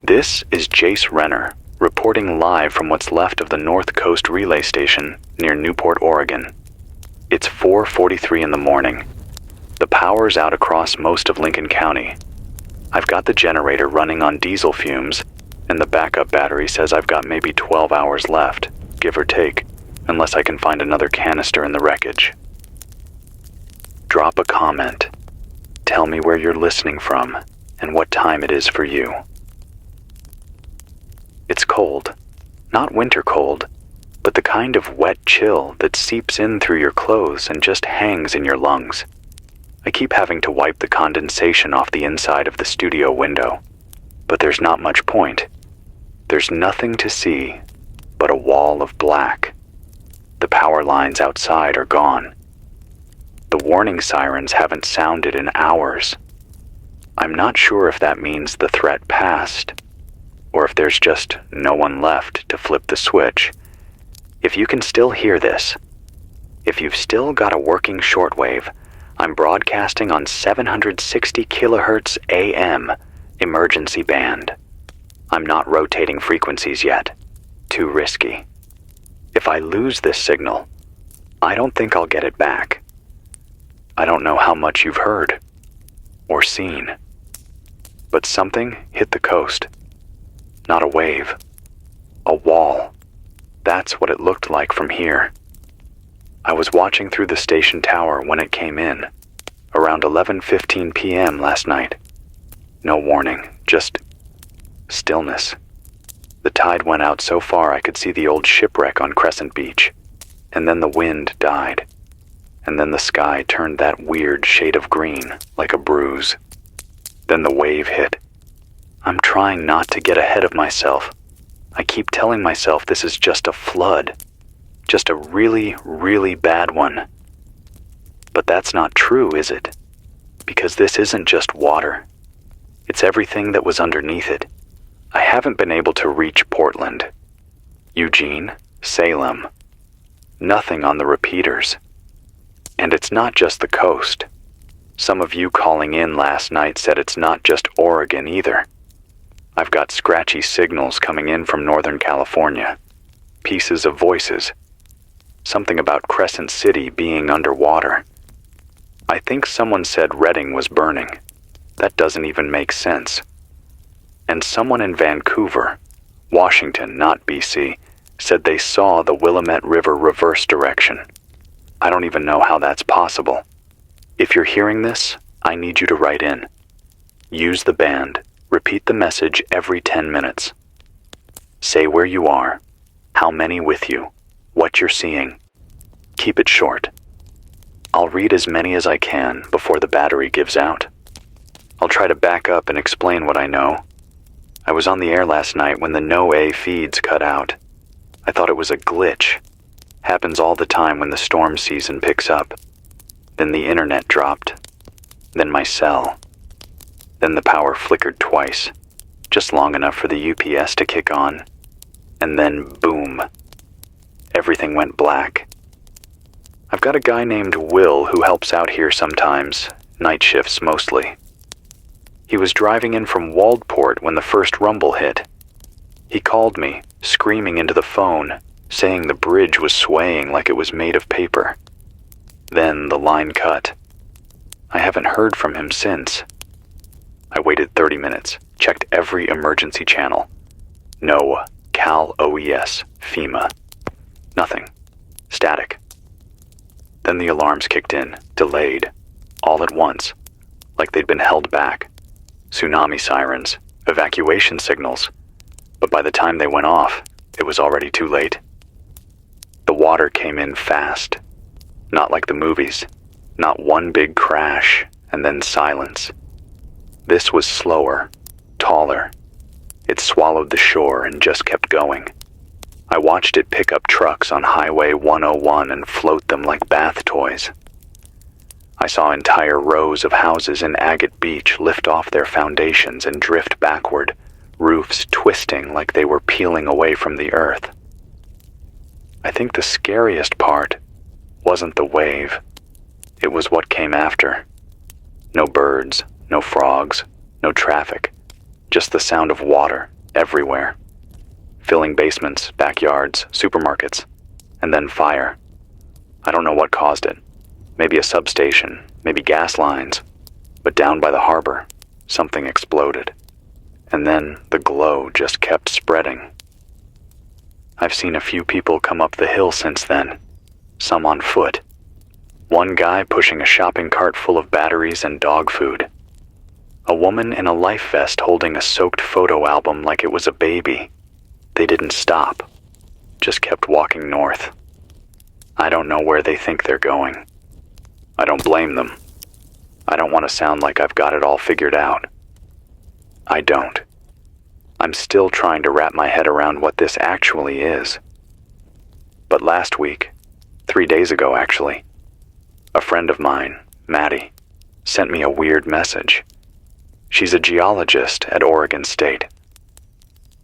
This is Jace Renner, reporting live from what's left of the North Coast Relay Station near Newport, Oregon. It's 4:43 in the morning. The power's out across most of Lincoln County. I've got the generator running on diesel fumes, and the backup battery says I've got maybe 12 hours left, give or take, unless I can find another canister in the wreckage. Drop a comment. Tell me where you're listening from and what time it is for you. It's cold. Not winter cold, but the kind of wet chill that seeps in through your clothes and just hangs in your lungs. I keep having to wipe the condensation off the inside of the studio window, but there's not much point. There's nothing to see but a wall of black. The power lines outside are gone. The warning sirens haven't sounded in hours. I'm not sure if that means the threat passed, or if there's just no one left to flip the switch. If you can still hear this, if you've still got a working shortwave, I'm broadcasting on 760 kilohertz AM, emergency band. I'm not rotating frequencies yet. Too risky. If I lose this signal, I don't think I'll get it back. I don't know how much you've heard or seen, but something hit the coast. Not a wave, a wall. That's what it looked like from here. I was watching through the station tower when it came in, around 11:15 p.m. last night. No warning, just stillness. The tide went out so far I could see the old shipwreck on Crescent Beach, and then the wind died, and then the sky turned that weird shade of green, like a bruise. Then the wave hit. I'm trying not to get ahead of myself. I keep telling myself this is just a flood, just a really, really bad one. But that's not true, is it? Because this isn't just water. It's everything that was underneath it. I haven't been able to reach Portland, Eugene, Salem. Nothing on the repeaters. And it's not just the coast. Some of you calling in last night said it's not just Oregon either. I've got scratchy signals coming in from Northern California. Pieces of voices. Something about Crescent City being underwater. I think someone said Redding was burning. That doesn't even make sense. And someone in Vancouver, Washington, not BC, said they saw the Willamette River reverse direction. I don't even know how that's possible. If you're hearing this, I need you to write in. Use the band. Repeat the message every 10 minutes. Say where you are, how many with you, what you're seeing. Keep it short. I'll read as many as I can before the battery gives out. I'll try to back up and explain what I know. I was on the air last night when the no-A feeds cut out. I thought it was a glitch. Happens all the time when the storm season picks up. Then the internet dropped. Then my cell. Then the power flickered twice, just long enough for the UPS to kick on. And then boom. Everything went black. I've got a guy named Will who helps out here sometimes, night shifts mostly. He was driving in from Waldport when the first rumble hit. He called me, screaming into the phone, saying the bridge was swaying like it was made of paper. Then the line cut. I haven't heard from him since. I waited 30 minutes, checked every emergency channel. NOAA, Cal OES, FEMA. Nothing. Static. Then the alarms kicked in, delayed, all at once, like they'd been held back. Tsunami sirens, evacuation signals. But by the time they went off, it was already too late. The water came in fast. Not like the movies. Not one big crash, and then silence. This was slower, taller. It swallowed the shore and just kept going. I watched it pick up trucks on Highway 101 and float them like bath toys. I saw entire rows of houses in Agate Beach lift off their foundations and drift backward, roofs twisting like they were peeling away from the earth. I think the scariest part wasn't the wave. It was what came after. No birds, no frogs, no traffic, just the sound of water everywhere, filling basements, backyards, supermarkets, and then fire. I don't know what caused it. Maybe a substation, maybe gas lines, but down by the harbor, something exploded. And then the glow just kept spreading. I've seen a few people come up the hill since then, some on foot. One guy pushing a shopping cart full of batteries and dog food. A woman in a life vest holding a soaked photo album like it was a baby. They didn't stop, just kept walking north. I don't know where they think they're going. I don't blame them. I don't want to sound like I've got it all figured out. I don't. I'm still trying to wrap my head around what this actually is. But last week, 3 days ago actually, a friend of mine, Maddie, sent me a weird message. She's a geologist at Oregon State.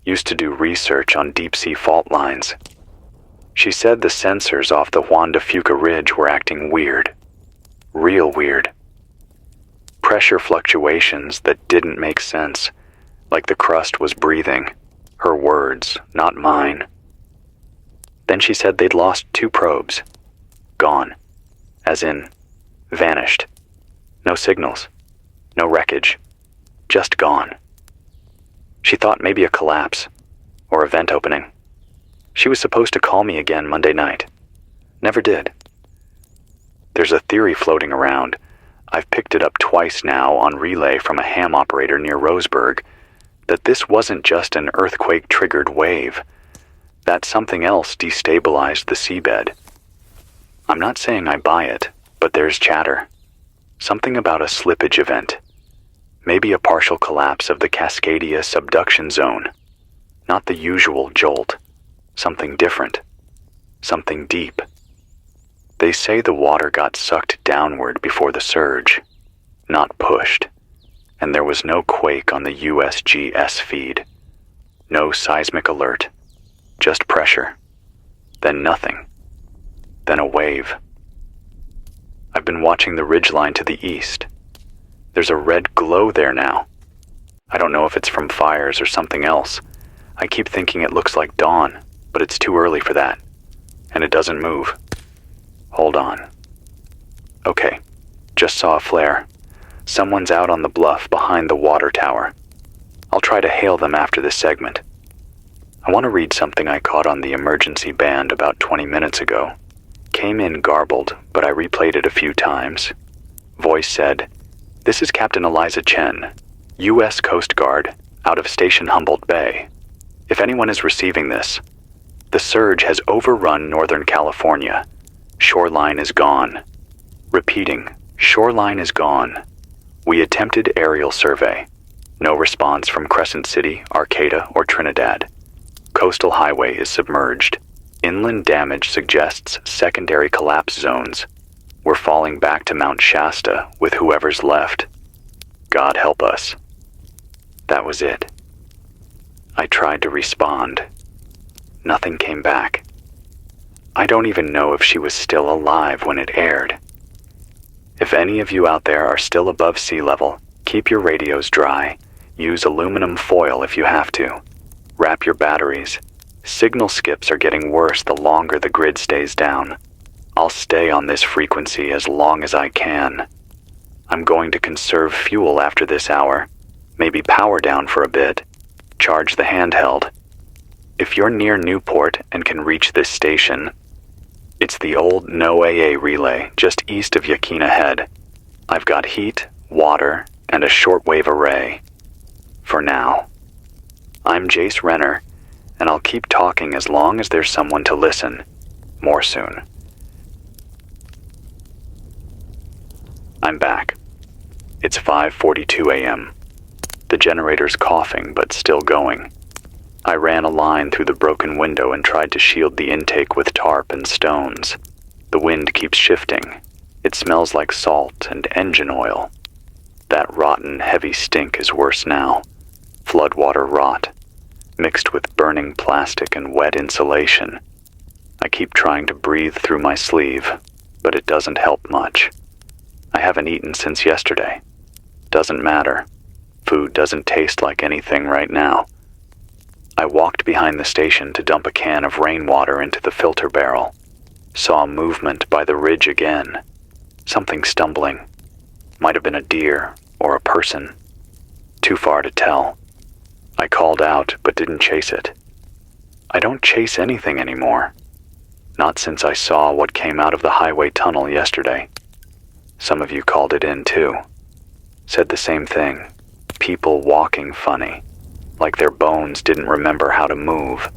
Used to do research on deep-sea fault lines. She said the sensors off the Juan de Fuca Ridge were acting weird. Real weird. Pressure fluctuations that didn't make sense, like the crust was breathing. Her words, not mine. Then she said they'd lost 2 probes. Gone. As in, vanished. No signals. No wreckage. Just gone. She thought maybe a collapse, or a vent opening. She was supposed to call me again Monday night. Never did. There's a theory floating around. I've picked it up twice now on relay from a ham operator near Roseburg, that this wasn't just an earthquake-triggered wave, that something else destabilized the seabed. I'm not saying I buy it, but there's chatter. Something about a slippage event. Maybe a partial collapse of the Cascadia subduction zone. Not the usual jolt. Something different. Something deep. They say the water got sucked downward before the surge, not pushed, and there was no quake on the USGS feed. No seismic alert. Just pressure. Then nothing. Then a wave. I've been watching the ridgeline to the east. There's a red glow there now. I don't know if it's from fires or something else. I keep thinking it looks like dawn, but it's too early for that. And it doesn't move. Hold on. Okay, just saw a flare. Someone's out on the bluff behind the water tower. I'll try to hail them after this segment. I want to read something I caught on the emergency band about 20 minutes ago. Came in garbled, but I replayed it a few times. Voice said, "This is Captain Eliza Chen, U.S. Coast Guard, out of Station Humboldt Bay. If anyone is receiving this, the surge has overrun Northern California. Shoreline is gone. Repeating, shoreline is gone. We attempted aerial survey. No response from Crescent City, Arcata, or Trinidad. Coastal highway is submerged. Inland damage suggests secondary collapse zones. We're falling back to Mount Shasta with whoever's left. God help us." That was it. I tried to respond. Nothing came back. I don't even know if she was still alive when it aired. If any of you out there are still above sea level, keep your radios dry. Use aluminum foil if you have to. Wrap your batteries. Signal skips are getting worse the longer the grid stays down. I'll stay on this frequency as long as I can. I'm going to conserve fuel after this hour. Maybe power down for a bit. Charge the handheld. If you're near Newport and can reach this station, it's the old No AA relay just east of Yaquina Head. I've got heat, water, and a shortwave array. For now. I'm Jace Renner, and I'll keep talking as long as there's someone to listen. More soon. I'm back. It's 5:42 a.m. The generator's coughing, but still going. I ran a line through the broken window and tried to shield the intake with tarp and stones. The wind keeps shifting. It smells like salt and engine oil. That rotten, heavy stink is worse now. Floodwater rot, mixed with burning plastic and wet insulation. I keep trying to breathe through my sleeve, but it doesn't help much. I haven't eaten since yesterday. Doesn't matter. Food doesn't taste like anything right now. walked behind the station to dump a can of rainwater into the filter barrel. Saw movement by the ridge again. Something stumbling. Might have been a deer or a person. Too far to tell. I called out but didn't chase it. I don't chase anything anymore. Not since I saw what came out of the highway tunnel yesterday. Some of you called it in too. Said the same thing. People walking funny. Like their bones didn't remember how to move.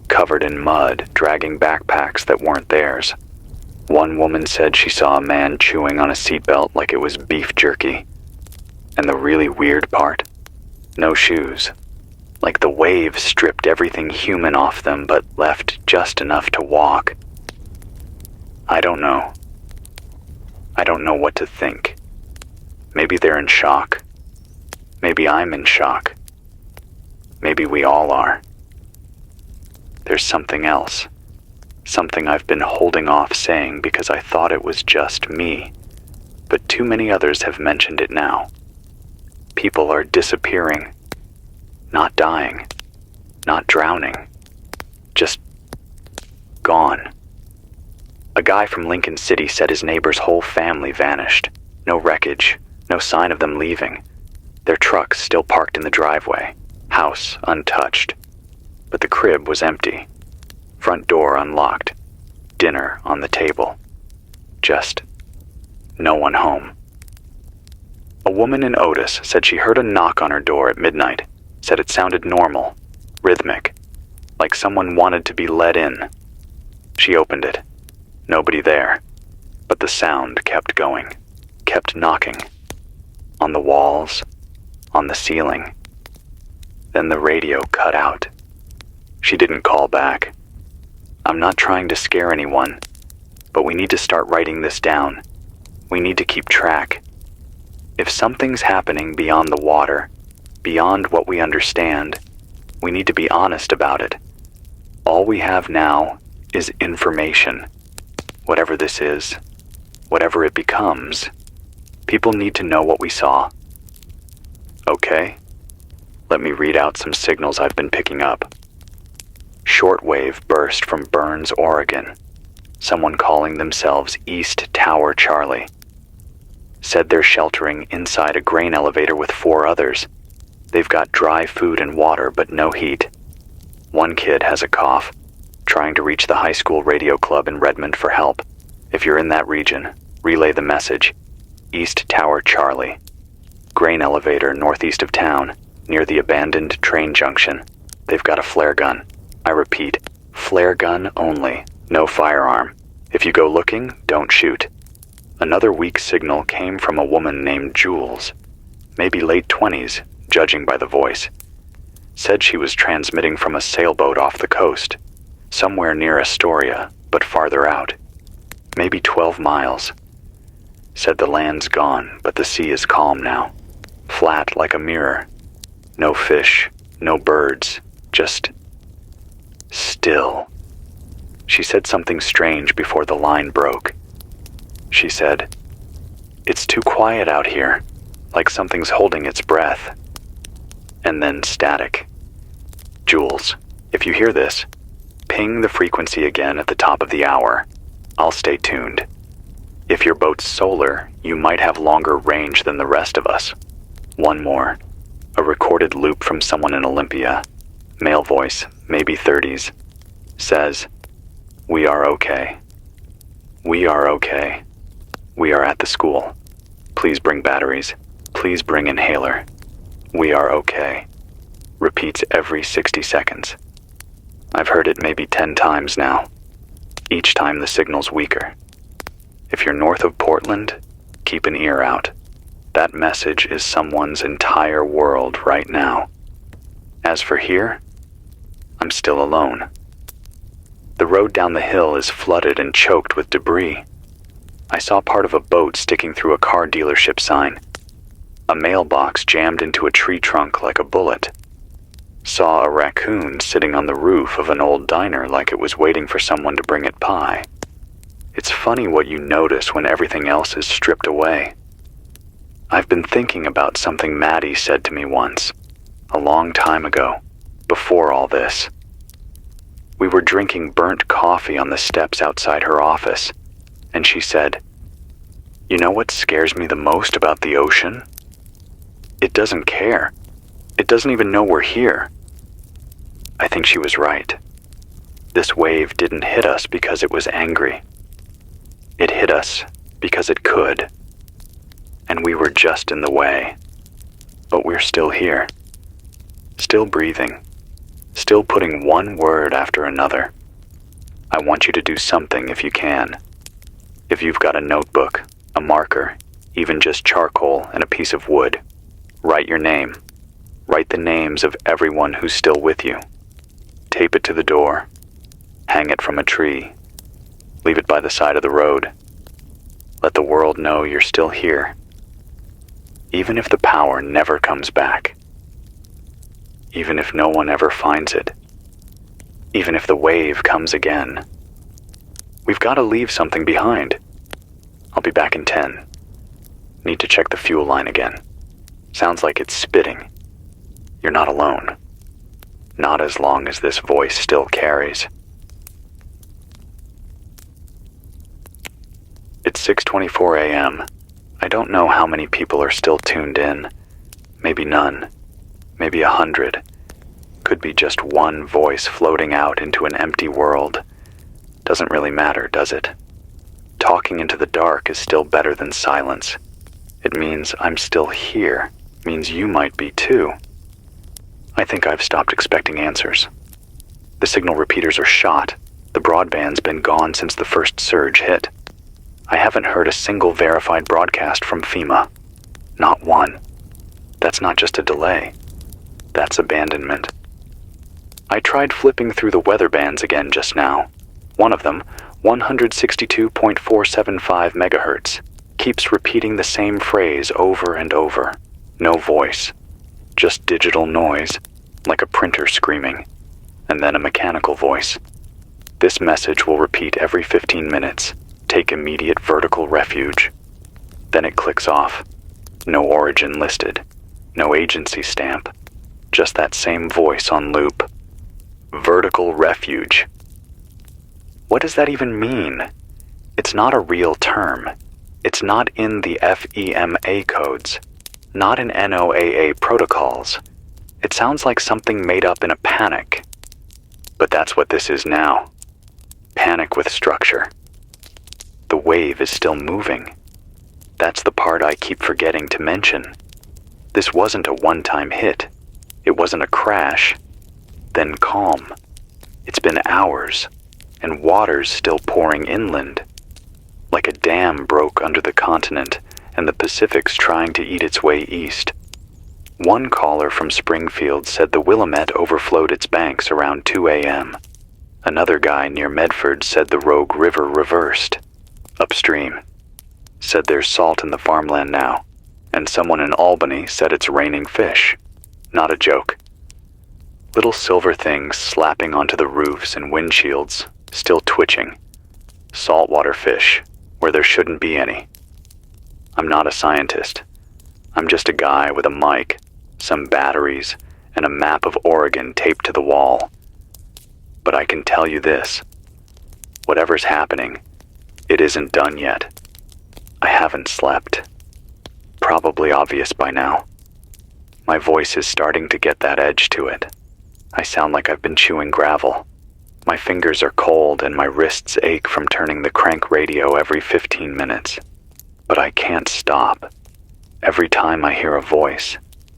Covered in mud, dragging backpacks that weren't theirs. One woman said she saw a man chewing on a seatbelt like it was beef jerky. And the really weird part? No shoes. Like the waves stripped everything human off them but left just enough to walk. I don't know. I don't know what to think. Maybe they're in shock. Maybe I'm in shock. Maybe we all are. There's something else. Something I've been holding off saying because I thought it was just me. But too many others have mentioned it now. People are disappearing. Not dying. Not drowning. Just gone. A guy from Lincoln City said his neighbor's whole family vanished. No wreckage. No sign of them leaving. Their truck still parked in the driveway. House untouched. But the crib was empty. Front door unlocked. Dinner on the table. Just no one home. A woman in Otis said she heard a knock on her door at midnight. Said it sounded normal, rhythmic, like someone wanted to be let in. She opened it. Nobody there. But the sound kept going, kept knocking. On the walls, on the ceiling. Then the radio cut out. She didn't call back. I'm not trying to scare anyone, but we need to start writing this down. We need to keep track. If something's happening beyond the water, beyond what we understand, we need to be honest about it. All we have now is information. Whatever this is, whatever it becomes, people need to know what we saw. Okay? Let me read out some signals I've been picking up. Shortwave burst from Burns, Oregon. Someone calling themselves East Tower Charlie. Said they're sheltering inside a grain elevator with 4 others. They've got dry food and water, but no heat. One kid has a cough, trying to reach the high school radio club in Redmond for help. If you're in that region, relay the message. East Tower Charlie. Grain elevator northeast of town, near the abandoned train junction. They've got a flare gun. I repeat, flare gun only, no firearm. If you go looking, don't shoot. Another weak signal came from a woman named Jules, maybe late 20s, judging by the voice. Said she was transmitting from a sailboat off the coast, somewhere near Astoria, but farther out. Maybe 12 miles. Said the land's gone, but the sea is calm now. Flat like a mirror. No fish, no birds, just still. She said something strange before the line broke. She said, "It's too quiet out here, like something's holding its breath." And then static. Jules, if you hear this, ping the frequency again at the top of the hour. I'll stay tuned. If your boat's solar, you might have longer range than the rest of us. One more. A recorded loop from someone in Olympia. Male voice, maybe 30s. Says, "We are okay. We are okay. We are at the school. Please bring batteries. Please bring inhaler. We are okay." Repeats every 60 seconds. I've heard it maybe 10 times now. Each time the signal's weaker. If you're north of Portland, keep an ear out. That message is someone's entire world right now. As for here, I'm still alone. The road down the hill is flooded and choked with debris. I saw part of a boat sticking through a car dealership sign. A mailbox jammed into a tree trunk like a bullet. Saw a raccoon sitting on the roof of an old diner like it was waiting for someone to bring it pie. It's funny what you notice when everything else is stripped away. I've been thinking about something Maddie said to me once, a long time ago, before all this. We were drinking burnt coffee on the steps outside her office, and she said, "You know what scares me the most about the ocean? It doesn't care. It doesn't even know we're here." I think she was right. This wave didn't hit us because it was angry. It hit us because it could. And we were just in the way. But we're still here. Still breathing. Still putting one word after another. I want you to do something if you can. If you've got a notebook, a marker, even just charcoal and a piece of wood, write your name. Write the names of everyone who's still with you. Tape it to the door. Hang it from a tree. Leave it by the side of the road. Let the world know you're still here. Even if the power never comes back. Even if no one ever finds it. Even if the wave comes again. We've got to leave something behind. I'll be back in 10. Need to check the fuel line again. Sounds like it's spitting. You're not alone. Not as long as this voice still carries. It's 6:24 a.m. I don't know how many people are still tuned in. Maybe none. Maybe 100. Could be just one voice floating out into an empty world. Doesn't really matter, does it? Talking into the dark is still better than silence. It means I'm still here. Means you might be too. I think I've stopped expecting answers. The signal repeaters are shot. The broadband's been gone since the first surge hit. I haven't heard a single verified broadcast from FEMA. Not one. That's not just a delay. That's abandonment. I tried flipping through the weather bands again just now. One of them, 162.475 megahertz, keeps repeating the same phrase over and over. No voice. Just digital noise, like a printer screaming. And then a mechanical voice. This message will repeat every 15 minutes. Take immediate vertical refuge. Then it clicks off. No origin listed. No agency stamp. Just that same voice on loop. Vertical refuge. What does that even mean? It's not a real term. It's not in the FEMA codes. Not in NOAA protocols. It sounds like something made up in a panic. But that's what this is now. Panic with structure. The wave is still moving. That's the part I keep forgetting to mention. This wasn't a one-time hit. It wasn't a crash. Then calm. It's been hours, and water's still pouring inland. Like a dam broke under the continent, and the Pacific's trying to eat its way east. One caller from Springfield said the Willamette overflowed its banks around 2 a.m. Another guy near Medford said the Rogue River reversed. Upstream. Said there's salt in the farmland now, and someone in Albany said it's raining fish. Not a joke. Little silver things slapping onto the roofs and windshields, still twitching. Saltwater fish, where there shouldn't be any. I'm not a scientist. I'm just a guy with a mic, some batteries, and a map of Oregon taped to the wall. But I can tell you this. Whatever's happening, it isn't done yet. I haven't slept. Probably obvious by now. My voice is starting to get that edge to it. I sound like I've been chewing gravel. My fingers are cold and my wrists ache from turning the crank radio every 15 minutes. But I can't stop. Every time I hear a voice,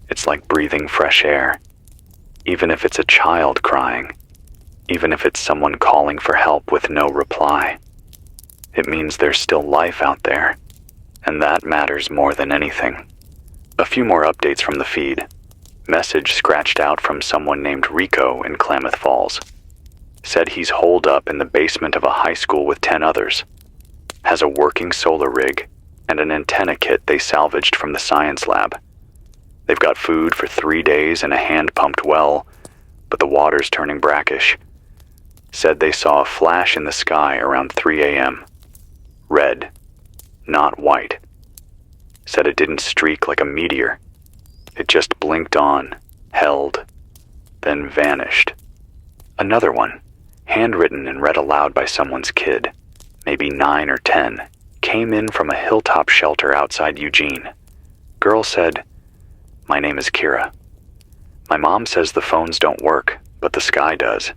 it's like breathing fresh air. Even if it's a child crying. Even if it's someone calling for help with no reply. It means there's still life out there, and that matters more than anything. A few more updates from the feed. Message scratched out from someone named Rico in Klamath Falls. Said he's holed up in the basement of a high school with 10 others. Has a working solar rig and an antenna kit they salvaged from the science lab. They've got food for 3 days and a hand-pumped well, but the water's turning brackish. Said they saw a flash in the sky around 3 a.m. Red, not white. Said it didn't streak like a meteor. It just blinked on, held, then vanished. Another one. handwritten and read aloud by someone's kid, maybe 9 or 10, came in from a hilltop shelter outside Eugene. Girl said, "My name is Kira. My mom says the phones don't work, but the sky does.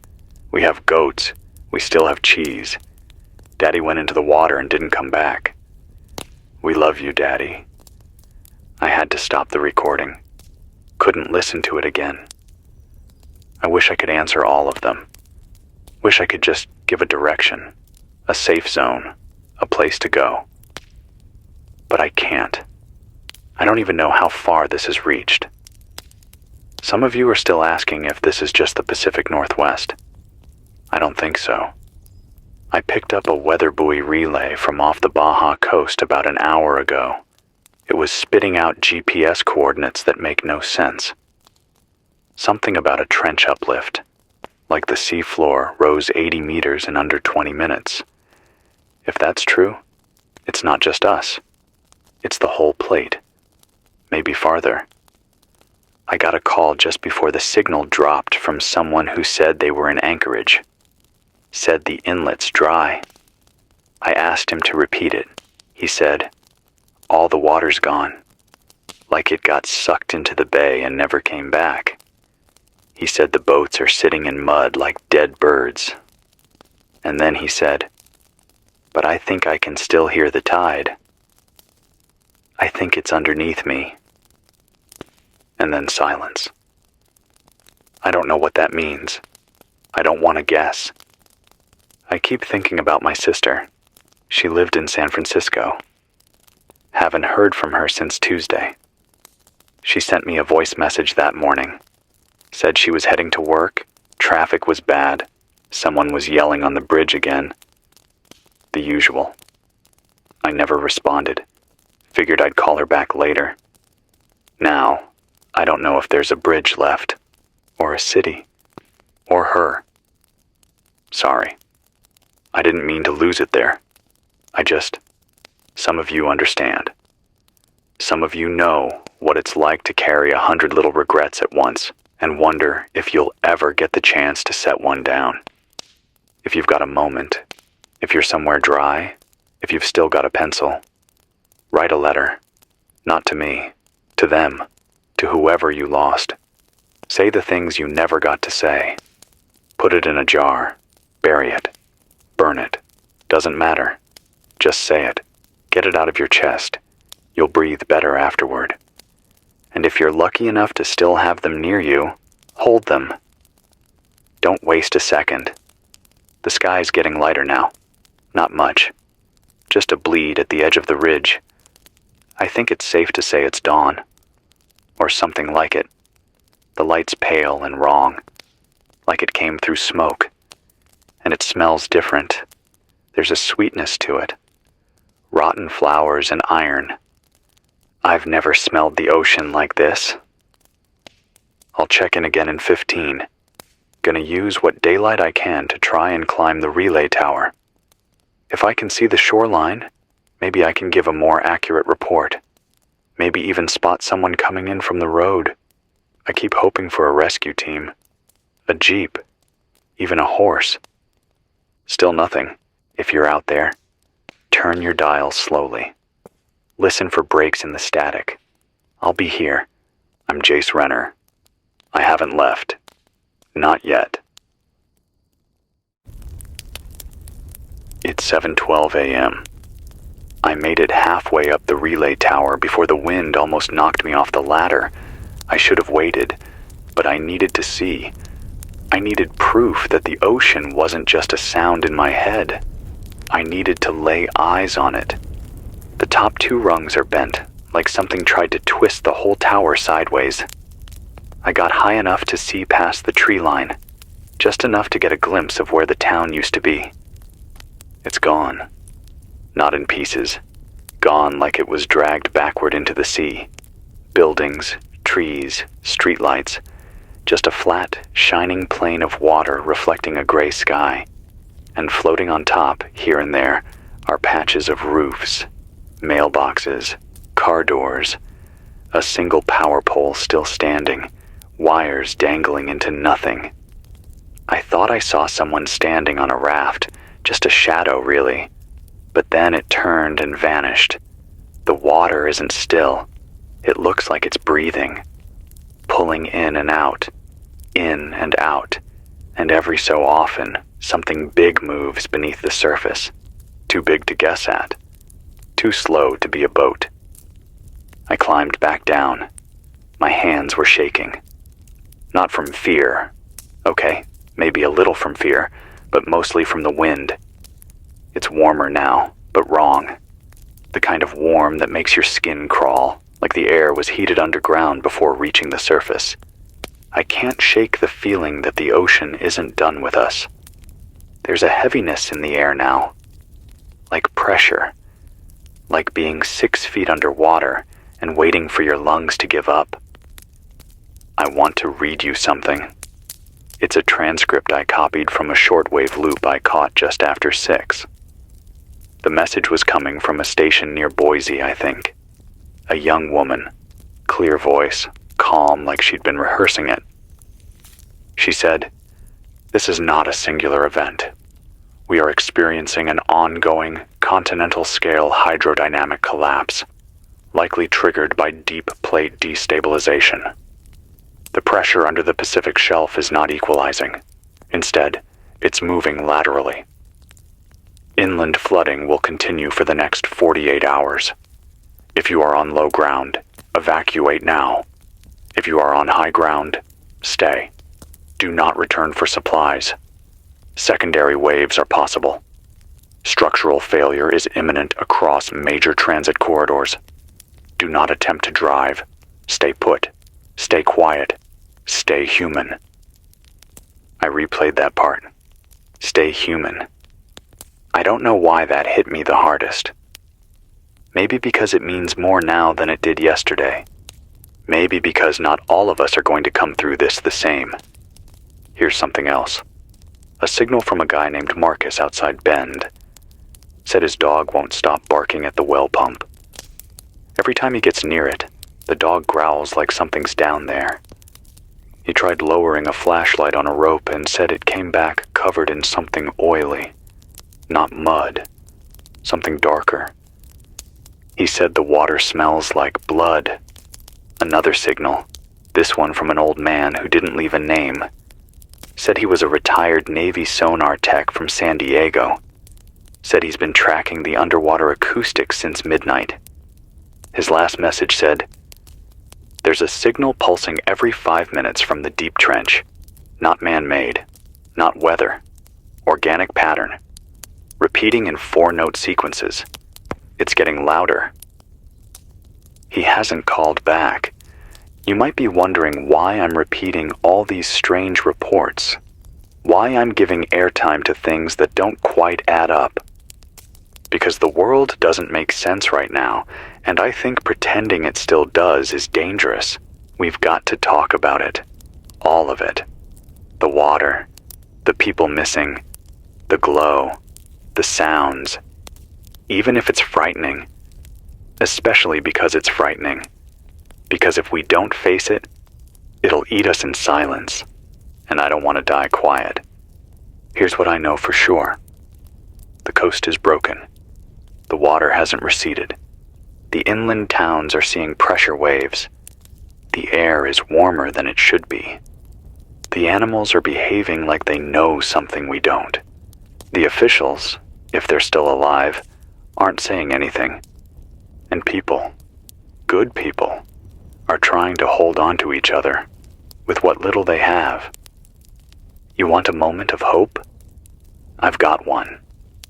We have goats. We still have cheese. Daddy went into the water and didn't come back. We love you, Daddy." I had to stop the recording. Couldn't listen to it again. I wish I could answer all of them. Wish I could just give a direction, a safe zone, a place to go. But I can't. I don't even know how far this has reached. Some of you are still asking if this is just the Pacific Northwest. I don't think so. I picked up a weather buoy relay from off the Baja coast about an hour ago. It was spitting out GPS coordinates that make no sense. Something about a trench uplift, like the seafloor rose 80 meters in under 20 minutes. If that's true, it's not just us. It's the whole plate. Maybe farther. I got a call just before the signal dropped from someone who said they were in Anchorage. Said the inlet's dry. I asked him to repeat it. He said, "All the water's gone." Like it got sucked into the bay and never came back. He said the boats are sitting in mud like dead birds. And then he said, "But I think I can still hear the tide. I think it's underneath me." And then silence. I don't know what that means. I don't want to guess. I keep thinking about my sister. She lived in San Francisco. Haven't heard from her since Tuesday. She sent me a voice message that morning. Said she was heading to work, traffic was bad, someone was yelling on the bridge again. The usual. I never responded. Figured I'd call her back later. Now, I don't know if there's a bridge left, or a city, or her. Sorry. I didn't mean to lose it there. Some of you understand. Some of you know what it's like to carry 100 little regrets at once and wonder if you'll ever get the chance to set one down. If you've got a moment, if you're somewhere dry, if you've still got a pencil, write a letter. Not to me, to them, to whoever you lost. Say the things you never got to say. Put it in a jar, bury it, burn it. Doesn't matter. Just say it. Get it out of your chest. You'll breathe better afterward. And if you're lucky enough to still have them near you, hold them. Don't waste a second. The sky's getting lighter now. Not much. Just a bleed at the edge of the ridge. I think it's safe to say it's dawn. Or something like it. The light's pale and wrong. Like it came through smoke. And it smells different. There's a sweetness to it. Rotten flowers and iron. I've never smelled the ocean like this. I'll check in again in 15. Gonna use what daylight I can to try and climb the relay tower. If I can see the shoreline, maybe I can give a more accurate report. Maybe even spot someone coming in from the road. I keep hoping for a rescue team. A jeep. Even a horse. Still nothing. If you're out there, turn your dial slowly. Listen for breaks in the static. I'll be here. I'm Jace Renner. I haven't left. Not yet. It's 7:12 a.m. I made it halfway up the relay tower before the wind almost knocked me off the ladder. I should have waited, but I needed to see. I needed proof that the ocean wasn't just a sound in my head. I needed to lay eyes on it. The top 2 rungs are bent, like something tried to twist the whole tower sideways. I got high enough to see past the tree line, just enough to get a glimpse of where the town used to be. It's gone. Not in pieces. Gone like it was dragged backward into the sea. Buildings, trees, streetlights. Just a flat, shining plane of water reflecting a gray sky. And floating on top, here and there, are patches of roofs, mailboxes, car doors, a single power pole still standing, wires dangling into nothing. I thought thought I saw someone standing on a raft, just a shadow really. But then it turned and vanished. The water isn't still. It looks like it's breathing, pulling in and out, and every so often, something big moves beneath the surface. Too big to guess at. Too slow to be a boat. I climbed back down. My hands were shaking. Not from fear. Okay, maybe a little from fear, but mostly from the wind. It's warmer now, but wrong. The kind of warm that makes your skin crawl, like the air was heated underground before reaching the surface. I can't shake the feeling that the ocean isn't done with us. There's a heaviness in the air now. Like pressure. Like being 6 feet underwater and waiting for your lungs to give up. I want to read you something. It's a transcript I copied from a shortwave loop I caught just after 6. The message was coming from a station near Boise, I think. A young woman, clear voice, calm like she'd been rehearsing it. She said, "This is not a singular event. We are experiencing an ongoing, continental-scale hydrodynamic collapse, likely triggered by deep plate destabilization. The pressure under the Pacific Shelf is not equalizing. Instead, it's moving laterally. Inland flooding will continue for the next 48 hours. If you are on low ground, evacuate now. If you are on high ground, stay. Do not return for supplies. Secondary waves are possible. Structural failure is imminent across major transit corridors. Do not attempt to drive. Stay put. Stay quiet. Stay human." I replayed that part. Stay human. I don't know why that hit me the hardest. Maybe because it means more now than it did yesterday. Maybe because not all of us are going to come through this the same. Here's something else. A signal from a guy named Marcus outside Bend. Said his dog won't stop barking at the well pump. Every time he gets near it, the dog growls like something's down there. He tried lowering a flashlight on a rope and said it came back covered in something oily. Not mud. Something darker. He said the water smells like blood. Another signal, this one from an old man who didn't leave a name. Said he was a retired Navy sonar tech from San Diego. Said he's been tracking the underwater acoustics since midnight. His last message said, "There's a signal pulsing every 5 minutes from the deep trench. Not man-made. Not weather. Organic pattern. Repeating in 4-note sequences. It's getting louder." He hasn't called back. You might be wondering why I'm repeating all these strange reports. Why I'm giving airtime to things that don't quite add up. Because the world doesn't make sense right now, and I think pretending it still does is dangerous. We've got to talk about it. All of it. The water, the people missing, the glow, the sounds. Even if it's frightening. Especially because it's frightening. Because if we don't face it, it'll eat us in silence. And I don't want to die quiet. Here's what I know for sure. The coast is broken. The water hasn't receded. The inland towns are seeing pressure waves. The air is warmer than it should be. The animals are behaving like they know something we don't. The officials, if they're still alive, aren't saying anything. And people, good people, are trying to hold on to each other with what little they have. You want a moment of hope? I've got one.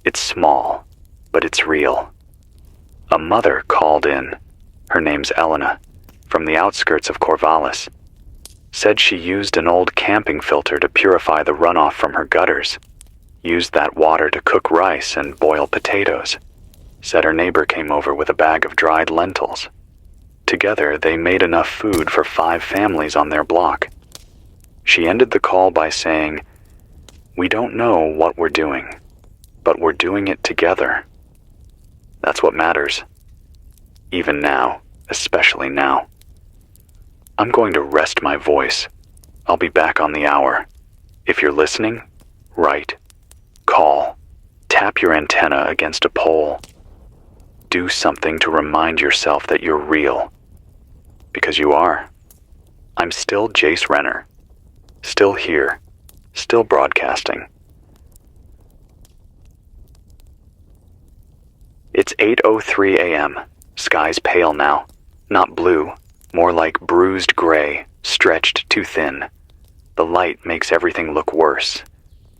It's small, but it's real. A mother called in, her name's Elena, from the outskirts of Corvallis. Said she used an old camping filter to purify the runoff from her gutters. Used that water to cook rice and boil potatoes. Said her neighbor came over with a bag of dried lentils. Together, they made enough food for 5 families on their block. She ended the call by saying, "We don't know what we're doing, but we're doing it together. That's what matters. Even now, especially now. I'm going to rest my voice. I'll be back on the hour. If you're listening, write, call, tap your antenna against a pole. Do something to remind yourself that you're real. Because you are. I'm still Jace Renner. Still here. Still broadcasting. It's 8:03 a.m. Sky's pale now. Not blue, more like bruised gray, stretched too thin. The light makes everything look worse.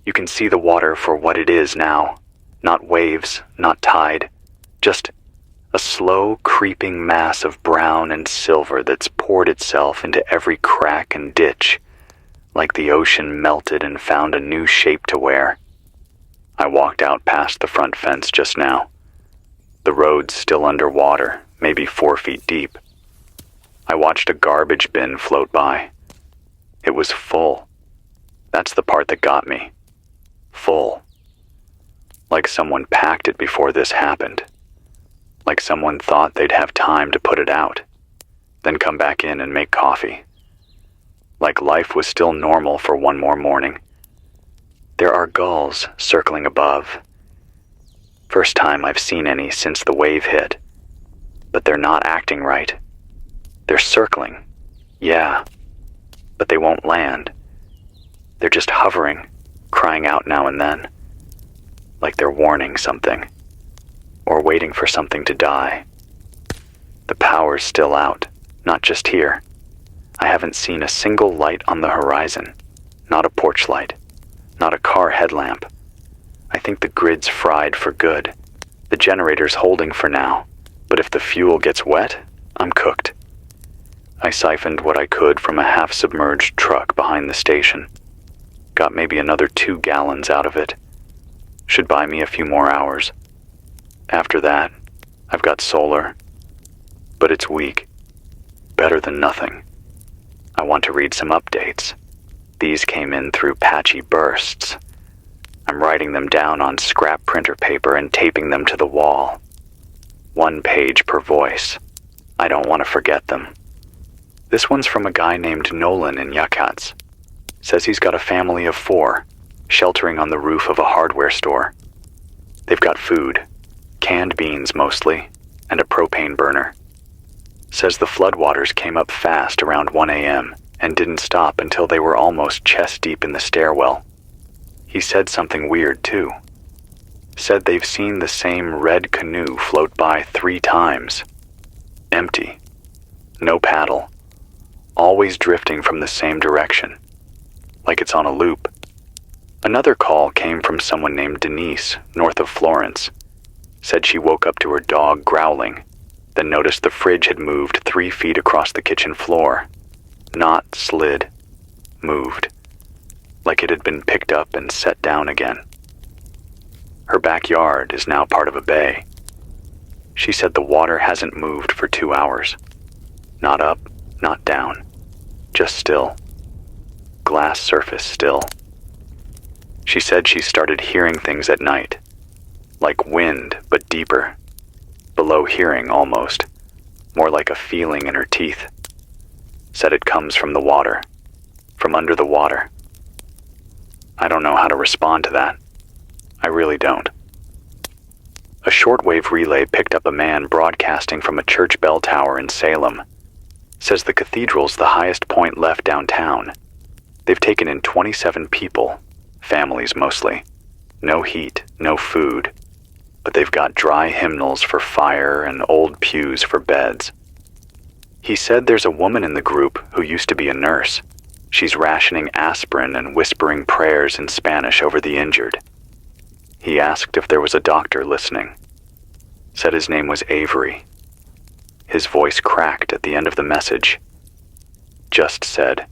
You can see the water for what it is now. Not waves, not tide. Just a slow, creeping mass of brown and silver that's poured itself into every crack and ditch, like the ocean melted and found a new shape to wear. I walked out past the front fence just now. The road's still underwater, maybe 4 feet deep. I watched a garbage bin float by. It was full. That's the part that got me. Full. Like someone packed it before this happened. Like someone thought they'd have time to put it out, then come back in and make coffee. Like life was still normal for one more morning. There are gulls circling above. First time I've seen any since the wave hit. But they're not acting right. They're circling, yeah, but they won't land. They're just hovering, crying out now and then, like they're warning something, or waiting for something to die. The power's still out, not just here. I haven't seen a single light on the horizon, not a porch light, not a car headlamp. I think the grid's fried for good. The generator's holding for now, but if the fuel gets wet, I'm cooked. I siphoned what I could from a half-submerged truck behind the station. Got maybe another 2 gallons out of it. Should buy me a few more hours. After that, I've got solar. But it's weak. Better than nothing. I want to read some updates. These came in through patchy bursts. I'm writing them down on scrap printer paper and taping them to the wall. 1 page per voice. I don't want to forget them. This one's from a guy named Nolan in Yakats. Says he's got a family of 4, sheltering on the roof of a hardware store. They've got food, canned beans mostly, and a propane burner. Says the floodwaters came up fast around 1 a.m. and didn't stop until they were almost chest deep in the stairwell. He said something weird too. Said they've seen the same red canoe float by 3 times. Empty. No paddle. Always drifting from the same direction. Like it's on a loop. Another call came from someone named Denise, north of Florence. Said she woke up to her dog growling, then noticed the fridge had moved 3 feet across the kitchen floor. Not slid. Moved. Like it had been picked up and set down again. Her backyard is now part of a bay. She said the water hasn't moved for 2 hours. Not up, not down. Just still. Glass surface still. She said she started hearing things at night. Like wind, but deeper. Below hearing almost. More like a feeling in her teeth. Said it comes from the water. From under the water. I don't know how to respond to that. I really don't. A shortwave relay picked up a man broadcasting from a church bell tower in Salem. Says the cathedral's the highest point left downtown. They've taken in 27 people, families mostly. No heat, no food. But they've got dry hymnals for fire and old pews for beds. He said there's a woman in the group who used to be a nurse. She's rationing aspirin and whispering prayers in Spanish over the injured. He asked if there was a doctor listening. Said his name was Avery. His voice cracked at the end of the message. Just said,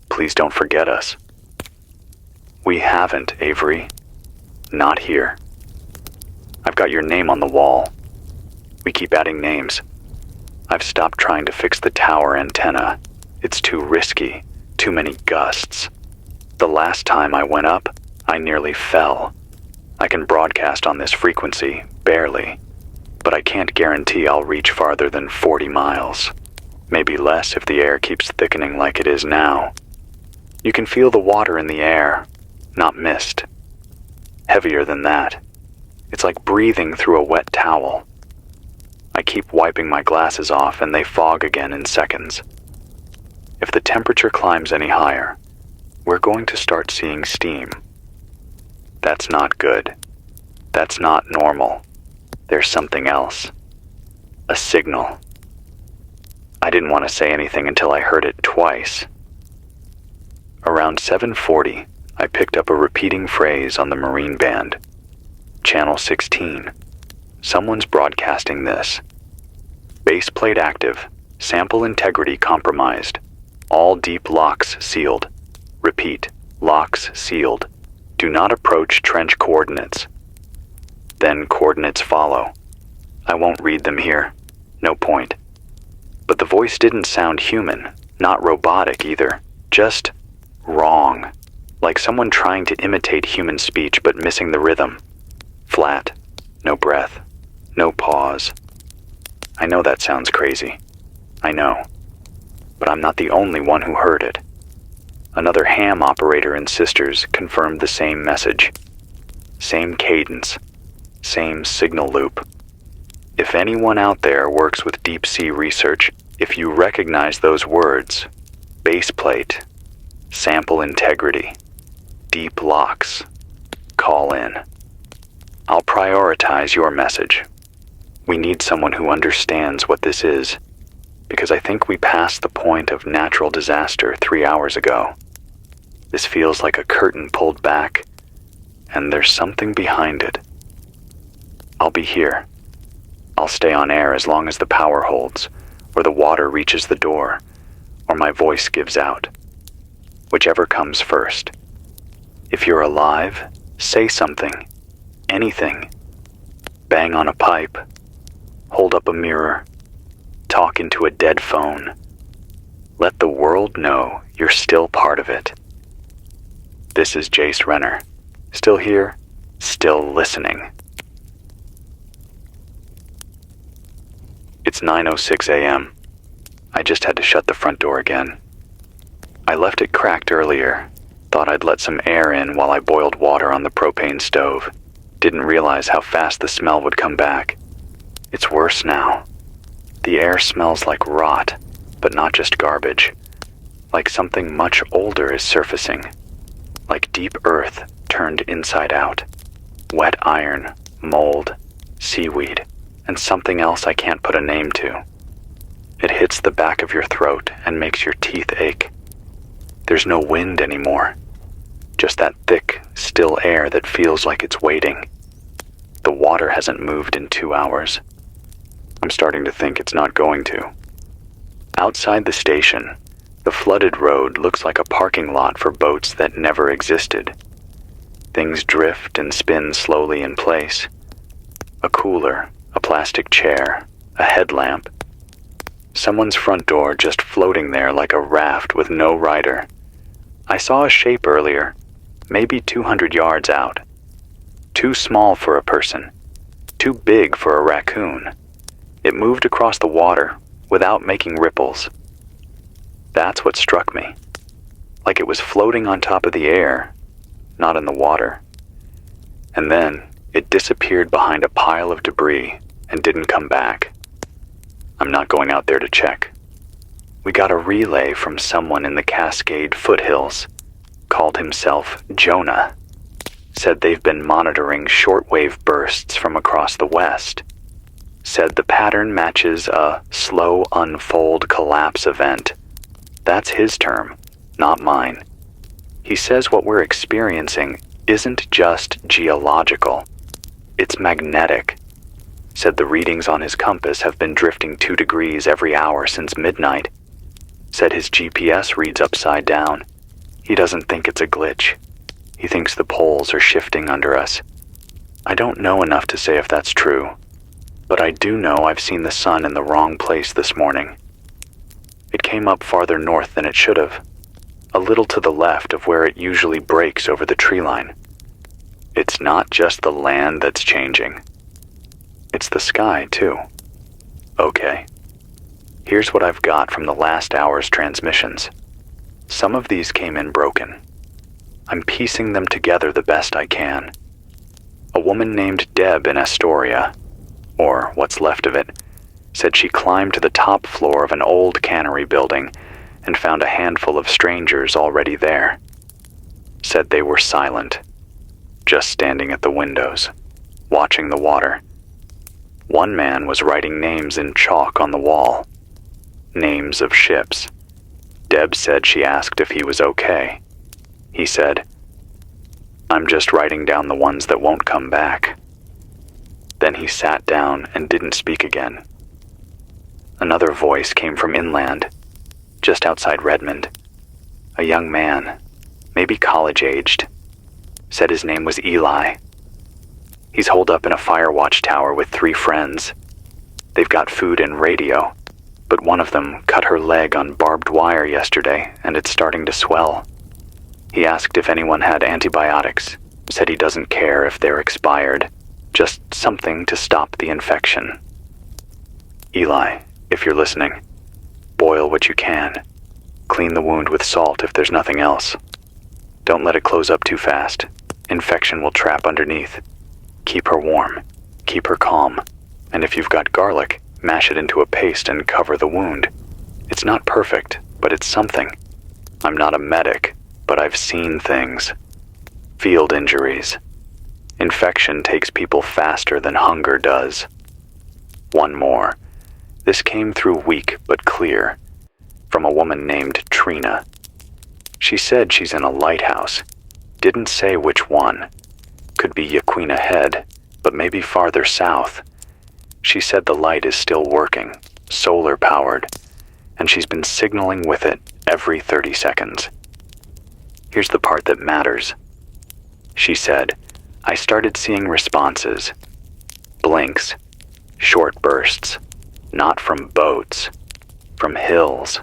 "Please don't forget us." We haven't, Avery. Not here. I've got your name on the wall. We keep adding names. I've stopped trying to fix the tower antenna. It's too risky, too many gusts. The last time I went up, I nearly fell. I can broadcast on this frequency, barely. But I can't guarantee I'll reach farther than 40 miles. Maybe less if the air keeps thickening like it is now. You can feel the water in the air, not mist, Heavier than that. It's like breathing through a wet towel. I keep wiping my glasses off and they fog again in seconds. If the temperature climbs any higher, we're going to start seeing steam. That's not good. That's not normal. There's something else. A signal. I didn't want to say anything until I heard it twice. Around 7:40, I picked up a repeating phrase on the marine band. Channel 16. Someone's broadcasting this. Base plate active. Sample integrity compromised. All deep locks sealed. Repeat. Locks sealed. Do not approach trench coordinates. Then coordinates follow. I won't read them here. No point. But the voice didn't sound human, not robotic either. Just wrong. Like someone trying to imitate human speech but missing the rhythm. Flat. No breath. No pause. I know that sounds crazy. I know. But I'm not the only one who heard it. Another ham operator and sisters confirmed the same message. Same cadence. Same signal loop. If anyone out there works with deep sea research, if you recognize those words, baseplate, sample integrity, deep locks, call in. I'll prioritize your message. We need someone who understands what this is, because I think we passed the point of natural disaster 3 hours ago. This feels like a curtain pulled back, and there's something behind it. I'll be here. I'll stay on air as long as the power holds, or the water reaches the door, or my voice gives out. Whichever comes first. If you're alive, say something. Anything. Bang on a pipe. Hold up a mirror. Talk into a dead phone. Let the world know you're still part of it. This is Jace Renner. Still here, still listening. It's 9:06 a.m. I just had to shut the front door again. I left it cracked earlier. Thought I'd let some air in while I boiled water on the propane stove. Didn't realize how fast the smell would come back. It's worse now. The air smells like rot, but not just garbage. Like something much older is surfacing. Like deep earth turned inside out. Wet iron, mold, seaweed, and something else I can't put a name to. It hits the back of your throat and makes your teeth ache. There's no wind anymore. Just that thick, still air that feels like it's waiting. The water hasn't moved in 2 hours. I'm starting to think it's not going to. Outside the station, the flooded road looks like a parking lot for boats that never existed. Things drift and spin slowly in place. A cooler, a plastic chair, a headlamp. Someone's front door just floating there like a raft with no rider. I saw a shape earlier, maybe 200 yards out. Too small for a person, too big for a raccoon. It moved across the water without making ripples. That's what struck me. Like it was floating on top of the air, not in the water. And then it disappeared behind a pile of debris and didn't come back. I'm not going out there to check. We got a relay from someone in the Cascade foothills. Called himself Jonah. Said they've been monitoring shortwave bursts from across the west. Said the pattern matches a slow unfold collapse event. That's his term, not mine. He says what we're experiencing isn't just geological. It's magnetic. Said the readings on his compass have been drifting 2 degrees every hour since midnight. Said his GPS reads upside down. He doesn't think it's a glitch. He thinks the poles are shifting under us. I don't know enough to say if that's true, but I do know I've seen the sun in the wrong place this morning. It came up farther north than it should have, a little to the left of where it usually breaks over the tree line. It's not just the land that's changing. It's the sky, too. Okay. Here's what I've got from the last hour's transmissions. Some of these came in broken. I'm piecing them together the best I can. A woman named Deb in Astoria, or what's left of it, said she climbed to the top floor of an old cannery building and found a handful of strangers already there. Said they were silent, just standing at the windows, watching the water. One man was writing names in chalk on the wall. Names of ships. Deb said she asked if he was okay. He said, "I'm just writing down the ones that won't come back." Then he sat down and didn't speak again. Another voice came from inland, just outside Redmond. A young man, maybe college-aged, said his name was Eli. He's holed up in a fire watch tower with 3 friends. They've got food and radio, but one of them cut her leg on barbed wire yesterday and it's starting to swell. He asked if anyone had antibiotics, said he doesn't care if they're expired, just something to stop the infection. Eli, if you're listening, boil what you can. Clean the wound with salt if there's nothing else. Don't let it close up too fast. Infection will trap underneath. Keep her warm. Keep her calm. And if you've got garlic, mash it into a paste and cover the wound. It's not perfect, but it's something. I'm not a medic, but I've seen things. Field injuries. Infection takes people faster than hunger does. One more. This came through weak but clear, from a woman named Trina. She said she's in a lighthouse. Didn't say which one. Could be Yaquina Head, but maybe farther south. She said the light is still working, solar-powered, and she's been signaling with it every 30 seconds. Here's the part that matters. She said, I started seeing responses. Blinks, short bursts, not from boats, from hills.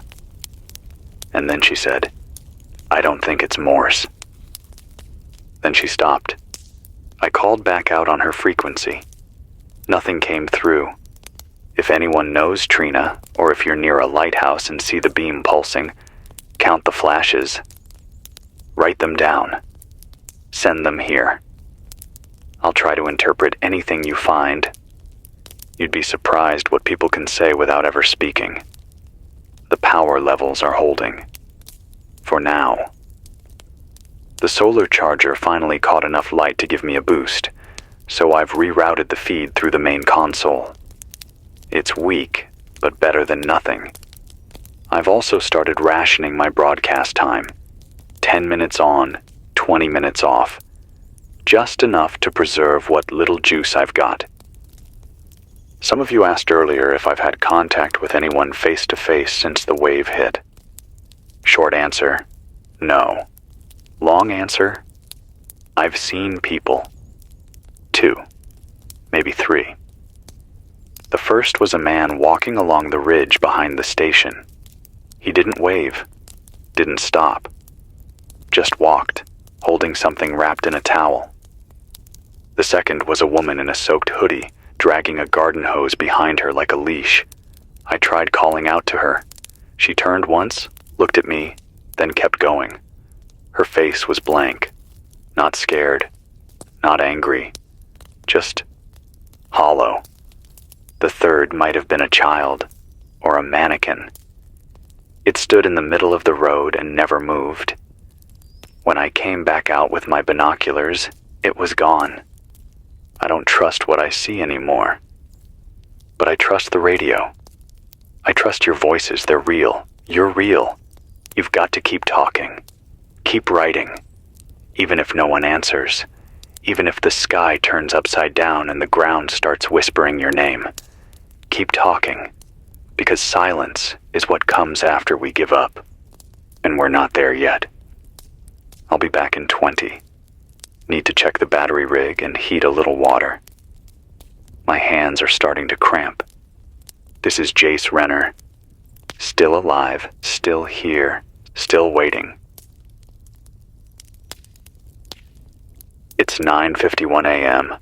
And then she said, I don't think it's Morse. Then she stopped. I called back out on her frequency. Nothing came through. If anyone knows Trina, or if you're near a lighthouse and see the beam pulsing, count the flashes. Write them down. Send them here. I'll try to interpret anything you find. You'd be surprised what people can say without ever speaking. The power levels are holding. For now. The solar charger finally caught enough light to give me a boost, so I've rerouted the feed through the main console. It's weak, but better than nothing. I've also started rationing my broadcast time. 10 minutes on, 20 minutes off. Just enough to preserve what little juice I've got. Some of you asked earlier if I've had contact with anyone face-to-face since the wave hit. Short answer, no. Long answer, I've seen people. 2, maybe 3. The first was a man walking along the ridge behind the station. He didn't wave, didn't stop, just walked, holding something wrapped in a towel. The second was a woman in a soaked hoodie, dragging a garden hose behind her like a leash. I tried calling out to her. She turned once, looked at me, then kept going. Her face was blank, not scared, not angry, just hollow. The third might have been a child, or a mannequin. It stood in the middle of the road and never moved. When I came back out with my binoculars, it was gone. I don't trust what I see anymore. But I trust the radio. I trust your voices, they're real. You're real. You've got to keep talking. Keep writing. Even if no one answers. Even if the sky turns upside down and the ground starts whispering your name. Keep talking. Because silence is what comes after we give up. And we're not there yet. I'll be back in 20. Need to check the battery rig and heat a little water. My hands are starting to cramp. This is Jace Renner. Still alive, still here, still waiting. It's 9:51 a.m.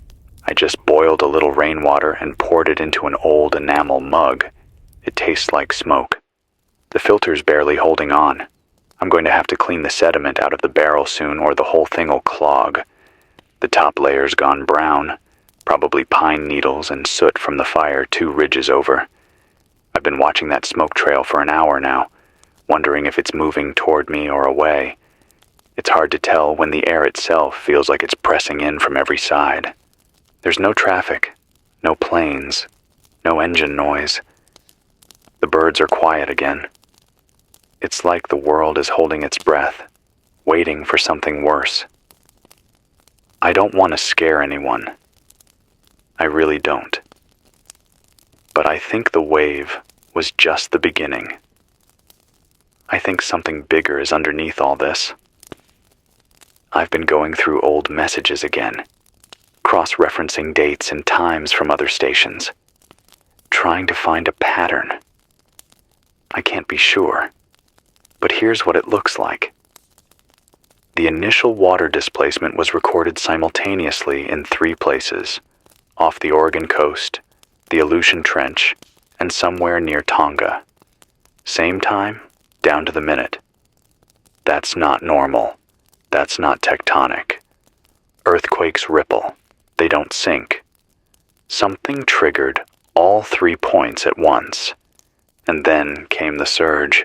I just boiled a little rainwater and poured it into an old enamel mug. It tastes like smoke. The filter's barely holding on. I'm going to have to clean the sediment out of the barrel soon or the whole thing will clog. The top layer's gone brown, probably pine needles and soot from the fire 2 ridges over. I've been watching that smoke trail for an hour now, wondering if it's moving toward me or away. It's hard to tell when the air itself feels like it's pressing in from every side. There's no traffic, no planes, no engine noise. The birds are quiet again. It's like the world is holding its breath, waiting for something worse. I don't want to scare anyone. I really don't. But I think the wave was just the beginning. I think something bigger is underneath all this. I've been going through old messages again, cross-referencing dates and times from other stations, trying to find a pattern. I can't be sure, but here's what it looks like. The initial water displacement was recorded simultaneously in 3 places, off the Oregon coast, the Aleutian Trench, and somewhere near Tonga. Same time, down to the minute. That's not normal. That's not tectonic. Earthquakes ripple. They don't sink. Something triggered all 3 points at once, and then came the surge.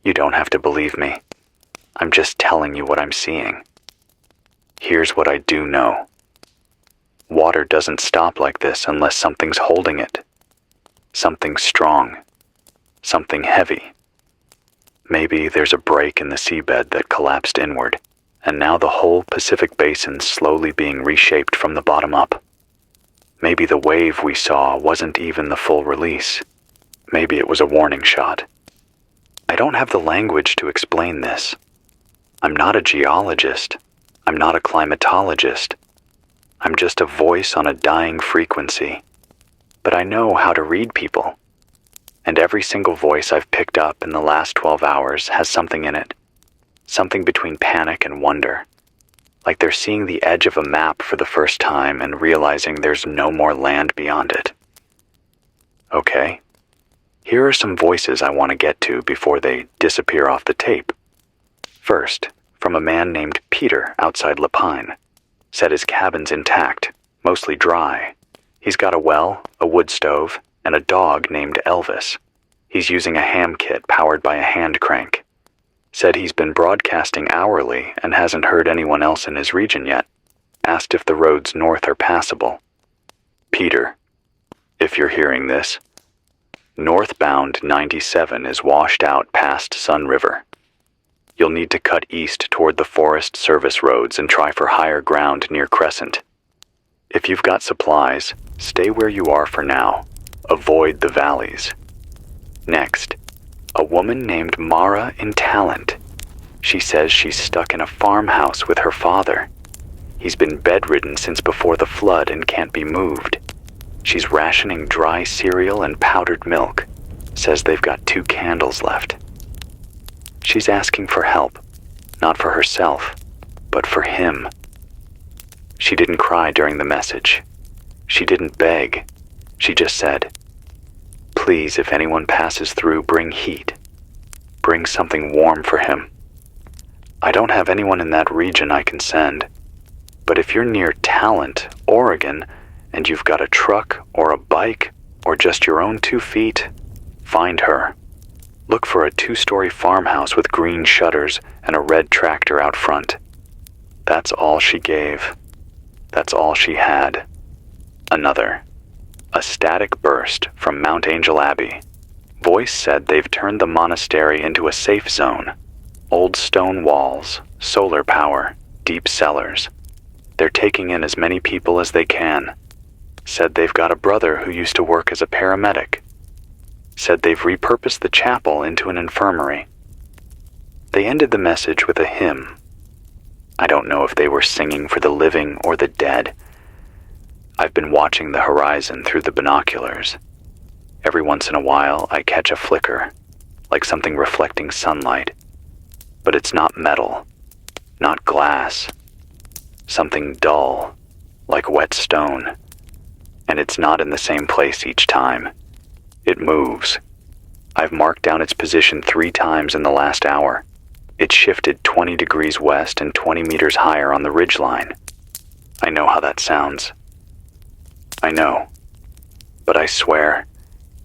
You don't have to believe me. I'm just telling you what I'm seeing. Here's what I do know. Water doesn't stop like this unless something's holding it. Something strong. Something heavy. Maybe there's a break in the seabed that collapsed inward, and now the whole Pacific Basin's slowly being reshaped from the bottom up. Maybe the wave we saw wasn't even the full release. Maybe it was a warning shot. I don't have the language to explain this. I'm not a geologist. I'm not a climatologist. I'm just a voice on a dying frequency. But I know how to read people. And every single voice I've picked up in the last 12 hours has something in it. Something between panic and wonder. Like they're seeing the edge of a map for the first time and realizing there's no more land beyond it. Okay. Here are some voices I want to get to before they disappear off the tape. First, from a man named Peter outside Lapine. Said his cabin's intact, mostly dry. He's got a well, a wood stove, and a dog named Elvis. He's using a ham kit powered by a hand crank. Said he's been broadcasting hourly and hasn't heard anyone else in his region yet. Asked if the roads north are passable. Peter, if you're hearing this, northbound 97 is washed out past Sun River. You'll need to cut east toward the Forest Service roads and try for higher ground near Crescent. If you've got supplies, stay where you are for now. Avoid the valleys. Next, a woman named Mara in Talent. She says she's stuck in a farmhouse with her father. He's been bedridden since before the flood and can't be moved. She's rationing dry cereal and powdered milk. Says they've got 2 candles left. She's asking for help, not for herself, but for him. She didn't cry during the message. She didn't beg. She just said, "Please, if anyone passes through, bring heat. Bring something warm for him." I don't have anyone in that region I can send, but if you're near Talent, Oregon, and you've got a truck or a bike or just your own 2 feet, find her. Look for a 2-story farmhouse with green shutters and a red tractor out front. That's all she gave. That's all she had. Another. A static burst from Mount Angel Abbey. Voice said they've turned the monastery into a safe zone. Old stone walls, solar power, deep cellars. They're taking in as many people as they can. Said they've got a brother who used to work as a paramedic. Said they've repurposed the chapel into an infirmary. They ended the message with a hymn. I don't know if they were singing for the living or the dead. I've been watching the horizon through the binoculars. Every once in a while, I catch a flicker, like something reflecting sunlight. But it's not metal, not glass. Something dull, like wet stone. And it's not in the same place each time. It moves. I've marked down its position 3 times in the last hour. It shifted 20 degrees west and 20 meters higher on the ridgeline. I know how that sounds. I know. But I swear,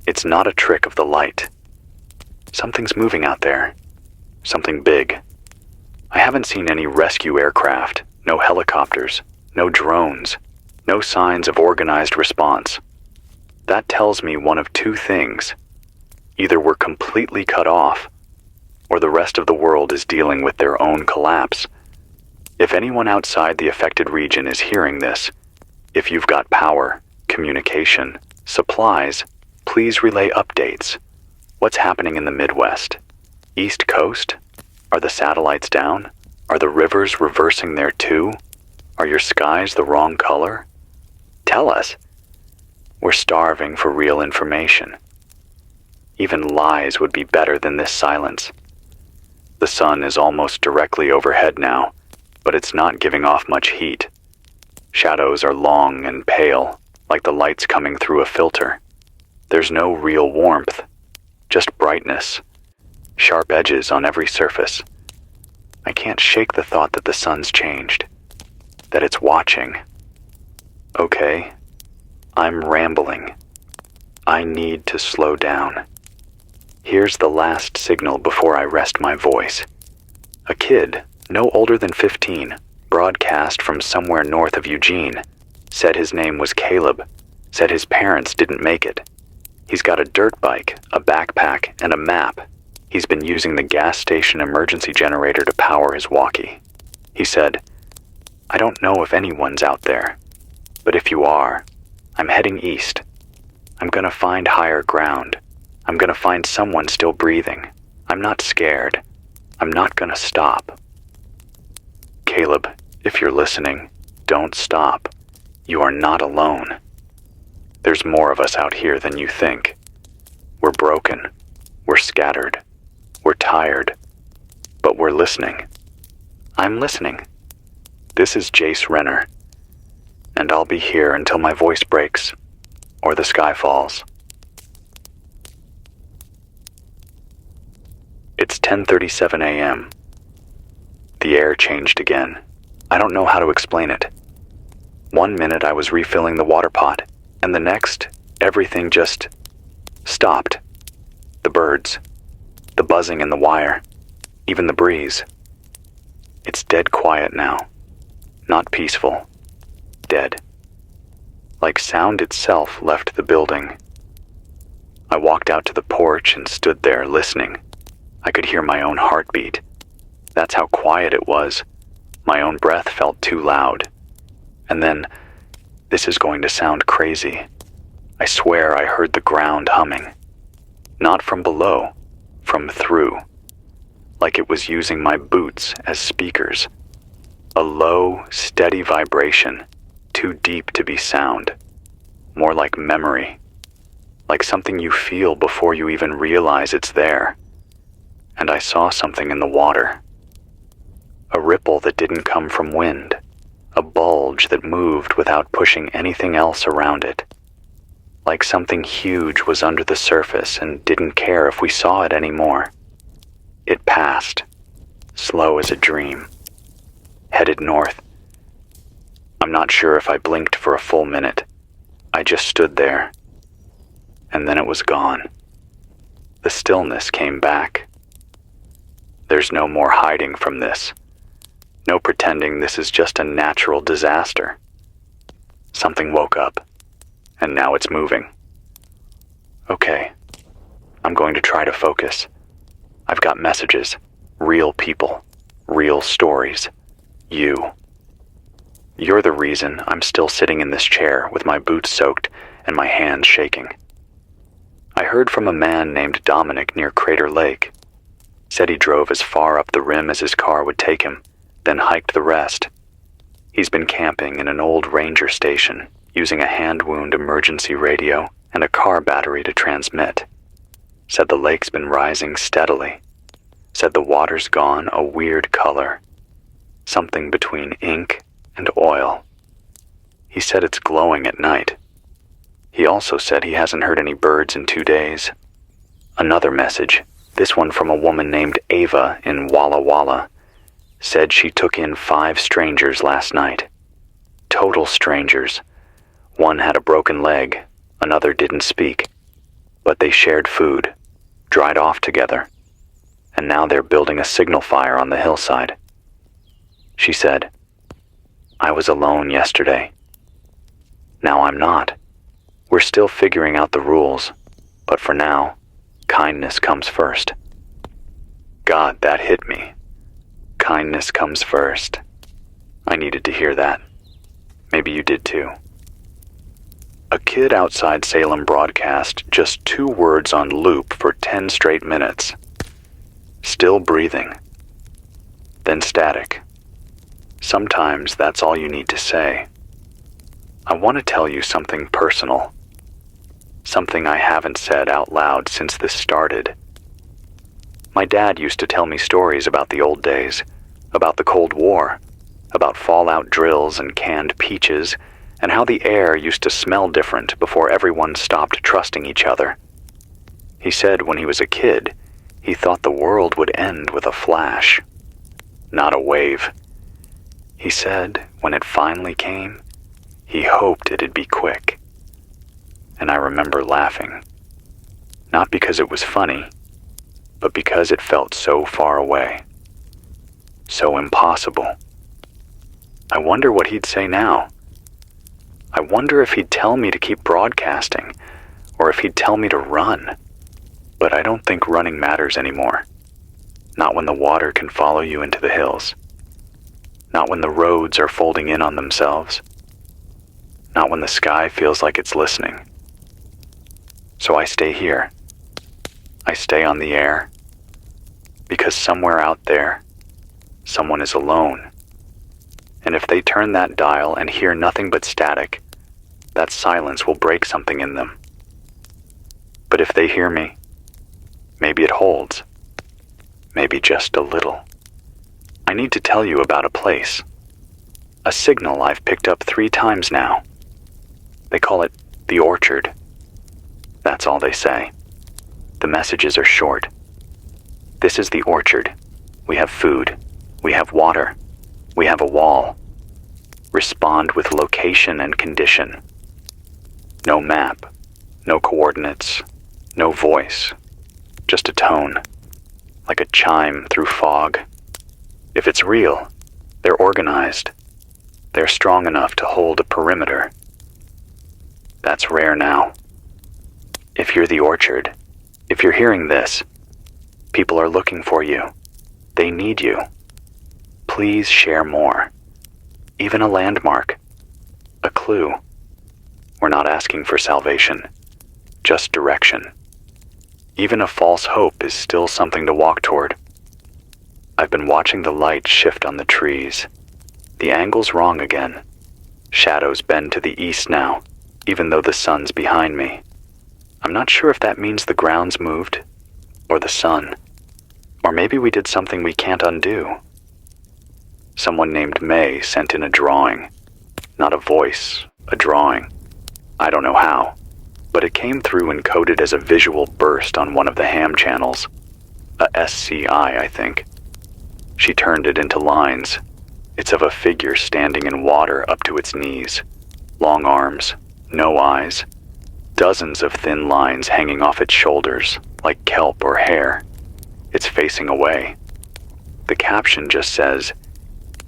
it's not a trick of the light. Something's moving out there. Something big. I haven't seen any rescue aircraft, no helicopters, no drones, no signs of organized response. That tells me one of two things. Either we're completely cut off, or the rest of the world is dealing with their own collapse. If anyone outside the affected region is hearing this, if you've got power, communication, supplies, please relay updates. What's happening in the Midwest? East Coast? Are the satellites down? Are the rivers reversing there too? Are your skies the wrong color? Tell us. We're starving for real information. Even lies would be better than this silence. The sun is almost directly overhead now, but it's not giving off much heat. Shadows are long and pale, like the lights coming through a filter. There's no real warmth, just brightness, sharp edges on every surface. I can't shake the thought that the sun's changed, that it's watching. Okay, I'm rambling. I need to slow down. Here's the last signal before I rest my voice. A kid, no older than 15, broadcast from somewhere north of Eugene, said his name was Caleb, said his parents didn't make it. He's got a dirt bike, a backpack, and a map. He's been using the gas station emergency generator to power his walkie. He said, "I don't know if anyone's out there, but if you are, I'm heading east. I'm gonna find higher ground. I'm gonna find someone still breathing. I'm not scared. I'm not gonna stop." Caleb, if you're listening, don't stop. You are not alone. There's more of us out here than you think. We're broken. We're scattered. We're tired. But we're listening. I'm listening. This is Jace Renner. And I'll be here until my voice breaks, or the sky falls. It's 10:37 a.m. The air changed again. I don't know how to explain it. 1 minute I was refilling the water pot, and the next, everything just stopped. The birds, the buzzing in the wire, even the breeze. It's dead quiet now. Not peaceful. Dead. Like sound itself left the building. I walked out to the porch and stood there listening. I could hear my own heartbeat. That's how quiet it was. My own breath felt too loud. And then, this is going to sound crazy. I swear I heard the ground humming. Not from below, from through. Like it was using my boots as speakers. A low, steady vibration, too deep to be sound. More like memory. Like something you feel before you even realize it's there. And I saw something in the water. A ripple that didn't come from wind. A bulge that moved without pushing anything else around it. Like something huge was under the surface and didn't care if we saw it anymore. It passed, slow as a dream. Headed north. I'm not sure if I blinked for a full minute. I just stood there. And then it was gone. The stillness came back. There's no more hiding from this. No pretending this is just a natural disaster. Something woke up, and now it's moving. Okay, I'm going to try to focus. I've got messages, real people, real stories. You're the reason I'm still sitting in this chair with my boots soaked and my hands shaking. I heard from a man named Dominic near Crater Lake. Said he drove as far up the rim as his car would take him, then hiked the rest. He's been camping in an old ranger station, using a hand wound emergency radio and a car battery to transmit. Said the lake's been rising steadily. Said the water's gone a weird color. Something between ink and oil. He said it's glowing at night. He also said he hasn't heard any birds in 2 days. Another message, this one from a woman named Ava in Walla Walla, said she took in 5 strangers last night. total strangers. One had a broken leg, another didn't speak, but they shared food, dried off together, and now they're building a signal fire on the hillside. She said, "I was alone yesterday. Now I'm not. We're still figuring out the rules, but for now, kindness comes first." God, that hit me. Kindness comes first. I needed to hear that. Maybe you did too. A kid outside Salem broadcast just 2 words on loop for 10 straight minutes. Still breathing. Then static. Sometimes that's all you need to say. I want to tell you something personal. Something I haven't said out loud since this started. My dad used to tell me stories about the old days, about the Cold War, about fallout drills and canned peaches, and how the air used to smell different before everyone stopped trusting each other. He said when he was a kid, he thought the world would end with a flash, not a wave. He said when it finally came, he hoped it'd be quick. And I remember laughing, not because it was funny, but because it felt so far away, so impossible. I wonder what he'd say now. I wonder if he'd tell me to keep broadcasting, or if he'd tell me to run. But I don't think running matters anymore. Not when the water can follow you into the hills. Not when the roads are folding in on themselves. Not when the sky feels like it's listening. So I stay here. I stay on the air. Because somewhere out there, someone is alone. And if they turn that dial and hear nothing but static, that silence will break something in them. But if they hear me, maybe it holds. Maybe just a little. I need to tell you about a place. A signal I've picked up 3 times now. They call it the orchard. That's all they say. The messages are short. This is the orchard. We have food. We have water. We have a wall. Respond with location and condition. No map. No coordinates. No voice. Just a tone. Like a chime through fog. If it's real, they're organized. They're strong enough to hold a perimeter. That's rare now. If you're the orchard, if you're hearing this, people are looking for you. They need you. Please share more. Even a landmark. A clue. We're not asking for salvation, just direction. Even a false hope is still something to walk toward. I've been watching the light shift on the trees. The angle's wrong again. Shadows bend to the east now, even though the sun's behind me. I'm not sure if that means the ground's moved, or the sun. Or maybe we did something we can't undo. Someone named May sent in a drawing. Not a voice, a drawing. I don't know how, but it came through encoded as a visual burst on one of the ham channels. A SCI, I think. She turned it into lines. It's of a figure standing in water up to its knees. Long arms, no eyes. Dozens of thin lines hanging off its shoulders, like kelp or hair. It's facing away. The caption just says,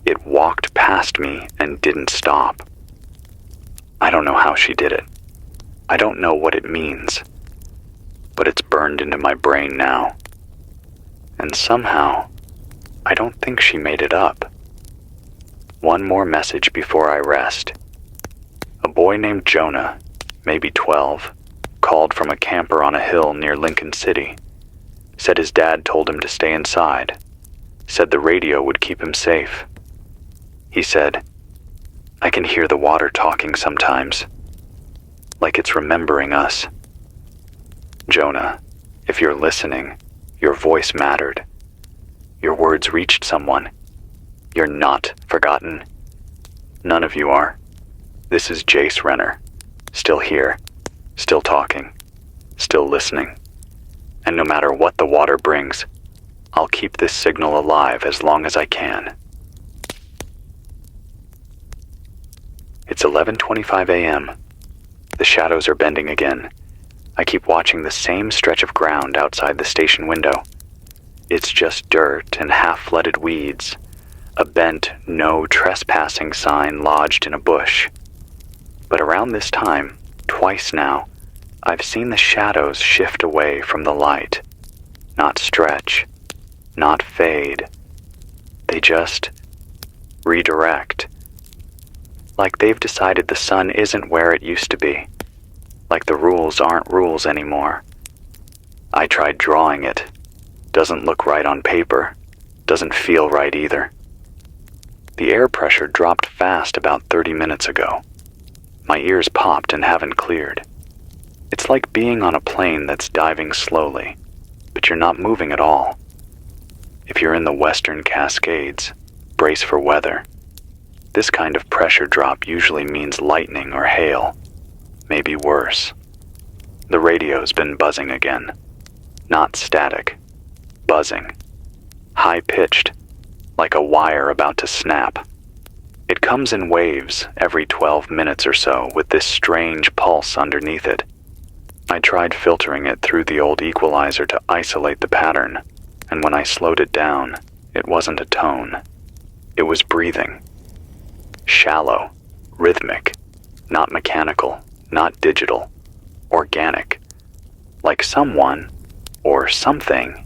"It walked past me and didn't stop." I don't know how she did it. I don't know what it means. But it's burned into my brain now. And somehow, I don't think she made it up. One more message before I rest. A boy named Jonah, maybe 12, called from a camper on a hill near Lincoln City. Said his dad told him to stay inside. Said the radio would keep him safe. He said, "I can hear the water talking sometimes, like it's remembering us." Jonah, if you're listening, your voice mattered. Your words reached someone. You're not forgotten. None of you are. This is Jace Renner, still here, still talking, still listening. And no matter what the water brings, I'll keep this signal alive as long as I can. It's 11:25 a.m. The shadows are bending again. I keep watching the same stretch of ground outside the station window. It's just dirt and half-flooded weeds, a bent "no trespassing" sign lodged in a bush. But around this time, twice now, I've seen the shadows shift away from the light. Not stretch, not fade. They just redirect. Like they've decided the sun isn't where it used to be. Like the rules aren't rules anymore. I tried drawing it. Doesn't look right on paper. Doesn't feel right either. The air pressure dropped fast about 30 minutes ago. My ears popped and haven't cleared. It's like being on a plane that's diving slowly, but you're not moving at all. If you're in the Western Cascades, brace for weather. This kind of pressure drop usually means lightning or hail, maybe worse. The radio's been buzzing again. Not static, buzzing. High-pitched, like a wire about to snap. It comes in waves every 12 minutes or so with this strange pulse underneath it. I tried filtering it through the old equalizer to isolate the pattern, and when I slowed it down, it wasn't a tone. It was breathing. Shallow, rhythmic, not mechanical, not digital, organic. Like someone, or something,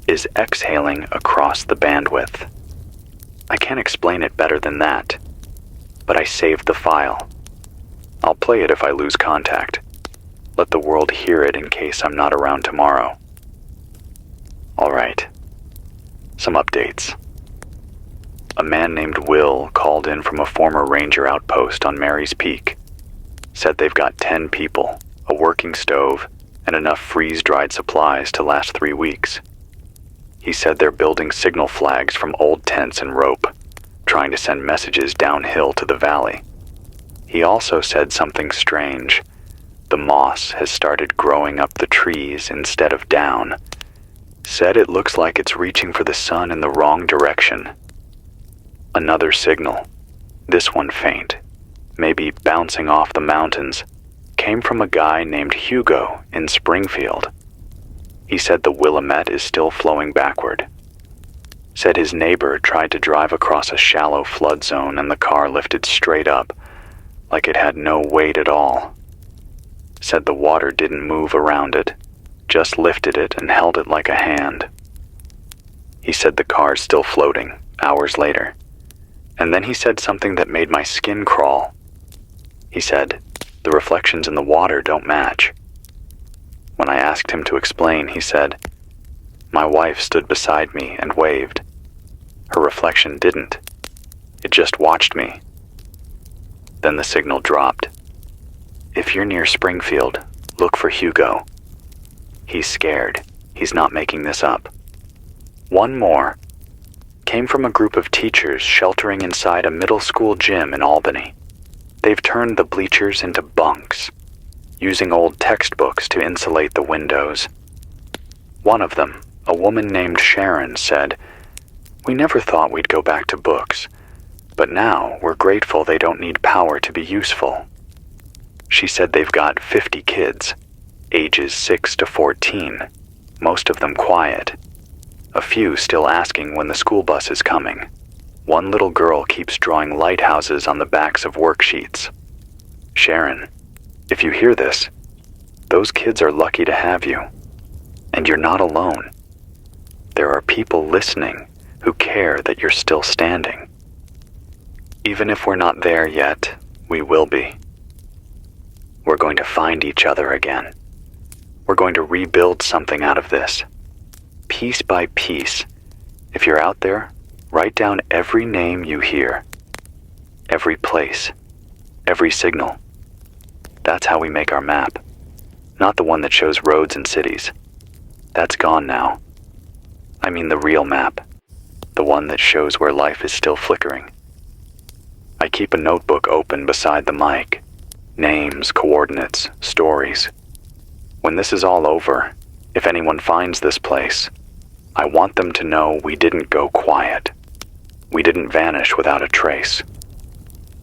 is exhaling across the bandwidth. I can't explain it better than that, but I saved the file. I'll play it if I lose contact. Let the world hear it in case I'm not around tomorrow. All right. Some updates. A man named Will called in from a former ranger outpost on Mary's Peak. Said they've got 10 people, a working stove, and enough freeze-dried supplies to last 3 weeks. He said they're building signal flags from old tents and rope, trying to send messages downhill to the valley. He also said something strange. The moss has started growing up the trees instead of down. Said it looks like it's reaching for the sun in the wrong direction. Another signal, this one faint, maybe bouncing off the mountains, came from a guy named Hugo in Springfield. He said the Willamette is still flowing backward. Said his neighbor tried to drive across a shallow flood zone and the car lifted straight up, like it had no weight at all. Said the water didn't move around it, just lifted it and held it like a hand. He said the car's still floating, hours later. And then he said something that made my skin crawl. He said, the reflections in the water don't match. When I asked him to explain, he said, my wife stood beside me and waved. Her reflection didn't. It just watched me. Then the signal dropped. If you're near Springfield, look for Hugo. He's scared. He's not making this up. One more. Came from a group of teachers sheltering inside a middle school gym in Albany. They've turned the bleachers into bunks, using old textbooks to insulate the windows. One of them, a woman named Sharon, said, we never thought we'd go back to books, but now we're grateful they don't need power to be useful. She said they've got 50 kids, ages 6 to 14, most of them quiet. A few still asking when the school bus is coming. One little girl keeps drawing lighthouses on the backs of worksheets. Sharon, if you hear this, those kids are lucky to have you. And you're not alone. There are people listening who care that you're still standing. Even if we're not there yet, we will be. We're going to find each other again. We're going to rebuild something out of this. Piece by piece. If you're out there, write down every name you hear. Every place. Every signal. That's how we make our map. Not the one that shows roads and cities. That's gone now. I mean the real map. The one that shows where life is still flickering. I keep a notebook open beside the mic. Names, coordinates, stories. When this is all over, if anyone finds this place, I want them to know we didn't go quiet. We didn't vanish without a trace.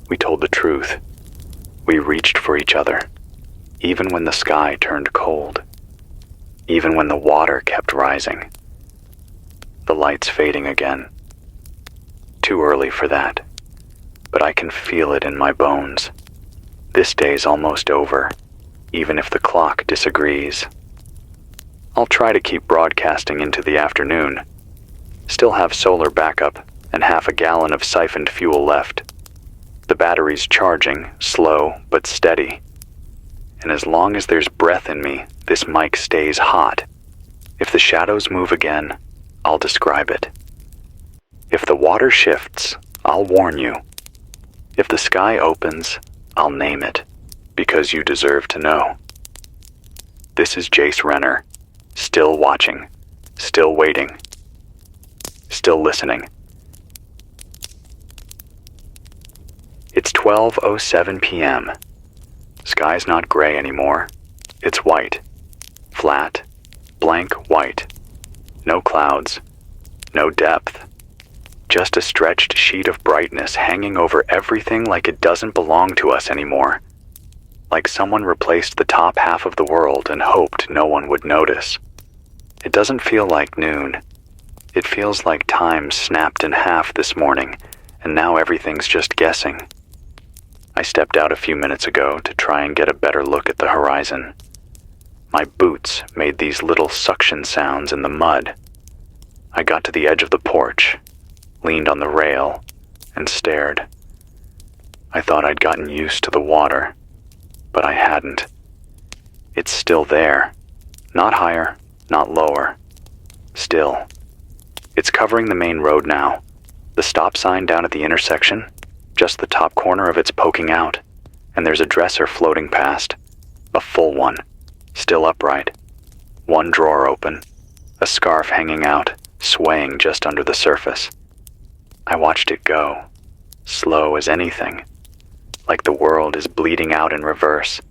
We told the truth, We reached for each other, even when the sky turned cold, even when the water kept rising. The light's fading again. Too early for that, but I can feel it in my bones. This day's almost over, even if the clock disagrees. I'll try to keep broadcasting into the afternoon. Still have solar backup and half a gallon of siphoned fuel left. The battery's charging, slow but steady. And as long as there's breath in me, this mic stays hot. If the shadows move again, I'll describe it. If the water shifts, I'll warn you. If the sky opens, I'll name it, because you deserve to know. This is Jace Renner, still watching, still waiting, still listening. It's 12:07 p.m. Sky's not gray anymore. It's white. Flat, blank white. No clouds, no depth. Just a stretched sheet of brightness hanging over everything like it doesn't belong to us anymore. Like someone replaced the top half of the world and hoped no one would notice. It doesn't feel like noon. It feels like time snapped in half this morning, and now everything's just guessing. I stepped out a few minutes ago to try and get a better look at the horizon. My boots made these little suction sounds in the mud. I got to the edge of the porch, leaned on the rail, and stared. I thought I'd gotten used to the water, but I hadn't. It's still there. Not higher, not lower. Still. It's covering the main road now. The stop sign down at the intersection, just the top corner of it's poking out, and there's a dresser floating past. A full one, still upright. One drawer open, a scarf hanging out, swaying just under the surface. I watched it go, slow as anything, like the world is bleeding out in reverse.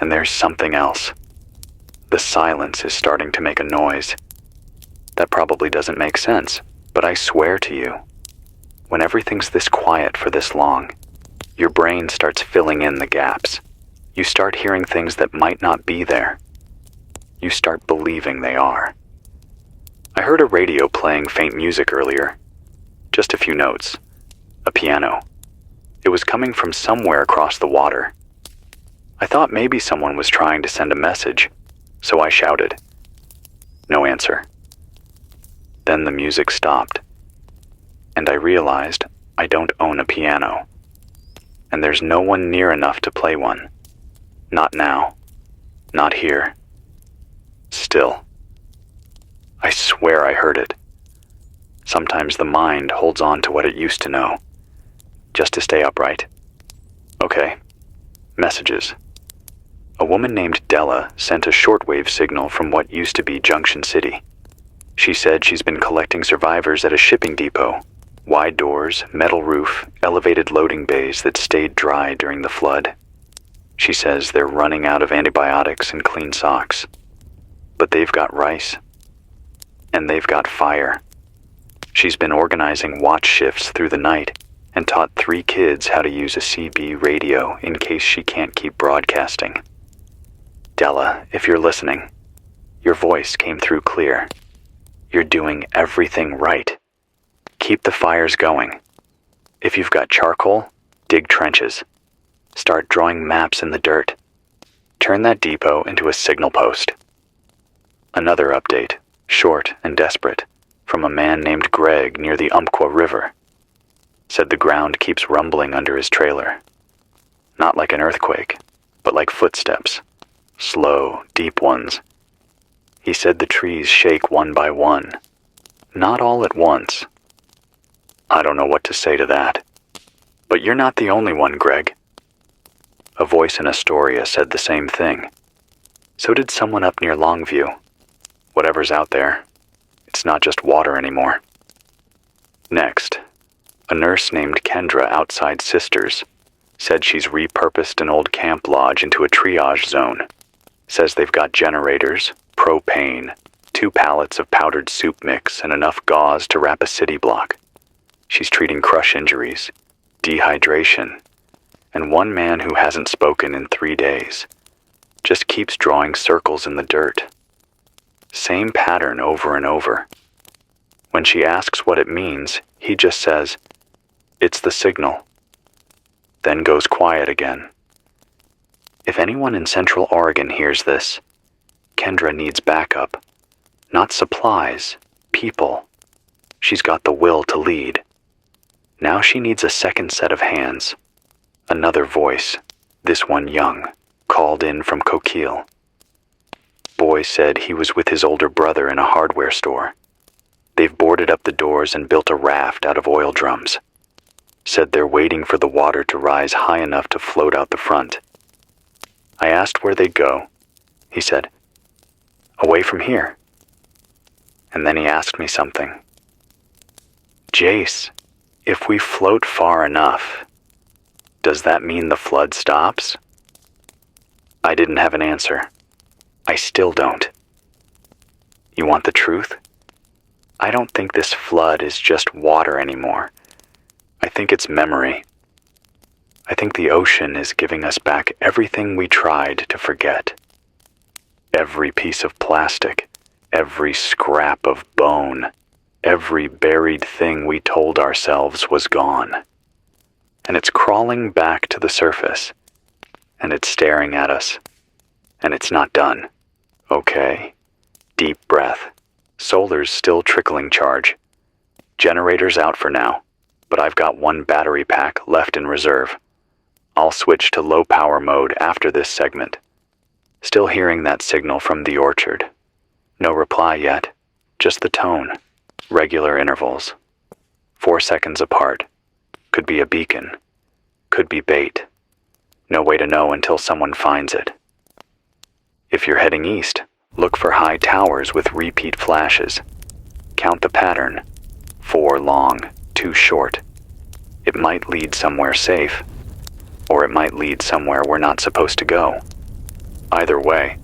And there's something else. The silence is starting to make a noise. That probably doesn't make sense, but I swear to you, when everything's this quiet for this long, your brain starts filling in the gaps. You start hearing things that might not be there. You start believing they are. I heard a radio playing faint music earlier. Just a few notes. A piano. It was coming from somewhere across the water. I thought maybe someone was trying to send a message, so I shouted. No answer. Then the music stopped, and I realized I don't own a piano, and there's no one near enough to play one. Not now. Not here. Still. I swear I heard it. Sometimes the mind holds on to what it used to know, just to stay upright. Okay. Messages. A woman named Della sent a shortwave signal from what used to be Junction City. She said she's been collecting survivors at a shipping depot. Wide doors, metal roof, elevated loading bays that stayed dry during the flood. She says they're running out of antibiotics and clean socks. But they've got rice. And they've got fire. She's been organizing watch shifts through the night and taught 3 kids how to use a CB radio in case she can't keep broadcasting. Della, if you're listening, your voice came through clear. You're doing everything right. Keep the fires going. If you've got charcoal, dig trenches. Start drawing maps in the dirt. Turn that depot into a signal post. Another update, short and desperate, from a man named Greg near the Umpqua River. Said the ground keeps rumbling under his trailer. Not like an earthquake, but like footsteps. Slow, deep ones. He said the trees shake one by one. Not all at once. I don't know what to say to that. But you're not the only one, Greg. A voice in Astoria said the same thing. So did someone up near Longview. Whatever's out there, it's not just water anymore. Next, a nurse named Kendra outside Sisters said she's repurposed an old camp lodge into a triage zone. Says they've got generators, propane, 2 pallets of powdered soup mix, and enough gauze to wrap a city block. She's treating crush injuries, dehydration, and one man who hasn't spoken in 3 days just keeps drawing circles in the dirt. Same pattern over and over. When she asks what it means, he just says, "It's the signal," then goes quiet again. If anyone in Central Oregon hears this, Kendra needs backup. Not supplies, people. She's got the will to lead. Now she needs a second set of hands. Another voice, this one young, called in from Coquille. Boy said he was with his older brother in a hardware store. They've boarded up the doors and built a raft out of oil drums. Said they're waiting for the water to rise high enough to float out the front. I asked where they'd go. He said, "Away from here." And then he asked me something. "Jace, if we float far enough, does that mean the flood stops?" I didn't have an answer. I still don't. You want the truth? I don't think this flood is just water anymore. I think it's memory. I think the ocean is giving us back everything we tried to forget. Every piece of plastic, every scrap of bone, every buried thing we told ourselves was gone. And it's crawling back to the surface, and it's staring at us, and it's not done. Okay. Deep breath. Solar's still trickling charge. Generator's out for now, but I've got one battery pack left in reserve. I'll switch to low power mode after this segment. Still hearing that signal from the orchard. No reply yet, just the tone. Regular intervals. 4 seconds apart. Could be a beacon. Could be bait. No way to know until someone finds it. If you're heading east, look for high towers with repeat flashes. Count the pattern. 4 long, 2 short. It might lead somewhere safe, or it might lead somewhere we're not supposed to go. Either way,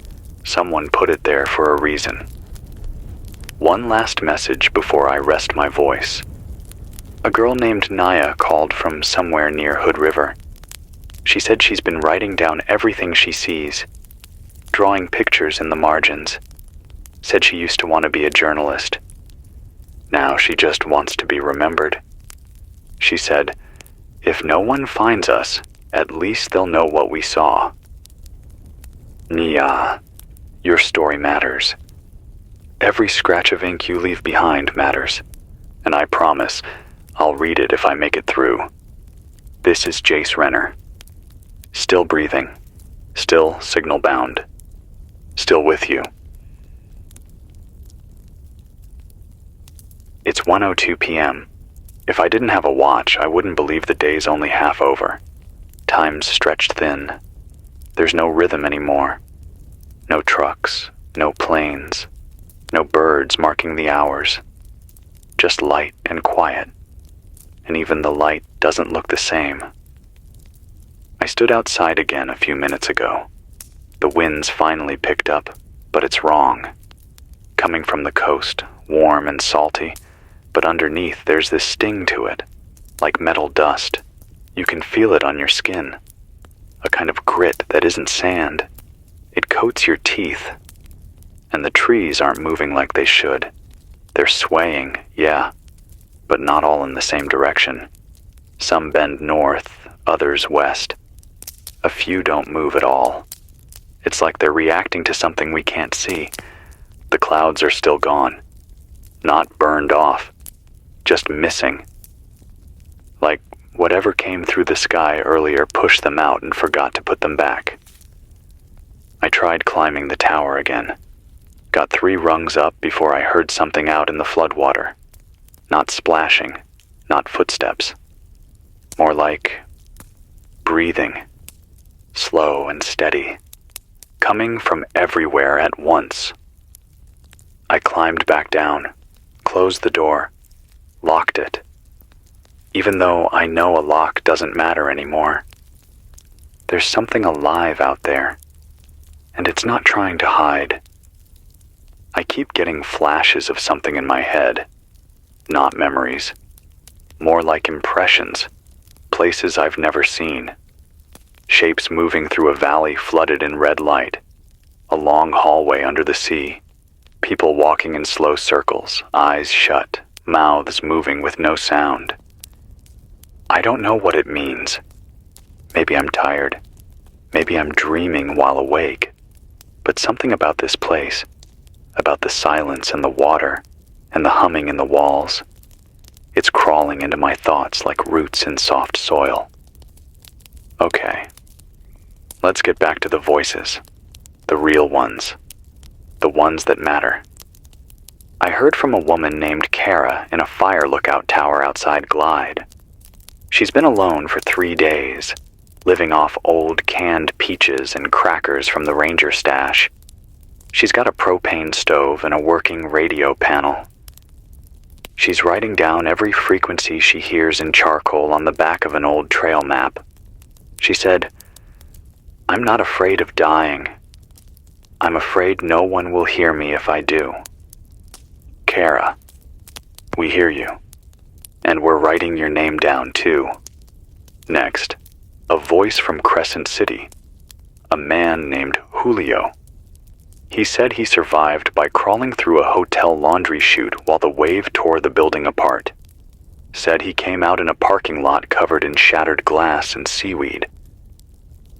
someone put it there for a reason. One last message before I rest my voice. A girl named Naya called from somewhere near Hood River. She said she's been writing down everything she sees, drawing pictures in the margins. Said she used to want to be a journalist. Now she just wants to be remembered. She said, "If no one finds us, at least they'll know what we saw." Nia, your story matters. Every scratch of ink you leave behind matters, and I promise I'll read it if I make it through. This is Jace Renner. Still breathing, still signal bound, still with you. It's 1:02 p.m. If I didn't have a watch, I wouldn't believe the day's only half over. Time's stretched thin. There's no rhythm anymore. No trucks, no planes, no birds marking the hours. Just light and quiet. And even the light doesn't look the same. I stood outside again a few minutes ago. The wind's finally picked up, but it's wrong. Coming from the coast, warm and salty, but underneath there's this sting to it, like metal dust. You can feel it on your skin. A kind of grit that isn't sand. It coats your teeth. And the trees aren't moving like they should. They're swaying, yeah, but not all in the same direction. Some bend north, others west. A few don't move at all. It's like they're reacting to something we can't see. The clouds are still gone. Not burned off. Just missing. Like whatever came through the sky earlier pushed them out and forgot to put them back. I tried climbing the tower again. Got 3 rungs up before I heard something out in the floodwater. Not splashing, not footsteps. More like breathing, slow and steady, coming from everywhere at once. I climbed back down, closed the door, locked it, even though I know a lock doesn't matter anymore. There's something alive out there, and it's not trying to hide. I keep getting flashes of something in my head, not memories, more like impressions, places I've never seen, shapes moving through a valley flooded in red light, a long hallway under the sea, people walking in slow circles, eyes shut, mouths moving with no sound. I don't know what it means. Maybe I'm tired. Maybe I'm dreaming while awake. But something about this place, about the silence and the water and the humming in the walls, it's crawling into my thoughts like roots in soft soil. Okay, let's get back to the voices, the real ones, the ones that matter. I heard from a woman named Kara in a fire lookout tower outside Glide. She's been alone for 3 days, living off old canned peaches and crackers from the ranger stash. She's got a propane stove and a working radio panel. She's writing down every frequency she hears in charcoal on the back of an old trail map. She said, "I'm not afraid of dying. I'm afraid no one will hear me if I do." Kara, we hear you. And we're writing your name down too. Next, a voice from Crescent City, a man named Julio. He said he survived by crawling through a hotel laundry chute while the wave tore the building apart. Said he came out in a parking lot covered in shattered glass and seaweed.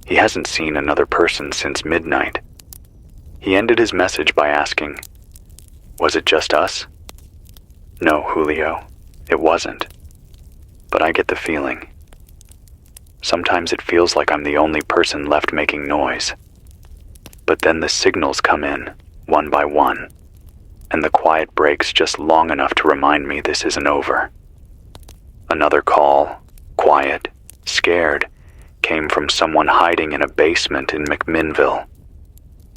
He hasn't seen another person since midnight. He ended his message by asking, "Was it just us?" No, Julio, it wasn't. But I get the feeling. Sometimes it feels like I'm the only person left making noise. But then the signals come in, one by one, and the quiet breaks just long enough to remind me this isn't over. Another call, quiet, scared, came from someone hiding in a basement in McMinnville.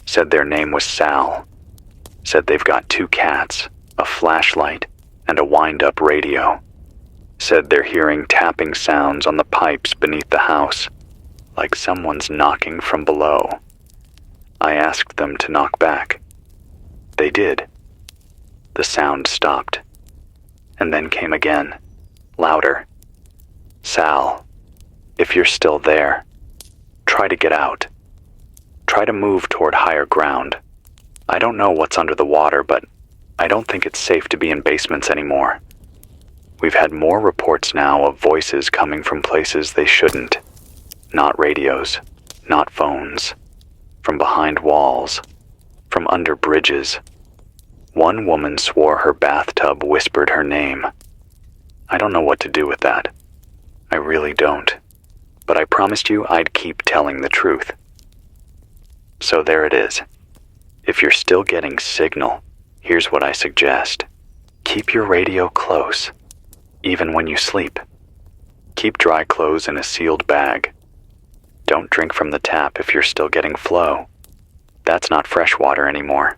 Said their name was Sal. Said they've got 2 cats, a flashlight, and a wind-up radio. Said they're hearing tapping sounds on the pipes beneath the house, like someone's knocking from below. I asked them to knock back. They did. The sound stopped, and then came again, louder. "Sal, if you're still there, try to get out. Try to move toward higher ground. I don't know what's under the water, but I don't think it's safe to be in basements anymore. We've had more reports now of voices coming from places they shouldn't. Not radios, not phones. From behind walls, from under bridges. One woman swore her bathtub whispered her name. I don't know what to do with that. I really don't. But I promised you I'd keep telling the truth. So there it is. If you're still getting signal, here's what I suggest. Keep your radio close, even when you sleep. Keep dry clothes in a sealed bag. Don't drink from the tap if you're still getting flow. That's not fresh water anymore.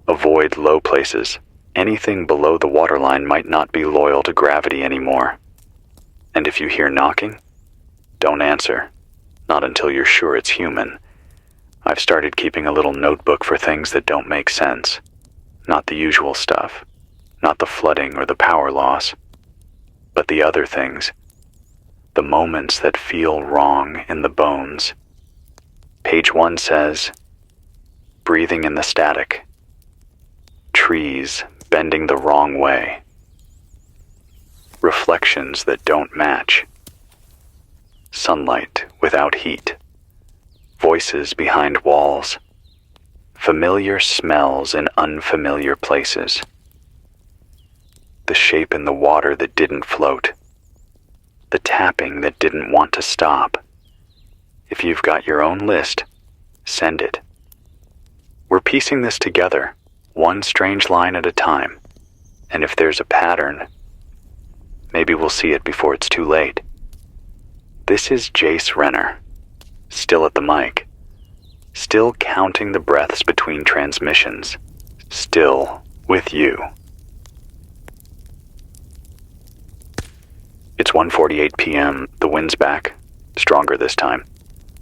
Avoid low places. Anything below the waterline might not be loyal to gravity anymore. And if you hear knocking, don't answer. Not until you're sure it's human. I've started keeping a little notebook for things that don't make sense. Not the usual stuff. Not the flooding or the power loss. But the other things. The moments that feel wrong in the bones. Page 1 says, breathing in the static. Trees bending the wrong way. Reflections that don't match. Sunlight without heat. Voices behind walls. Familiar smells in unfamiliar places. The shape in the water that didn't float. The tapping that didn't want to stop. If you've got your own list, send it. We're piecing this together, one strange line at a time, and if there's a pattern, maybe we'll see it before it's too late. This is Jace Renner, still at the mic, still counting the breaths between transmissions, still with you. It's 1:48 p.m., the wind's back, stronger this time,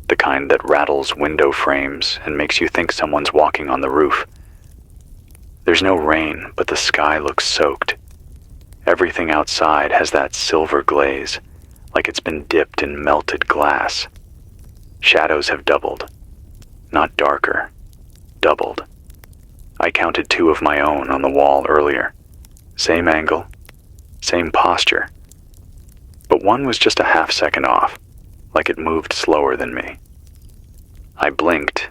the kind that rattles window frames and makes you think someone's walking on the roof. There's no rain, but the sky looks soaked. Everything outside has that silver glaze, like it's been dipped in melted glass. Shadows have doubled. Not darker, doubled. I counted 2 of my own on the wall earlier. Same angle, same posture. But one was just a half-second off, like it moved slower than me. I blinked,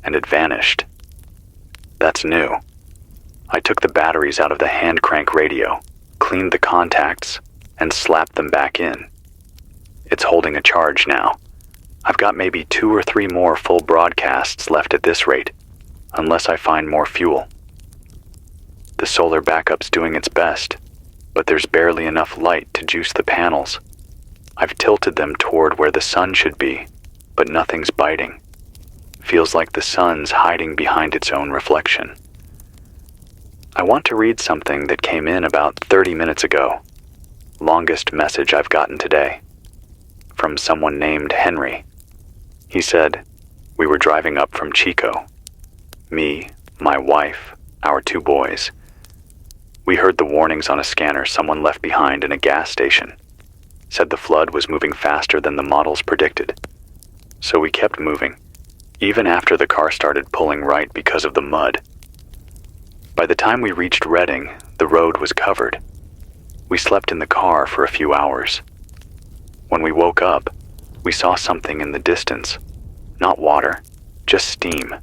and it vanished. That's new. I took the batteries out of the hand crank radio, cleaned the contacts, and slapped them back in. It's holding a charge now. I've got maybe 2 or 3 more full broadcasts left at this rate, unless I find more fuel. The solar backup's doing its best, but there's barely enough light to juice the panels. I've tilted them toward where the sun should be, but nothing's biting. Feels like the sun's hiding behind its own reflection. I want to read something that came in about 30 minutes ago. Longest message I've gotten today. From someone named Henry. He said, "We were driving up from Chico. Me, my wife, our 2 boys. We heard the warnings on a scanner someone left behind in a gas station. Said the flood was moving faster than the models predicted. So we kept moving, even after the car started pulling right because of the mud. By the time we reached Redding, the road was covered. We slept in the car for a few hours. When we woke up, we saw something in the distance. Not water, just steam.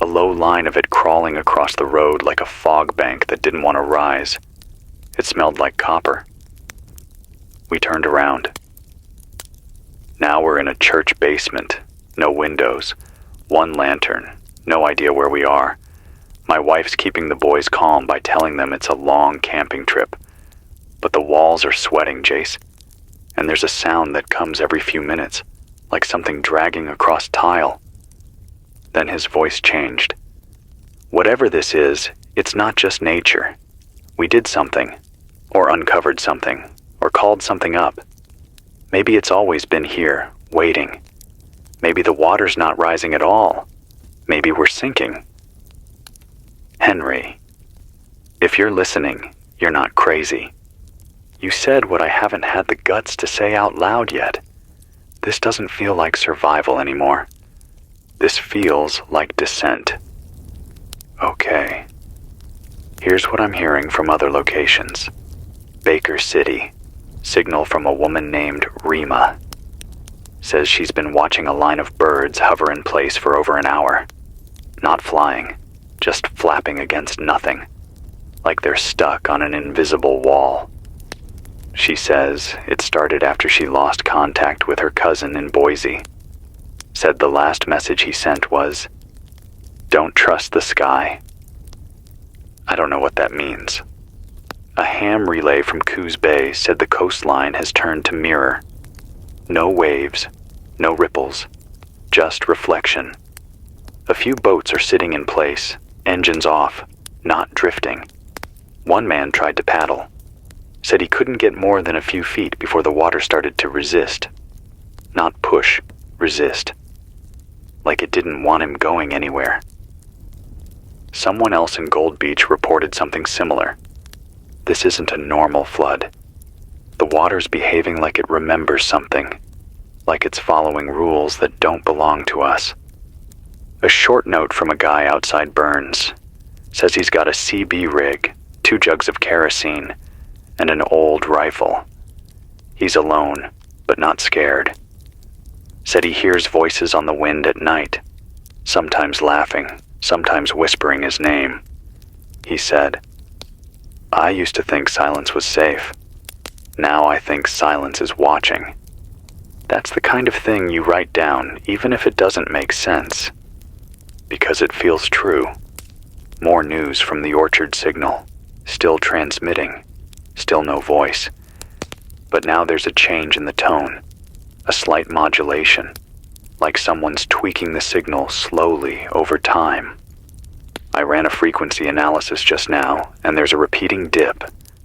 A low line of it crawling across the road like a fog bank that didn't want to rise. It smelled like copper. We turned around. Now we're in a church basement, no windows, 1 lantern, no idea where we are. My wife's keeping the boys calm by telling them it's a long camping trip. But the walls are sweating, Jace. And there's a sound that comes every few minutes, like something dragging across tile." Then his voice changed. "Whatever this is, it's not just nature. We did something, or uncovered something, or called something up. Maybe it's always been here, waiting. Maybe the water's not rising at all. Maybe we're sinking." Henry, if you're listening, you're not crazy. You said what I haven't had the guts to say out loud yet. This doesn't feel like survival anymore. This feels like descent. Okay. Here's what I'm hearing from other locations. Baker City. Signal from a woman named Rima. Says she's been watching a line of birds hover in place for over an hour. Not flying, just flapping against nothing. Like they're stuck on an invisible wall. She says it started after she lost contact with her cousin in Boise. Said the last message he sent was, "Don't trust the sky." I don't know what that means. A ham relay from Coos Bay said the coastline has turned to mirror. No waves, no ripples, just reflection. A few boats are sitting in place, engines off, not drifting. One man tried to paddle. Said he couldn't get more than a few feet before the water started to resist. Not push, resist. Like it didn't want him going anywhere. Someone else in Gold Beach reported something similar. This isn't a normal flood. The water's behaving like it remembers something, like it's following rules that don't belong to us. A short note from a guy outside Burns. Says he's got a CB rig, 2 jugs of kerosene, and an old rifle. He's alone, but not scared. Said he hears voices on the wind at night, sometimes laughing, sometimes whispering his name. He said, "I used to think silence was safe. Now I think silence is watching." That's the kind of thing you write down, even if it doesn't make sense. Because it feels true. More news from the Orchard signal, still transmitting. Still no voice. But now there's a change in the tone, a slight modulation, like someone's tweaking the signal slowly over time. I ran a frequency analysis just now, and there's a repeating dip,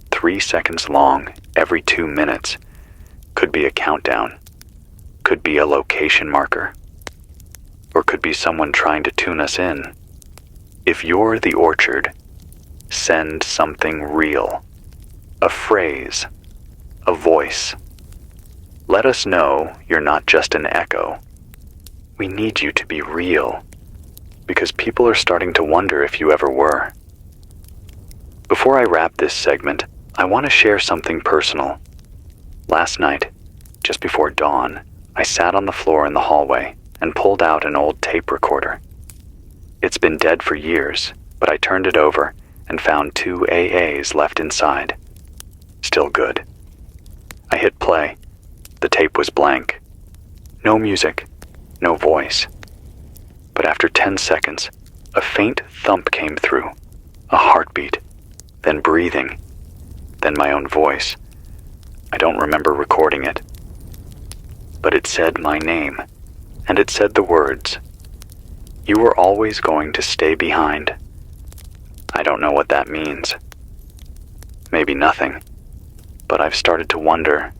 3 seconds long, every 2 minutes. Could be a countdown. Could be a location marker. Or could be someone trying to tune us in. If you're the Orchard, send something real. A phrase, a voice. Let us know you're not just an echo. We need you to be real, because people are starting to wonder if you ever were. Before I wrap this segment, I want to share something personal. Last night, just before dawn, I sat on the floor in the hallway and pulled out an old tape recorder. It's been dead for years, but I turned it over and found 2 AAs left inside. Still good. I hit play. The tape was blank. No music, no voice. But after 10 seconds, a faint thump came through, a heartbeat, then breathing, then my own voice. I don't remember recording it. But it said my name, and it said the words, "You were always going to stay behind." I don't know what that means. Maybe nothing, but I've started to wonder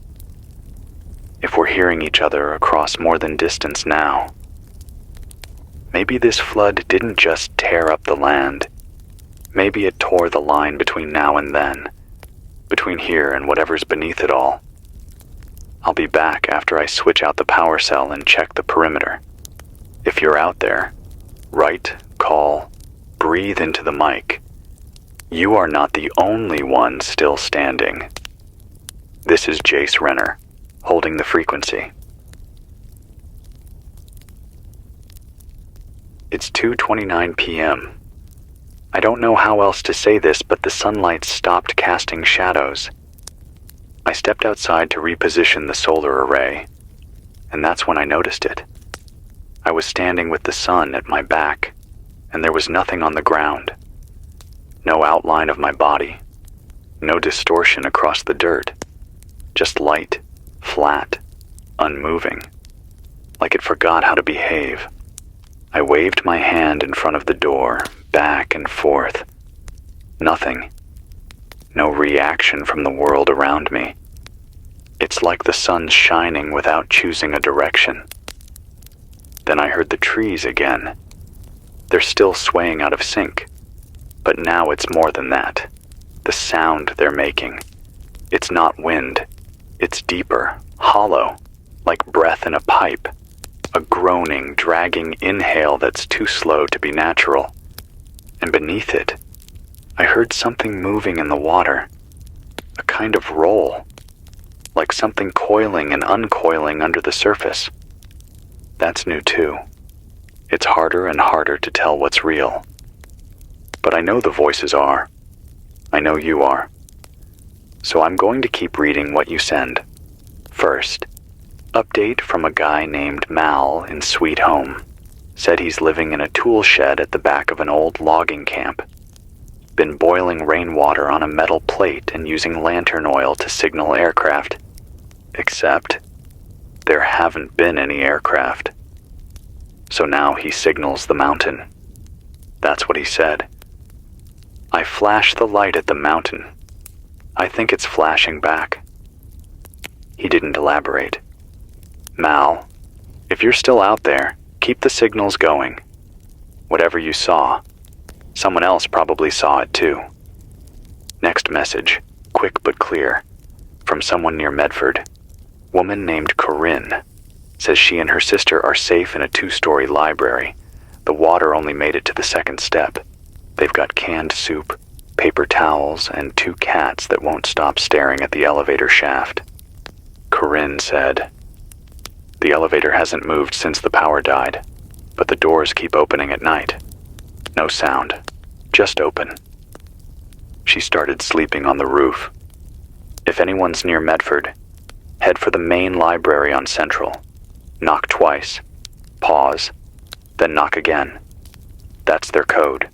if we're hearing each other across more than distance now. Maybe this flood didn't just tear up the land. Maybe it tore the line between now and then, between here and whatever's beneath it all. I'll be back after I switch out the power cell and check the perimeter. If you're out there, write, call, breathe into the mic. You are not the only one still standing. This is Jace Renner, holding the frequency. It's 2:29 p.m. I don't know how else to say this, but the sunlight stopped casting shadows. I stepped outside to reposition the solar array, and that's when I noticed it. I was standing with the sun at my back, and there was nothing on the ground. No outline of my body, no distortion across the dirt, just light, flat, unmoving, like it forgot how to behave. I waved my hand in front of the door, back and forth. Nothing. No reaction from the world around me. It's like the sun's shining without choosing a direction. Then I heard the trees again. They're still swaying out of sync, but now it's more than that. The sound they're making. It's not wind. It's deeper, hollow, like breath in a pipe. A groaning, dragging inhale that's too slow to be natural. And beneath it, I heard something moving in the water. A kind of roll, like something coiling and uncoiling under the surface. That's new too. It's harder and harder to tell what's real. But I know the voices are. I know you are. So I'm going to keep reading what you send. First, update from a guy named Mal in Sweet Home. Said he's living in a tool shed at the back of an old logging camp. Been boiling rainwater on a metal plate and using lantern oil to signal aircraft. Except, there haven't been any aircraft. So now he signals the mountain. That's what he said. I flash the light at the mountain. I think it's flashing back. He didn't elaborate. Mal, if you're still out there, keep the signals going. Whatever you saw, someone else probably saw it too. Next message, quick but clear, from someone near Medford. Woman named Corinne says she and her sister are safe in a 2-story library. The water only made it to the 2nd step. They've got canned soup, paper towels, and 2 cats that won't stop staring at the elevator shaft. Corinne said, "The elevator hasn't moved since the power died, but the doors keep opening at night. No sound, just open." She started sleeping on the roof. If anyone's near Medford, head for the main library on Central. Knock twice, pause, then knock again. That's their code.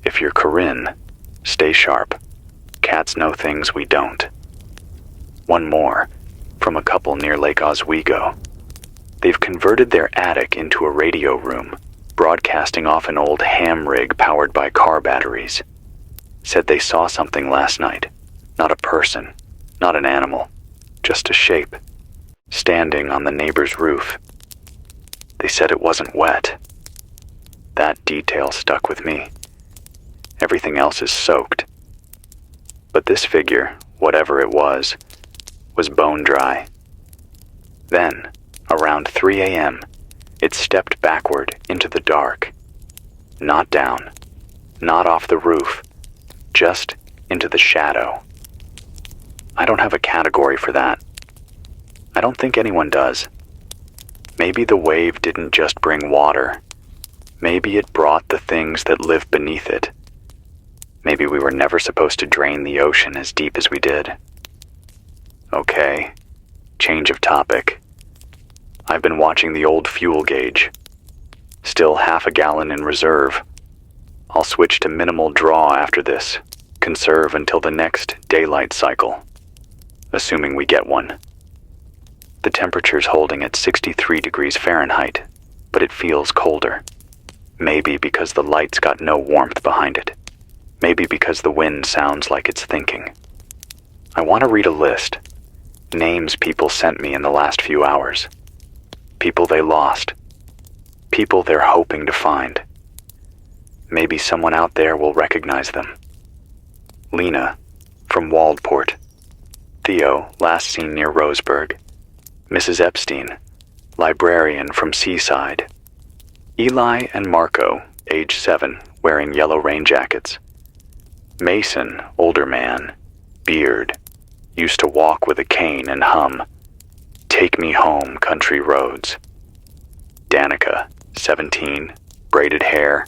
If you're Corinne, stay sharp. Cats know things we don't. One more, from a couple near Lake Oswego. They've converted their attic into a radio room, broadcasting off an old ham rig powered by car batteries. Said they saw something last night. Not a person, not an animal, just a shape, standing on the neighbor's roof. They said it wasn't wet. That detail stuck with me. Everything else is soaked. But this figure, whatever it was bone dry. Then, around 3 a.m., It stepped backward into the dark. Not down, not off the roof, just into the shadow. I don't have a category for that. I don't think anyone does. Maybe the wave didn't just bring water. Maybe it brought the things that live beneath it. Maybe we were never supposed to drain the ocean as deep as we did. Okay, change of topic. I've been watching the old fuel gauge. Still half a gallon in reserve. I'll switch to minimal draw after this. Conserve until the next daylight cycle. Assuming we get one. The temperature's holding at 63 degrees Fahrenheit, but it feels colder. Maybe because the light's got no warmth behind it. Maybe because the wind sounds like it's thinking. I want to read a list. Names people sent me in the last few hours. People they lost. People they're hoping to find. Maybe someone out there will recognize them. Lena, from Waldport. Theo, last seen near Roseburg. Mrs. Epstein, librarian from Seaside. Eli and Marco, age 7, wearing yellow rain jackets. Mason, older man, beard, used to walk with a cane and hum, "Take me home, country roads." Danica, 17, braided hair,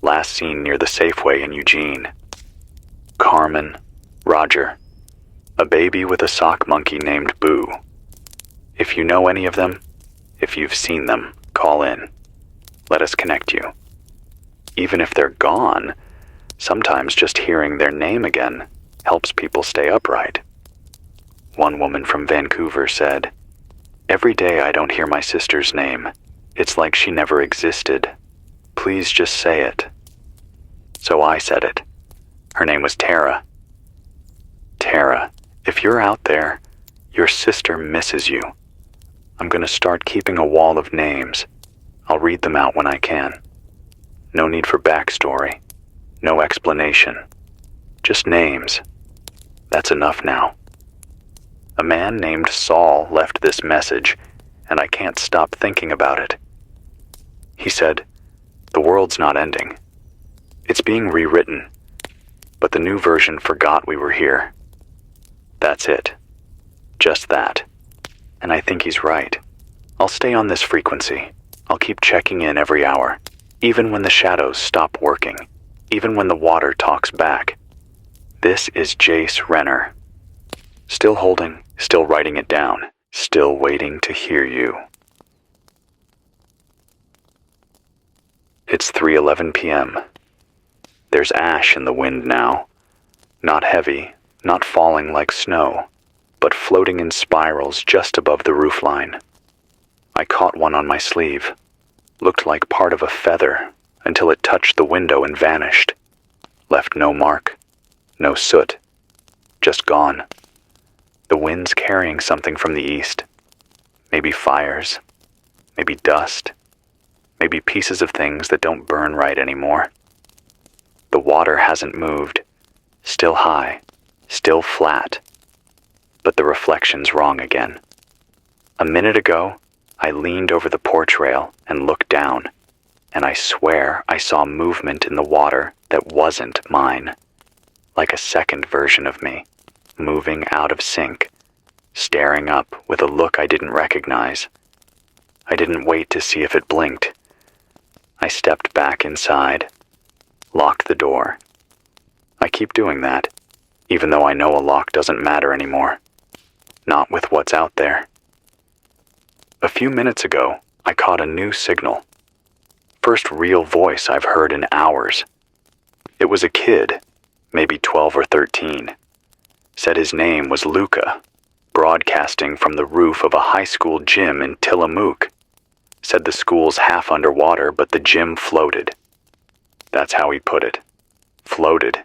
last seen near the Safeway in Eugene. Carmen, Roger, a baby with a sock monkey named Boo. If you know any of them, if you've seen them, call in. Let us connect you. Even if they're gone, sometimes just hearing their name again helps people stay upright. One woman from Vancouver said, "Every day I don't hear my sister's name. It's like she never existed. Please just say it." So I said it. Her name was Tara. Tara, if you're out there, your sister misses you. I'm going to start keeping a wall of names. I'll read them out when I can. No need for backstory. No explanation. Just names. That's enough now. A man named Saul left this message, and I can't stop thinking about it. He said, "The world's not ending. It's being rewritten, but the new version forgot we were here." That's it. Just that. And I think he's right. I'll stay on this frequency. I'll keep checking in every hour, even when the shadows stop working, even when the water talks back. This is Jace Renner. Still holding, still writing it down, still waiting to hear you. It's 3:11 p.m. There's ash in the wind now. Not heavy, not falling like snow, but floating in spirals just above the roofline. I caught one on my sleeve. Looked like part of a feather until it touched the window and vanished. Left no mark, no soot, just gone. The wind's carrying something from the east. Maybe fires, maybe dust, maybe pieces of things that don't burn right anymore. The water hasn't moved, still high, still flat, but the reflection's wrong again. A minute ago, I leaned over the porch rail and looked down, and I swear I saw movement in the water that wasn't mine, like a second version of me, moving out of sync, staring up with a look I didn't recognize. I didn't wait to see if it blinked. I stepped back inside, locked the door. I keep doing that, even though I know a lock doesn't matter anymore. Not with what's out there. A few minutes ago, I caught a new signal. First real voice I've heard in hours. It was a kid, maybe 12 or 13. Said his name was Luca, broadcasting from the roof of a high school gym in Tillamook. Said the school's half underwater, but the gym floated. That's how he put it. Floated.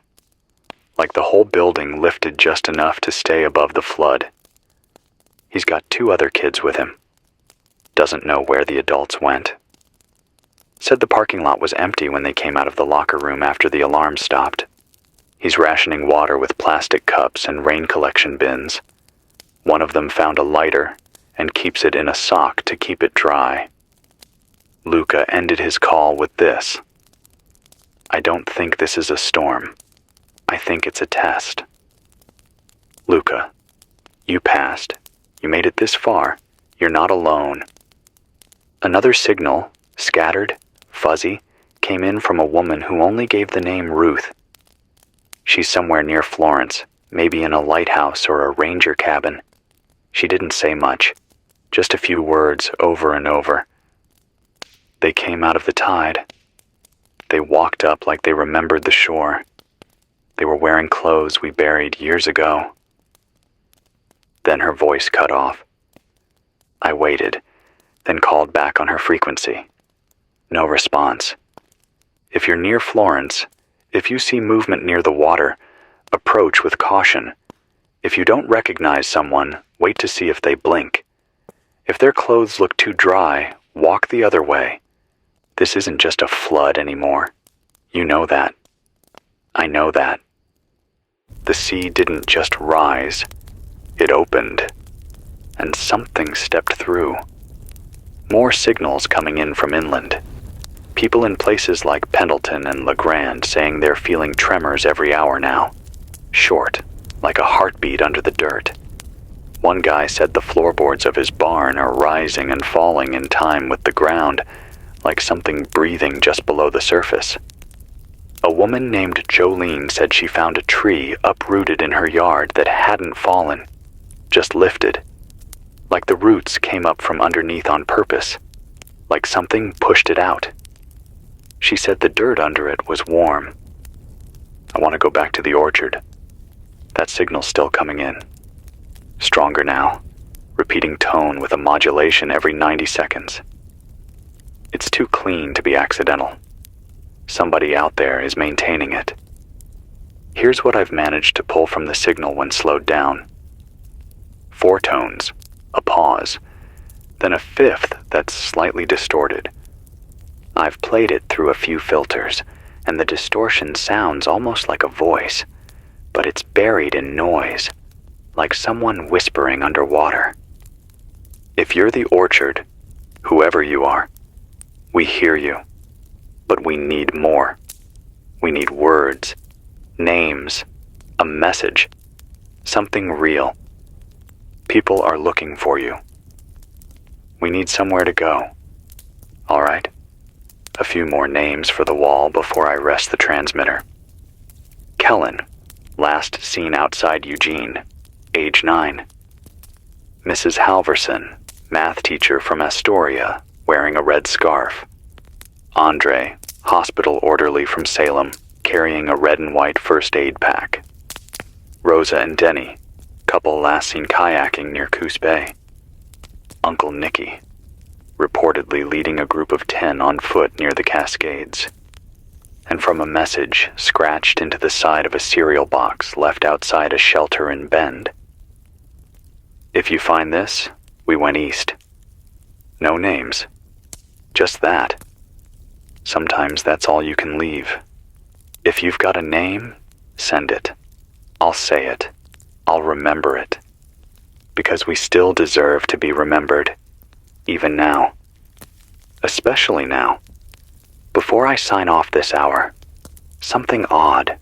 Like the whole building lifted just enough to stay above the flood. He's got 2 other kids with him. Doesn't know where the adults went. Said the parking lot was empty when they came out of the locker room after the alarm stopped. He's rationing water with plastic cups and rain collection bins. One of them found a lighter and keeps it in a sock to keep it dry. ended his call with this: "I don't think this is a storm. I think it's a test. Luca, you passed. You made it this far. You're not alone." Another signal, scattered, fuzzy, came in from a woman who only gave the name Ruth. She's somewhere near Florence, maybe in a lighthouse or a ranger cabin. She didn't say much, just a few words over and over. They came out of the tide. They walked up like they remembered the shore. They were wearing clothes we buried years ago. Then her voice cut off. I waited, then called back on her frequency. No response. If you're near Florence, if you see movement near the water, approach with caution. If you don't recognize someone, wait to see if they blink. If their clothes look too dry, walk the other way. This isn't just a flood anymore. You know that. I know that. The sea didn't just rise. It opened, and something stepped through. More signals coming in from inland. People in places like Pendleton and La Grande saying they're feeling tremors every hour now. Short, like a heartbeat under the dirt. One guy said the floorboards of his barn are rising and falling in time with the ground, like something breathing just below the surface. A woman named Jolene said she found a tree uprooted in her yard that hadn't fallen, just lifted, like the roots came up from underneath on purpose, like something pushed it out. She said the dirt under it was warm. I want to go back to the orchard. That signal's still coming in. Stronger now, repeating tone with a modulation every 90 seconds. It's too clean to be accidental. Somebody out there is maintaining it. Here's what I've managed to pull from the signal when slowed down. 4 tones, a pause, then a 5th that's slightly distorted. I've played it through a few filters, and the distortion sounds almost like a voice, but it's buried in noise, like someone whispering underwater. If you're the orchard, whoever you are, we hear you, but we need more. We need words, names, a message, something real. People are looking for you. We need somewhere to go. All right? A few more names for the wall before I rest the transmitter. Kellen, last seen outside Eugene, age 9. Mrs. Halverson, math teacher from Astoria, wearing a red scarf. Andre, hospital orderly from Salem, carrying a red and white first aid pack. Rosa and Denny, couple last seen kayaking near Coos Bay. Uncle Nicky, reportedly leading a group of 10 on foot near the Cascades. And from a message scratched into the side of a cereal box left outside a shelter in Bend. If you find this, we went east. No names. Just that. Sometimes that's all you can leave. If you've got a name, send it. I'll say it. I'll remember it. Because we still deserve to be remembered, even now. Especially now. Before I sign off this hour, something odd.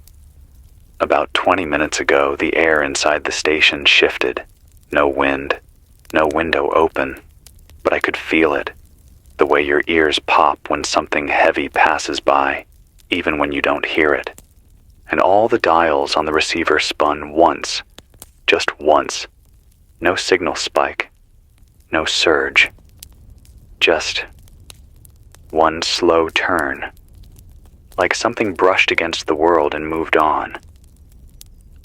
About 20 minutes ago, the air inside the station shifted. No wind, no window open, but I could feel it. The way your ears pop when something heavy passes by, even when you don't hear it. And all the dials on the receiver spun once, just once. No signal spike, no surge. Just one slow turn, like something brushed against the world and moved on.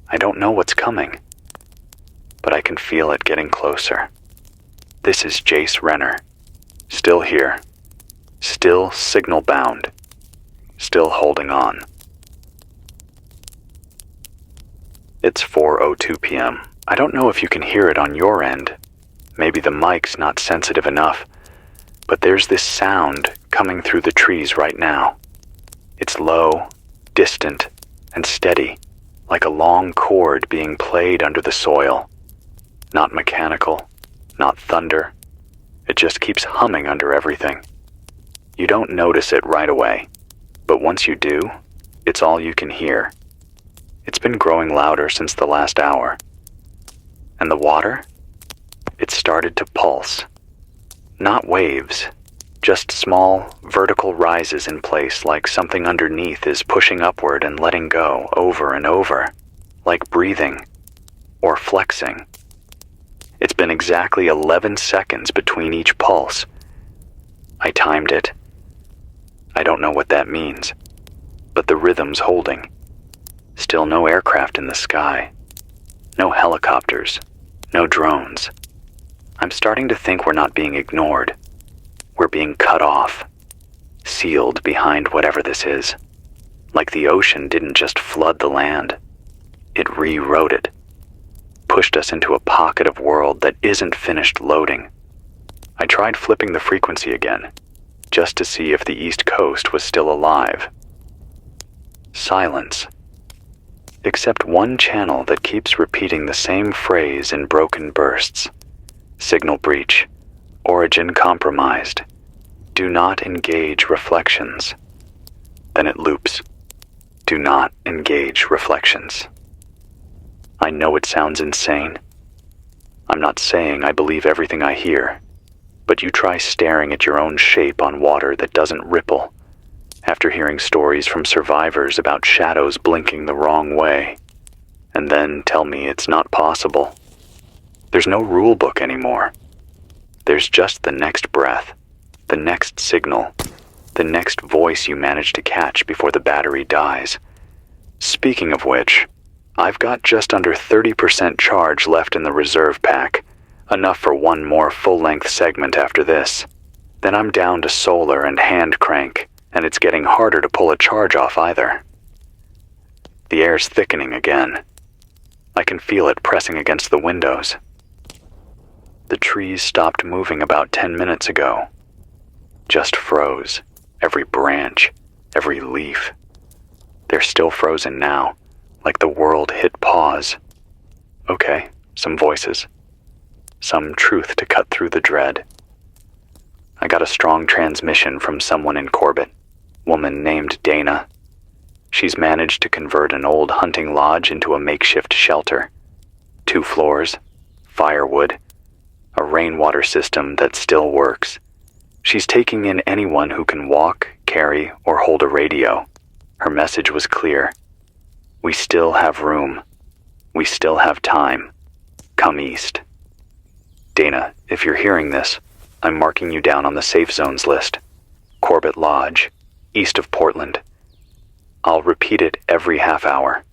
I don't know what's coming, but I can feel it getting closer. This is Jace Renner, still here, still signal bound, still holding on. It's 4:02 p.m. I don't know if you can hear it on your end. Maybe the mic's not sensitive enough, but there's this sound coming through the trees right now. It's low, distant, and steady, like a long chord being played under the soil. Not mechanical, not thunder. It just keeps humming under everything. You don't notice it right away, but once you do, it's all you can hear. It's been growing louder since the last hour. And the water? It started to pulse. Not waves, just small, vertical rises in place like something underneath is pushing upward and letting go over and over, like breathing or flexing. It's been exactly 11 seconds between each pulse. I timed it. I don't know what that means, but the rhythm's holding. Still no aircraft in the sky. No helicopters. No drones. I'm starting to think we're not being ignored. We're being cut off. Sealed behind whatever this is. Like the ocean didn't just flood the land. It rewrote it. Pushed us into a pocket of world that isn't finished loading. I tried flipping the frequency again, just to see if the East Coast was still alive. Silence. Except one channel that keeps repeating the same phrase in broken bursts. Signal breach. Origin compromised. Do not engage reflections. Then it loops. Do not engage reflections. I know it sounds insane. I'm not saying I believe everything I hear, but you try staring at your own shape on water that doesn't ripple, after hearing stories from survivors about shadows blinking the wrong way, and then tell me it's not possible. There's no rule book anymore. There's just the next breath, the next signal, the next voice you manage to catch before the battery dies. Speaking of which, I've got just under 30% charge left in the reserve pack, enough for one more full-length segment after this. Then I'm down to solar and hand crank, and it's getting harder to pull a charge off either. The air's thickening again. I can feel it pressing against the windows. The trees stopped moving about 10 minutes ago. Just froze, every branch, every leaf. They're still frozen now, like the world hit pause. Okay, some voices. Some truth to cut through the dread. I got a strong transmission from someone in Corbett, woman named Dana. She's managed to convert an old hunting lodge into a makeshift shelter. 2 floors, firewood, a rainwater system that still works. She's taking in anyone who can walk, carry, or hold a radio. Her message was clear. We still have room. We still have time. Come east. Dana, if you're hearing this, I'm marking you down on the safe zones list. Corbett Lodge, east of Portland. I'll repeat it every half hour.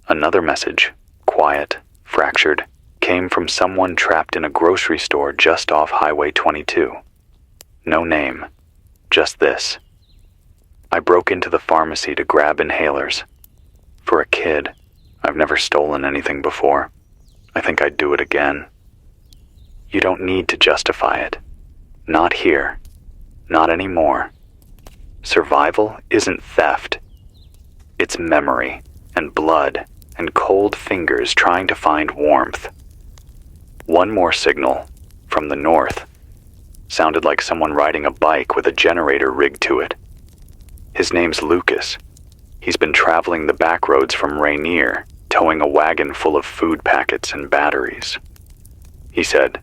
Another message, quiet, fractured, came from someone trapped in a grocery store just off Highway 22. No name, just this. I broke into the pharmacy to grab inhalers. For a kid, I've never stolen anything before. I think I'd do it again. You don't need to justify it. Not here. Not anymore. Survival isn't theft. It's memory and blood and cold fingers trying to find warmth. One more signal, from the north. Sounded like someone riding a bike with a generator rigged to it. His name's Lucas. He's been traveling the back roads from Rainier, towing a wagon full of food packets and batteries. He said,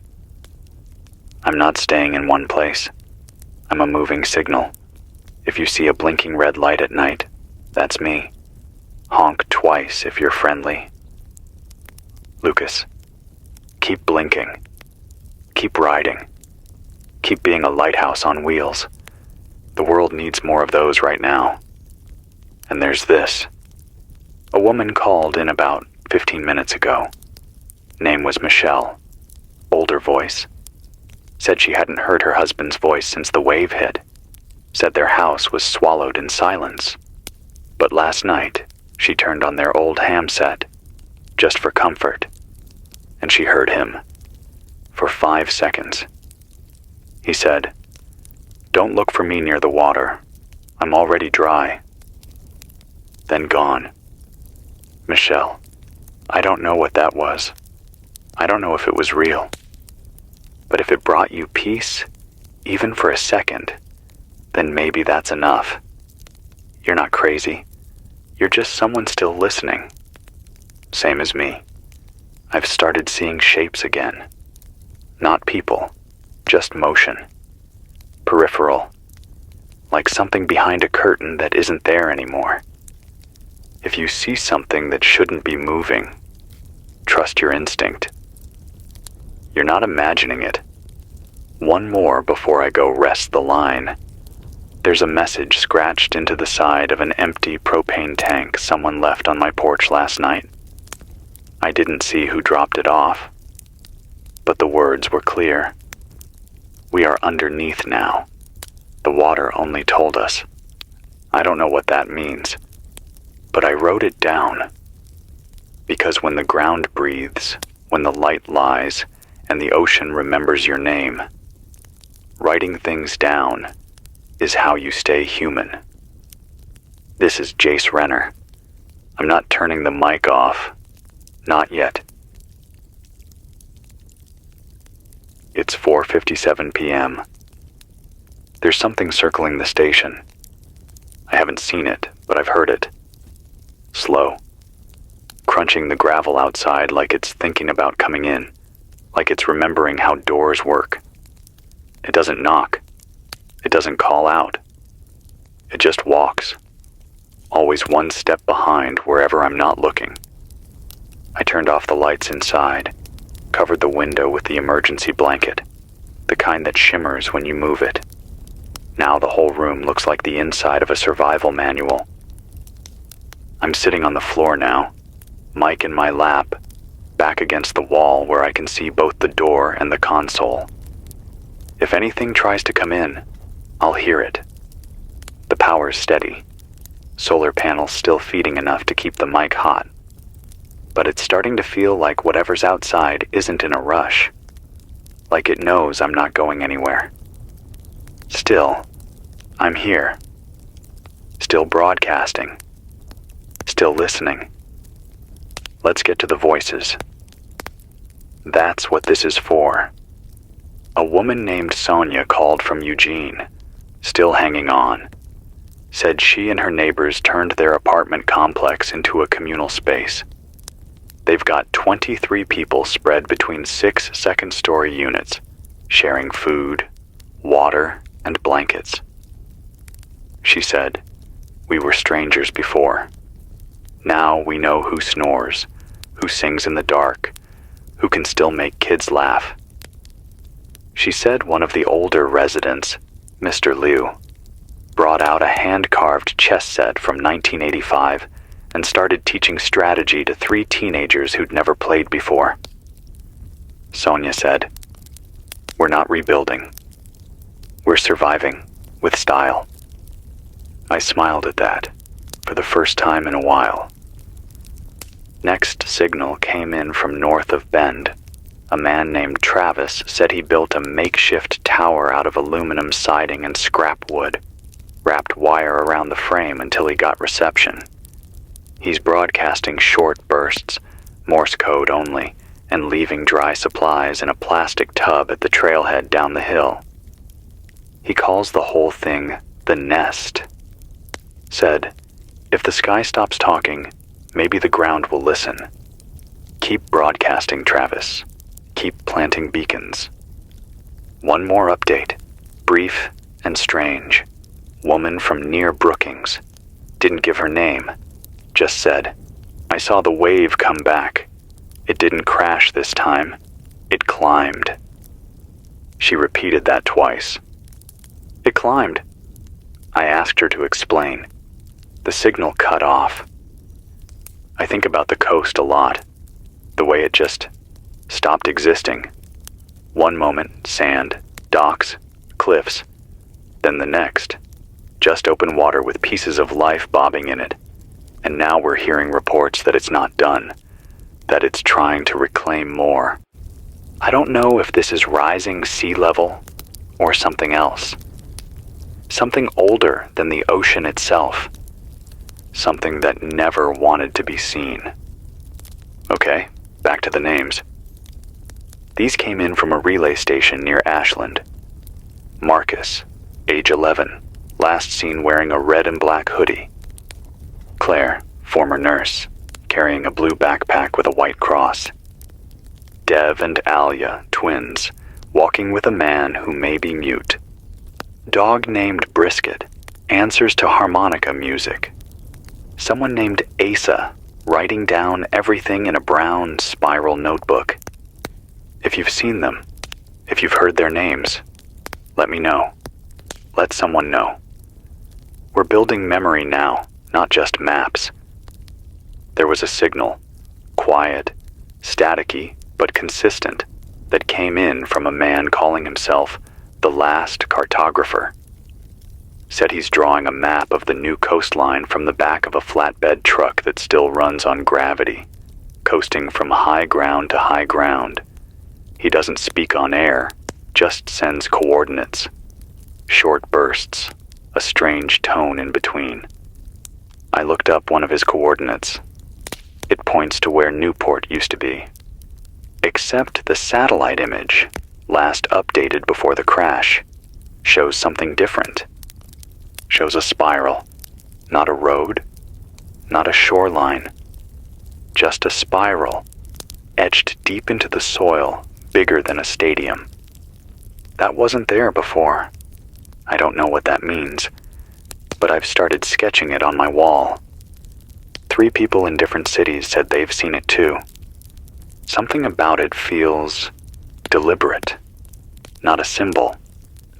I'm not staying in one place. I'm a moving signal. If you see a blinking red light at night, that's me. Honk twice if you're friendly. Lucas, keep blinking. Keep riding. Keep being a lighthouse on wheels. The world needs more of those right now. And there's this. A woman called in about 15 minutes ago. Name was Michelle. Older voice. Said she hadn't heard her husband's voice since the wave hit. Said their house was swallowed in silence. But last night, she turned on their old ham set, just for comfort. And she heard him. For 5 seconds. He said, Don't look for me near the water. I'm already dry. Then gone. Michelle, I don't know what that was. I don't know if it was real. But if it brought you peace, even for a second, then maybe that's enough. You're not crazy. You're just someone still listening. Same as me. I've started seeing shapes again. Not people, just motion. Peripheral. Like something behind a curtain that isn't there anymore. If you see something that shouldn't be moving, trust your instinct. You're not imagining it. One more before I go rest the line. There's a message scratched into the side of an empty propane tank someone left on my porch last night. I didn't see who dropped it off, but the words were clear. We are underneath now. The water only told us. I don't know what that means, but I wrote it down. Because when the ground breathes, when the light lies, and the ocean remembers your name, writing things down is how you stay human. This is Jace Renner. I'm not turning the mic off. Not yet. It's 4:57 p.m. There's something circling the station. I haven't seen it, but I've heard it. Slow. Crunching the gravel outside like it's thinking about coming in, like it's remembering how doors work. It doesn't knock. It doesn't call out. It just walks, always one step behind wherever I'm not looking. I turned off the lights inside, covered the window with the emergency blanket, the kind that shimmers when you move it. Now the whole room looks like the inside of a survival manual. I'm sitting on the floor now, mic in my lap, back against the wall where I can see both the door and the console. If anything tries to come in, I'll hear it. The power's steady. Solar panels still feeding enough to keep the mic hot. But it's starting to feel like whatever's outside isn't in a rush. Like it knows I'm not going anywhere. Still, I'm here. Still broadcasting. Still listening. Let's get to the voices. That's what this is for. A woman named Sonia called from Eugene, still hanging on. Said she and her neighbors turned their apartment complex into a communal space. They've got 23 people spread between 6 second-story units, sharing food, water, and blankets. She said, "We were strangers before. Now we know who snores, who sings in the dark, who can still make kids laugh." She said one of the older residents, Mr. Liu, brought out a hand-carved chess set from 1985 and started teaching strategy to 3 teenagers who'd never played before. Sonia said, "We're not rebuilding. We're surviving, with style." I smiled at that, for the first time in a while. Next signal came in from north of Bend. A man named Travis said he built a makeshift tower out of aluminum siding and scrap wood, wrapped wire around the frame until he got reception. He's broadcasting short bursts, Morse code only, and leaving dry supplies in a plastic tub at the trailhead down the hill. He calls the whole thing the nest. Said, "If the sky stops talking, maybe the ground will listen. Keep broadcasting, Travis. Keep planting beacons." One more update, brief and strange. Woman from near Brookings. Didn't give her name. Just said, "I saw the wave come back. It didn't crash this time. It climbed." She repeated that twice. "It climbed." I asked her to explain. The signal cut off. I think about the coast a lot. The way it just stopped existing. One moment, sand, docks, cliffs. Then the next, just open water with pieces of life bobbing in it. And now we're hearing reports that it's not done, that it's trying to reclaim more. I don't know if this is rising sea level or something else. Something older than the ocean itself. Something that never wanted to be seen. Okay, back to the names. These came in from a relay station near Ashland. Marcus, age 11, last seen wearing a red and black hoodie. Claire, former nurse, carrying a blue backpack with a white cross. Dev and Alia, twins, walking with a man who may be mute. Dog named Brisket, answers to harmonica music. Someone named Asa, writing down everything in a brown spiral notebook. If you've seen them, if you've heard their names, let me know. Let someone know. We're building memory now, not just maps. There was a signal, quiet, staticky, but consistent, that came in from a man calling himself the last cartographer. Said he's drawing a map of the new coastline from the back of a flatbed truck that still runs on gravity, coasting from high ground to high ground. He doesn't speak on air, just sends coordinates. Short bursts, a strange tone in between. I looked up one of his coordinates. It points to where Newport used to be. Except the satellite image, last updated before the crash, shows something different. Shows a spiral, not a road, not a shoreline, just a spiral, etched deep into the soil, bigger than a stadium. That wasn't there before. I don't know what that means, but I've started sketching it on my wall. 3 people in different cities said they've seen it too. Something about it feels deliberate, not a symbol,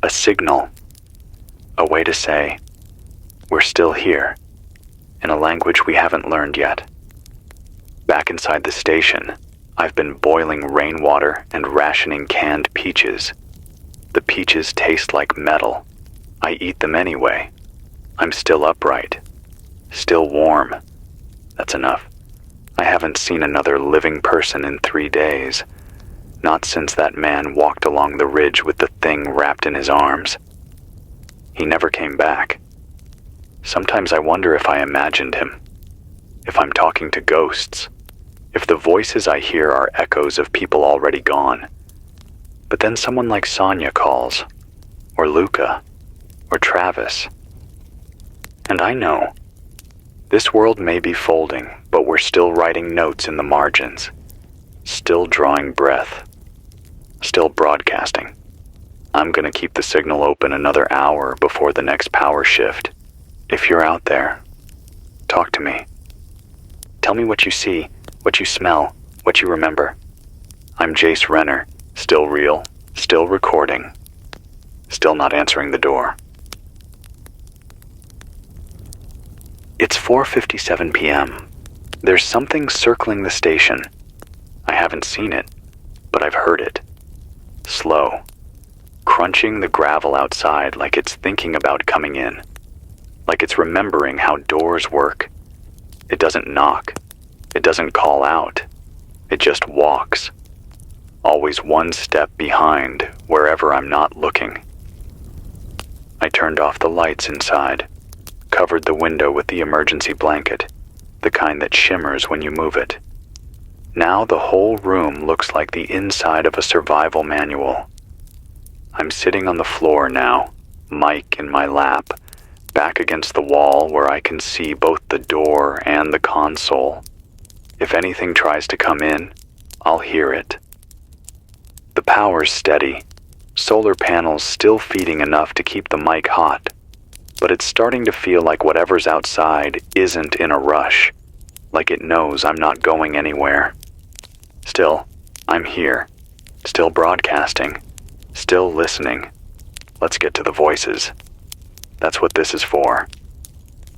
a signal, a way to say, we're still here, in a language we haven't learned yet. Back inside the station, I've been boiling rainwater and rationing canned peaches. The peaches taste like metal. I eat them anyway. I'm still upright, still warm. That's enough. I haven't seen another living person in 3 days. Not since that man walked along the ridge with the thing wrapped in his arms. He never came back. Sometimes I wonder if I imagined him, if I'm talking to ghosts, if the voices I hear are echoes of people already gone. But then someone like Sonia calls, or Luca, or Travis. And I know, this world may be folding, but we're still writing notes in the margins, still drawing breath, still broadcasting. I'm gonna keep the signal open another hour before the next power shift. If you're out there, talk to me. Tell me what you see, what you smell, what you remember. I'm Jace Renner, still real, still recording, still not answering the door. It's 4:57 p.m. There's something circling the station. I haven't seen it, but I've heard it. Slow, crunching the gravel outside like it's thinking about coming in, like it's remembering how doors work. It doesn't knock, it doesn't call out, it just walks, always one step behind wherever I'm not looking. I turned off the lights inside, covered the window with the emergency blanket, the kind that shimmers when you move it. Now the whole room looks like the inside of a survival manual. I'm sitting on the floor now, mic in my lap, back against the wall where I can see both the door and the console. If anything tries to come in, I'll hear it. The power's steady, solar panels still feeding enough to keep the mic hot, but it's starting to feel like whatever's outside isn't in a rush, like it knows I'm not going anywhere. Still, I'm here, still broadcasting, still listening. Let's get to the voices. That's what this is for.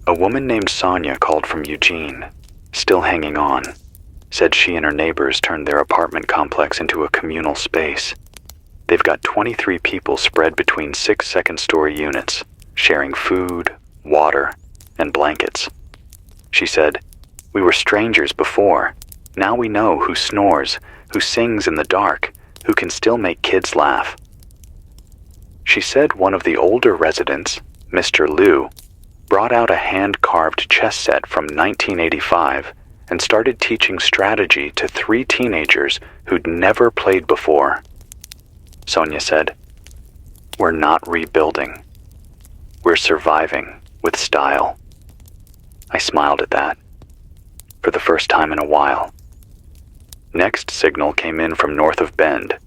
A woman named Sonia called from Eugene, still hanging on. Said she and her neighbors turned their apartment complex into a communal space. They've got 23 people spread between 6 second-story units, sharing food, water, and blankets. She said, "We were strangers before. Now we know who snores, who sings in the dark, who can still make kids laugh." She said one of the older residents, Mr. Liu, brought out a hand-carved chess set from 1985 and started teaching strategy to 3 teenagers who'd never played before. Sonia said, "We're not rebuilding. We're surviving with style. I smiled at that, for the first time in a while. Next signal came in from north of Bend.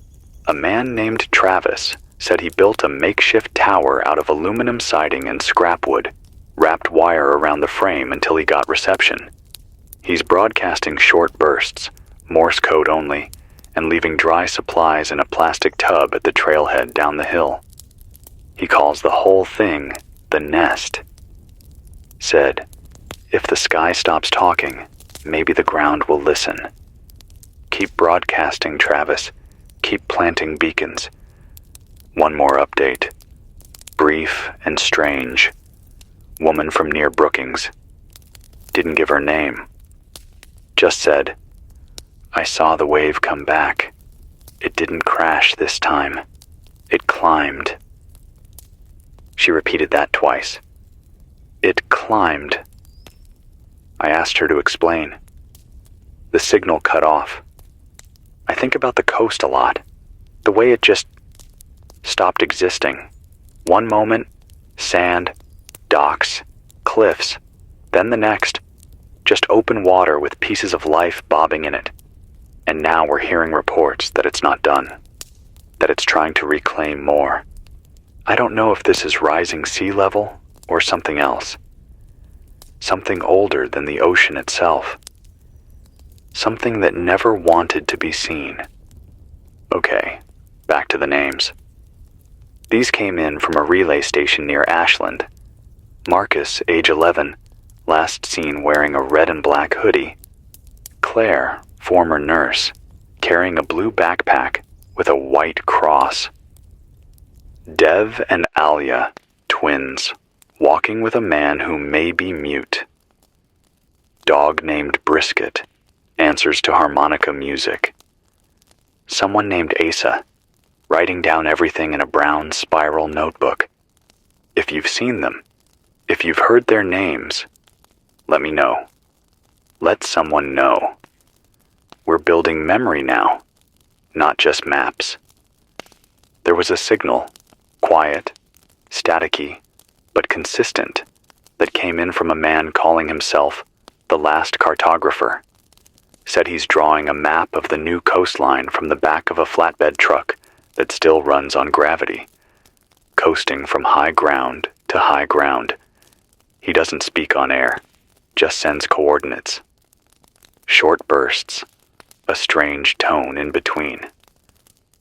A man named Travis said he built a makeshift tower out of aluminum siding and scrap wood, wrapped wire around the frame until he got reception. He's broadcasting short bursts, Morse code only, and leaving dry supplies in a plastic tub at the trailhead down the hill. He calls the whole thing the nest. Said, if the sky stops talking, maybe the ground will listen. Keep broadcasting, Travis. Keep planting beacons. One more update. Brief and strange. Woman from near Brookings. Didn't give her name. Just said, I saw the wave come back. It didn't crash this time. It climbed. She repeated that twice. It climbed. I asked her to explain. The signal cut off. I think about the coast a lot. The way it just stopped existing. One moment, sand, docks, cliffs. Then the next, just open water with pieces of life bobbing in it. And now we're hearing reports that it's not done. That it's trying to reclaim more. I don't know if this is rising sea level or something else. Something older than the ocean itself. Something that never wanted to be seen. Okay, back to the names. These came in from a relay station near Ashland. Marcus, age 11, last seen wearing a red and black hoodie. Claire, former nurse, carrying a blue backpack with a white cross. Dev and Alia, twins, walking with a man who may be mute. Dog named Brisket, answers to harmonica music. Someone named Asa, writing down everything in a brown spiral notebook. If you've seen them, if you've heard their names, let me know. Let someone know. We're building memory now, not just maps. There was a signal, quiet, staticky, but consistent, that came in from a man calling himself the Last Cartographer. Said he's drawing a map of the new coastline from the back of a flatbed truck that still runs on gravity, coasting from high ground to high ground. He doesn't speak on air, just sends coordinates. Short bursts, a strange tone in between.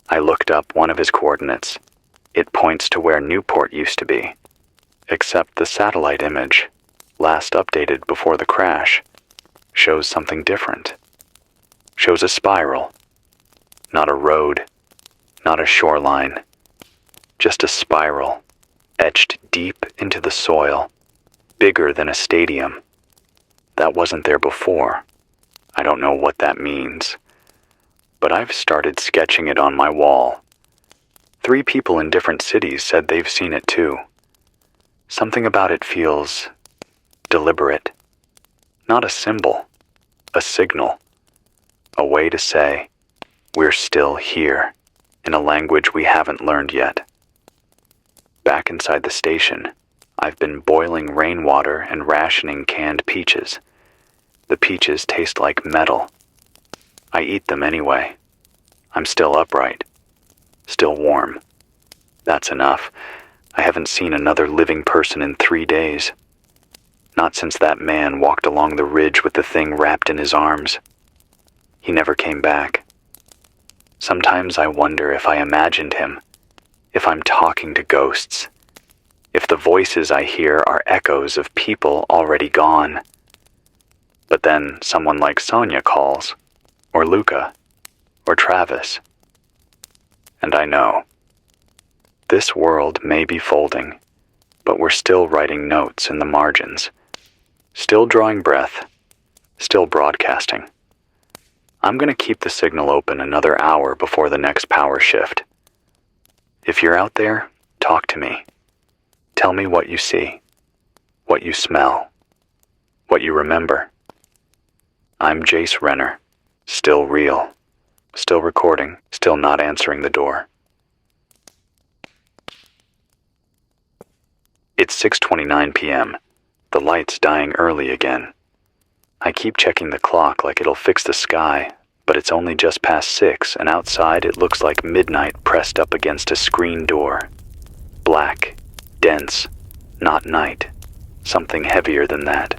I looked up one of his coordinates. It points to where Newport used to be, except the satellite image, last updated before the crash, shows something different. Shows a spiral, not a road, not a shoreline, just a spiral, etched deep into the soil, bigger than a stadium. That wasn't there before. I don't know what that means, but I've started sketching it on my wall. 3 people in different cities said they've seen it too. Something about it feels deliberate, not a symbol, a signal. A way to say, we're still here, in a language we haven't learned yet. Back inside the station, I've been boiling rainwater and rationing canned peaches. The peaches taste like metal. I eat them anyway. I'm still upright, still warm. That's enough. I haven't seen another living person in 3 days. Not since that man walked along the ridge with the thing wrapped in his arms. He never came back. Sometimes I wonder if I imagined him, if I'm talking to ghosts, if the voices I hear are echoes of people already gone. But then someone like Sonia calls, or Luca, or Travis. And I know. This world may be folding, but we're still writing notes in the margins, still drawing breath, still broadcasting. I'm going to keep the signal open another hour before the next power shift. If you're out there, talk to me. Tell me what you see, what you smell, what you remember. I'm Jace Renner, still real, still recording, still not answering the door. It's 6:29 p.m. The light's dying early again. I keep checking the clock like it'll fix the sky, but it's only just past 6, and outside it looks like midnight pressed up against a screen door. Black, dense, not night. Something heavier than that.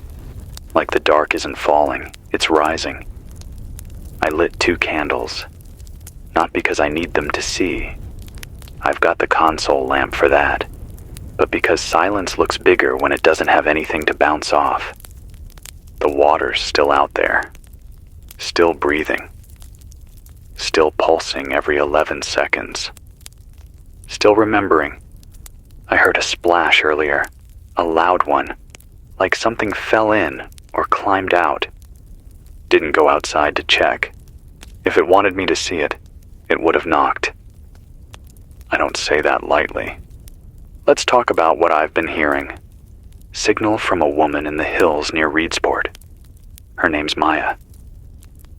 Like the dark isn't falling, it's rising. I lit 2 candles. Not because I need them to see. I've got the console lamp for that. But because silence looks bigger when it doesn't have anything to bounce off. The water's still out there. Still breathing. Still pulsing every 11 seconds. Still remembering. I heard a splash earlier. A loud one. Like something fell in or climbed out. Didn't go outside to check. If it wanted me to see it, it would have knocked. I don't say that lightly. Let's talk about what I've been hearing. Signal from a woman in the hills near Reedsport. Her name's Maya.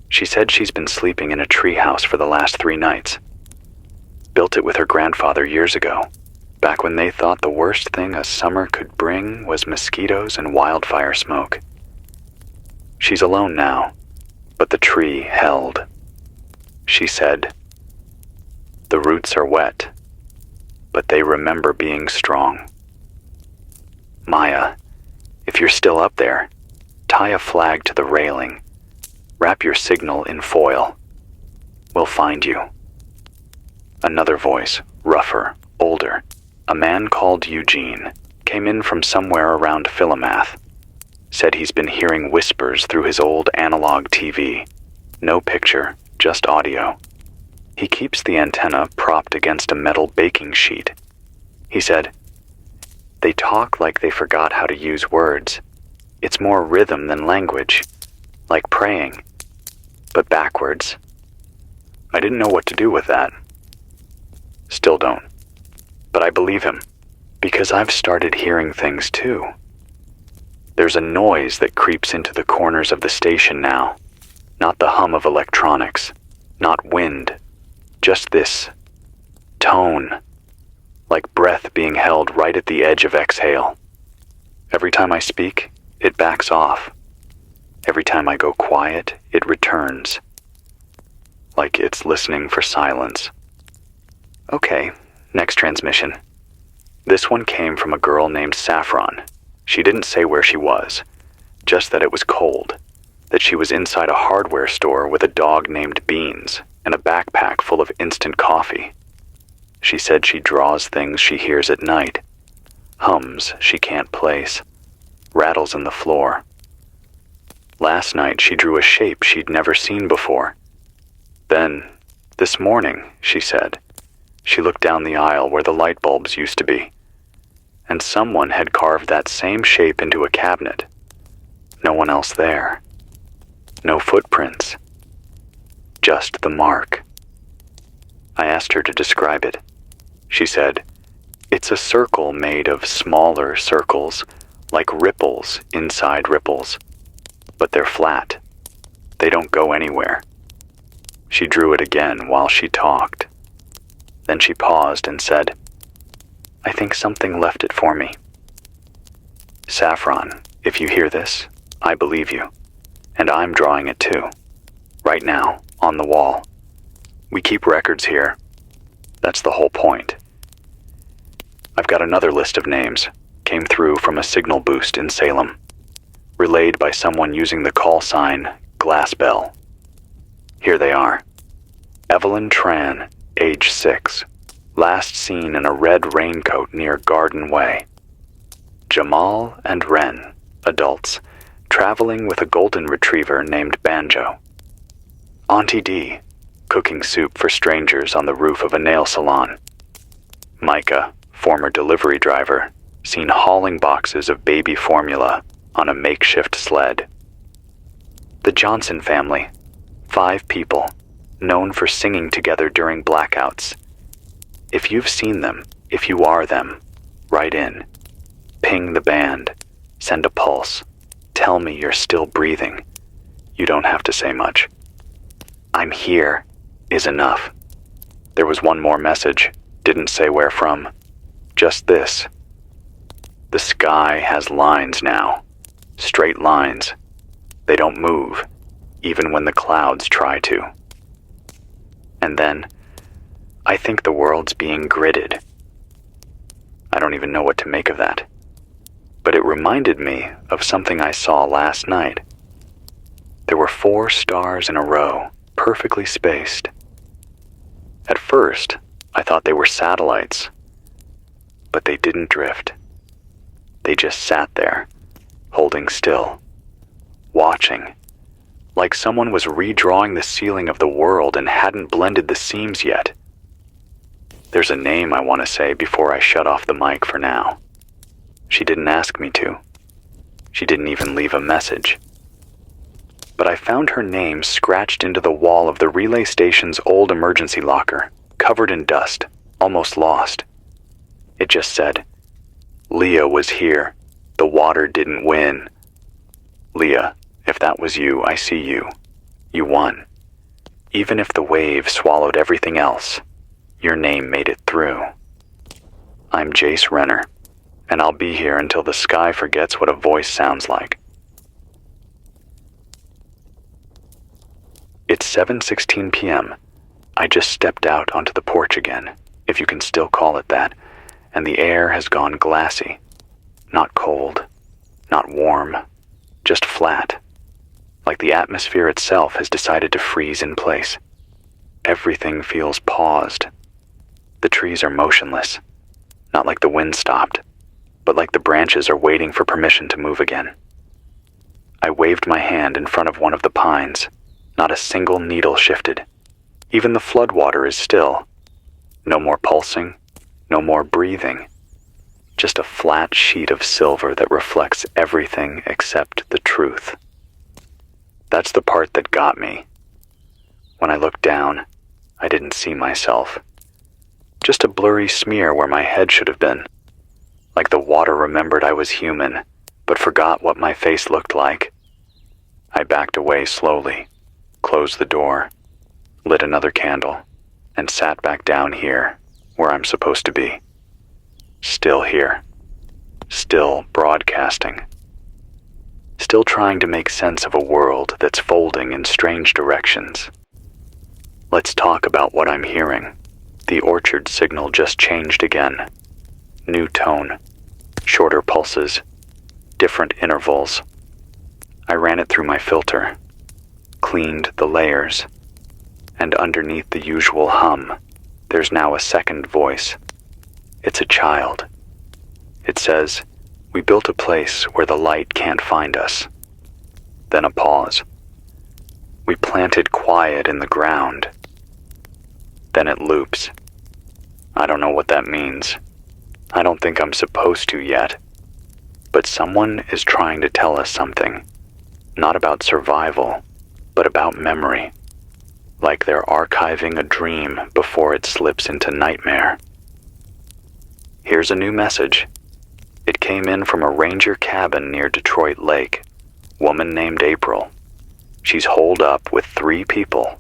She said she's been sleeping in a treehouse for the last 3 nights. Built it with her grandfather years ago, back when they thought the worst thing a summer could bring was mosquitoes and wildfire smoke. She's alone now, but the tree held. She said, "The roots are wet, but they remember being strong." Maya, if you're still up there, tie a flag to the railing. Wrap your signal in foil. We'll find you. Another voice, rougher, older, a man called Eugene, came in from somewhere around Philomath. Said he's been hearing whispers through his old analog TV. No picture, just audio. He keeps the antenna propped against a metal baking sheet. He said, "They talk like they forgot how to use words. It's more rhythm than language, like praying, but backwards." I didn't know what to do with that. Still don't. But I believe him, because I've started hearing things too. There's a noise that creeps into the corners of the station now. Not the hum of electronics, not wind, just this tone, like breath being held right at the edge of exhale. Every time I speak, it backs off. Every time I go quiet, it returns. Like it's listening for silence. Okay, next transmission. This one came from a girl named Saffron. She didn't say where she was, just that it was cold, that she was inside a hardware store with a dog named Beans and a backpack full of instant coffee. She said she draws things she hears at night, hums she can't place, rattles in the floor. Last night she drew a shape she'd never seen before. Then, this morning, she said, she looked down the aisle where the light bulbs used to be, and someone had carved that same shape into a cabinet. No one else there. No footprints. Just the mark. I asked her to describe it. She said, "It's a circle made of smaller circles, like ripples inside ripples. But they're flat. They don't go anywhere." She drew it again while she talked. Then she paused and said, "I think something left it for me." Saffron, if you hear this, I believe you. And I'm drawing it too. Right now, on the wall. We keep records here. That's the whole point. I've got another list of names. Came through from a signal boost in Salem. Relayed by someone using the call sign Glassbell. Here they are. Evelyn Tran, age 6. Last seen in a red raincoat near Garden Way. Jamal and Ren, adults, traveling with a golden retriever named Banjo. Auntie D, cooking soup for strangers on the roof of a nail salon. Micah, former delivery driver, seen hauling boxes of baby formula on a makeshift sled. The Johnson family, 5 people, known for singing together during blackouts. If you've seen them, if you are them, write in. Ping the band. Send a pulse. Tell me you're still breathing. You don't have to say much. "I'm here" is enough. There was one more message, didn't say where from. Just this. The sky has lines now. Straight lines. They don't move, even when the clouds try to. And then, I think the world's being gridded. I don't even know what to make of that. But it reminded me of something I saw last night. There were 4 stars in a row, perfectly spaced. At first, I thought they were satellites. But they didn't drift. They just sat there, holding still, watching, like someone was redrawing the ceiling of the world and hadn't blended the seams yet. There's a name I want to say before I shut off the mic for now. She didn't ask me to. She didn't even leave a message. But I found her name scratched into the wall of the relay station's old emergency locker, covered in dust, almost lost. It just said, "Leah was here. The water didn't win. Leah, if that was you, I see you. You won. Even if the wave swallowed everything else, your name made it through. I'm Jace Renner, and I'll be here until the sky forgets what a voice sounds like." It's 7:16 p.m. I just stepped out onto the porch again, if you can still call it that, and the air has gone glassy. Not cold, not warm, just flat, like the atmosphere itself has decided to freeze in place. Everything feels paused. The trees are motionless, not like the wind stopped, but like the branches are waiting for permission to move again. I waved my hand in front of one of the pines. Not a single needle shifted. Even the floodwater is still. No more pulsing, no more breathing. Just a flat sheet of silver that reflects everything except the truth. That's the part that got me. When I looked down, I didn't see myself. Just a blurry smear where my head should have been. Like the water remembered I was human, but forgot what my face looked like. I backed away slowly, closed the door, lit another candle, and sat back down here, where I'm supposed to be. Still here. Still broadcasting. Still trying to make sense of a world that's folding in strange directions. Let's talk about what I'm hearing. The orchard signal just changed again. New tone. Shorter pulses. Different intervals. I ran it through my filter. Cleaned the layers. And underneath the usual hum, there's now a second voice. It's a child. It says, "We built a place where the light can't find us." Then a pause. "We planted quiet in the ground." Then it loops. I don't know what that means. I don't think I'm supposed to yet. But someone is trying to tell us something. Not about survival, but about memory. Like they're archiving a dream before it slips into nightmare. Here's a new message. It came in from a ranger cabin near Detroit Lake. Woman named April. She's holed up with 3 people.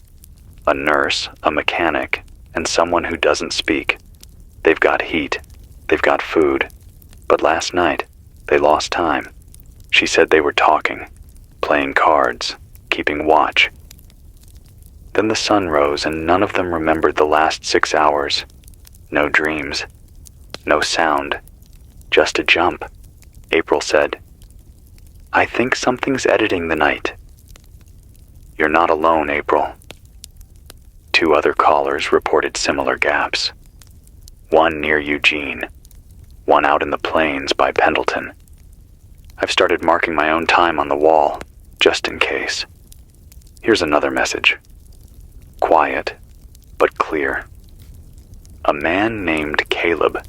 A nurse, a mechanic, and someone who doesn't speak. They've got heat. They've got food. But last night, they lost time. She said they were talking, playing cards, keeping watch. Then the sun rose and none of them remembered the last 6 hours. No dreams. No sound. Just a jump. April said, "I think something's editing the night." You're not alone, April. 2 other callers reported similar gaps. One near Eugene. One out in the plains by Pendleton. I've started marking my own time on the wall, just in case. Here's another message. Quiet, but clear. A man named Caleb,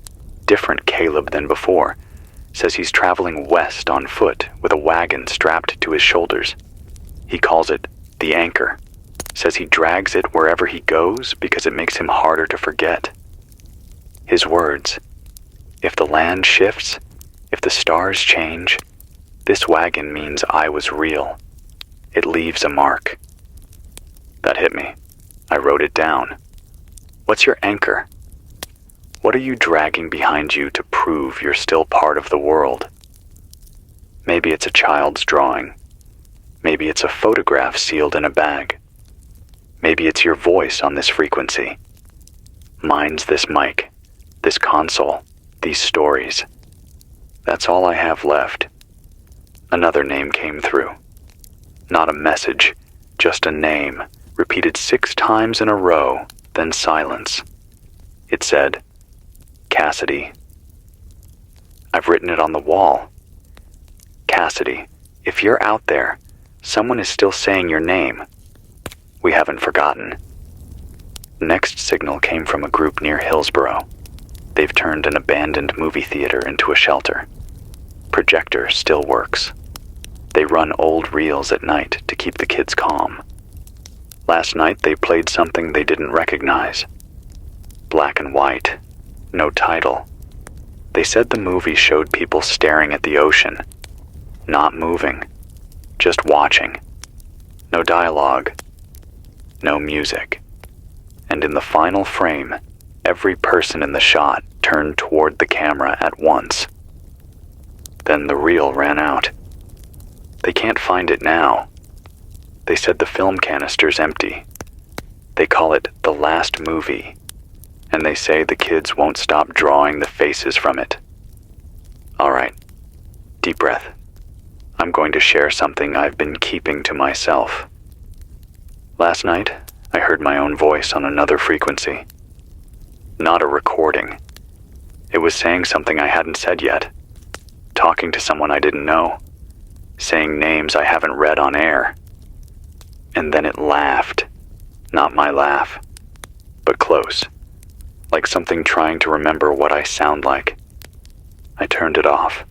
different Caleb than before, says he's traveling west on foot with a wagon strapped to his shoulders. He calls it the anchor. Says he drags it wherever he goes because it makes him harder to forget. His words, "If the land shifts, if the stars change, this wagon means I was real. It leaves a mark." That hit me. I wrote it down. What's your anchor? What are you dragging behind you to prove you're still part of the world? Maybe it's a child's drawing. Maybe it's a photograph sealed in a bag. Maybe it's your voice on this frequency. Mine's this mic, this console, these stories. That's all I have left. Another name came through. Not a message, just a name, repeated 6 times in a row, then silence. It said, Cassidy. I've written it on the wall. Cassidy, if you're out there, someone is still saying your name. We haven't forgotten. Next signal came from a group near Hillsborough. They've turned an abandoned movie theater into a shelter. Projector still works. They run old reels at night to keep the kids calm. Last night they played something they didn't recognize. Black and white, no title. They said the movie showed people staring at the ocean, not moving, just watching. No dialogue, no music. And in the final frame, every person in the shot turned toward the camera at once. Then the reel ran out. They can't find it now. They said the film canister's empty. They call it the last movie, and they say the kids won't stop drawing the faces from it. All right, deep breath. I'm going to share something I've been keeping to myself. Last night, I heard my own voice on another frequency. Not a recording. It was saying something I hadn't said yet. Talking to someone I didn't know. Saying names I haven't read on air. And then it laughed. Not my laugh, but close. Like something trying to remember what I sound like. I turned it off,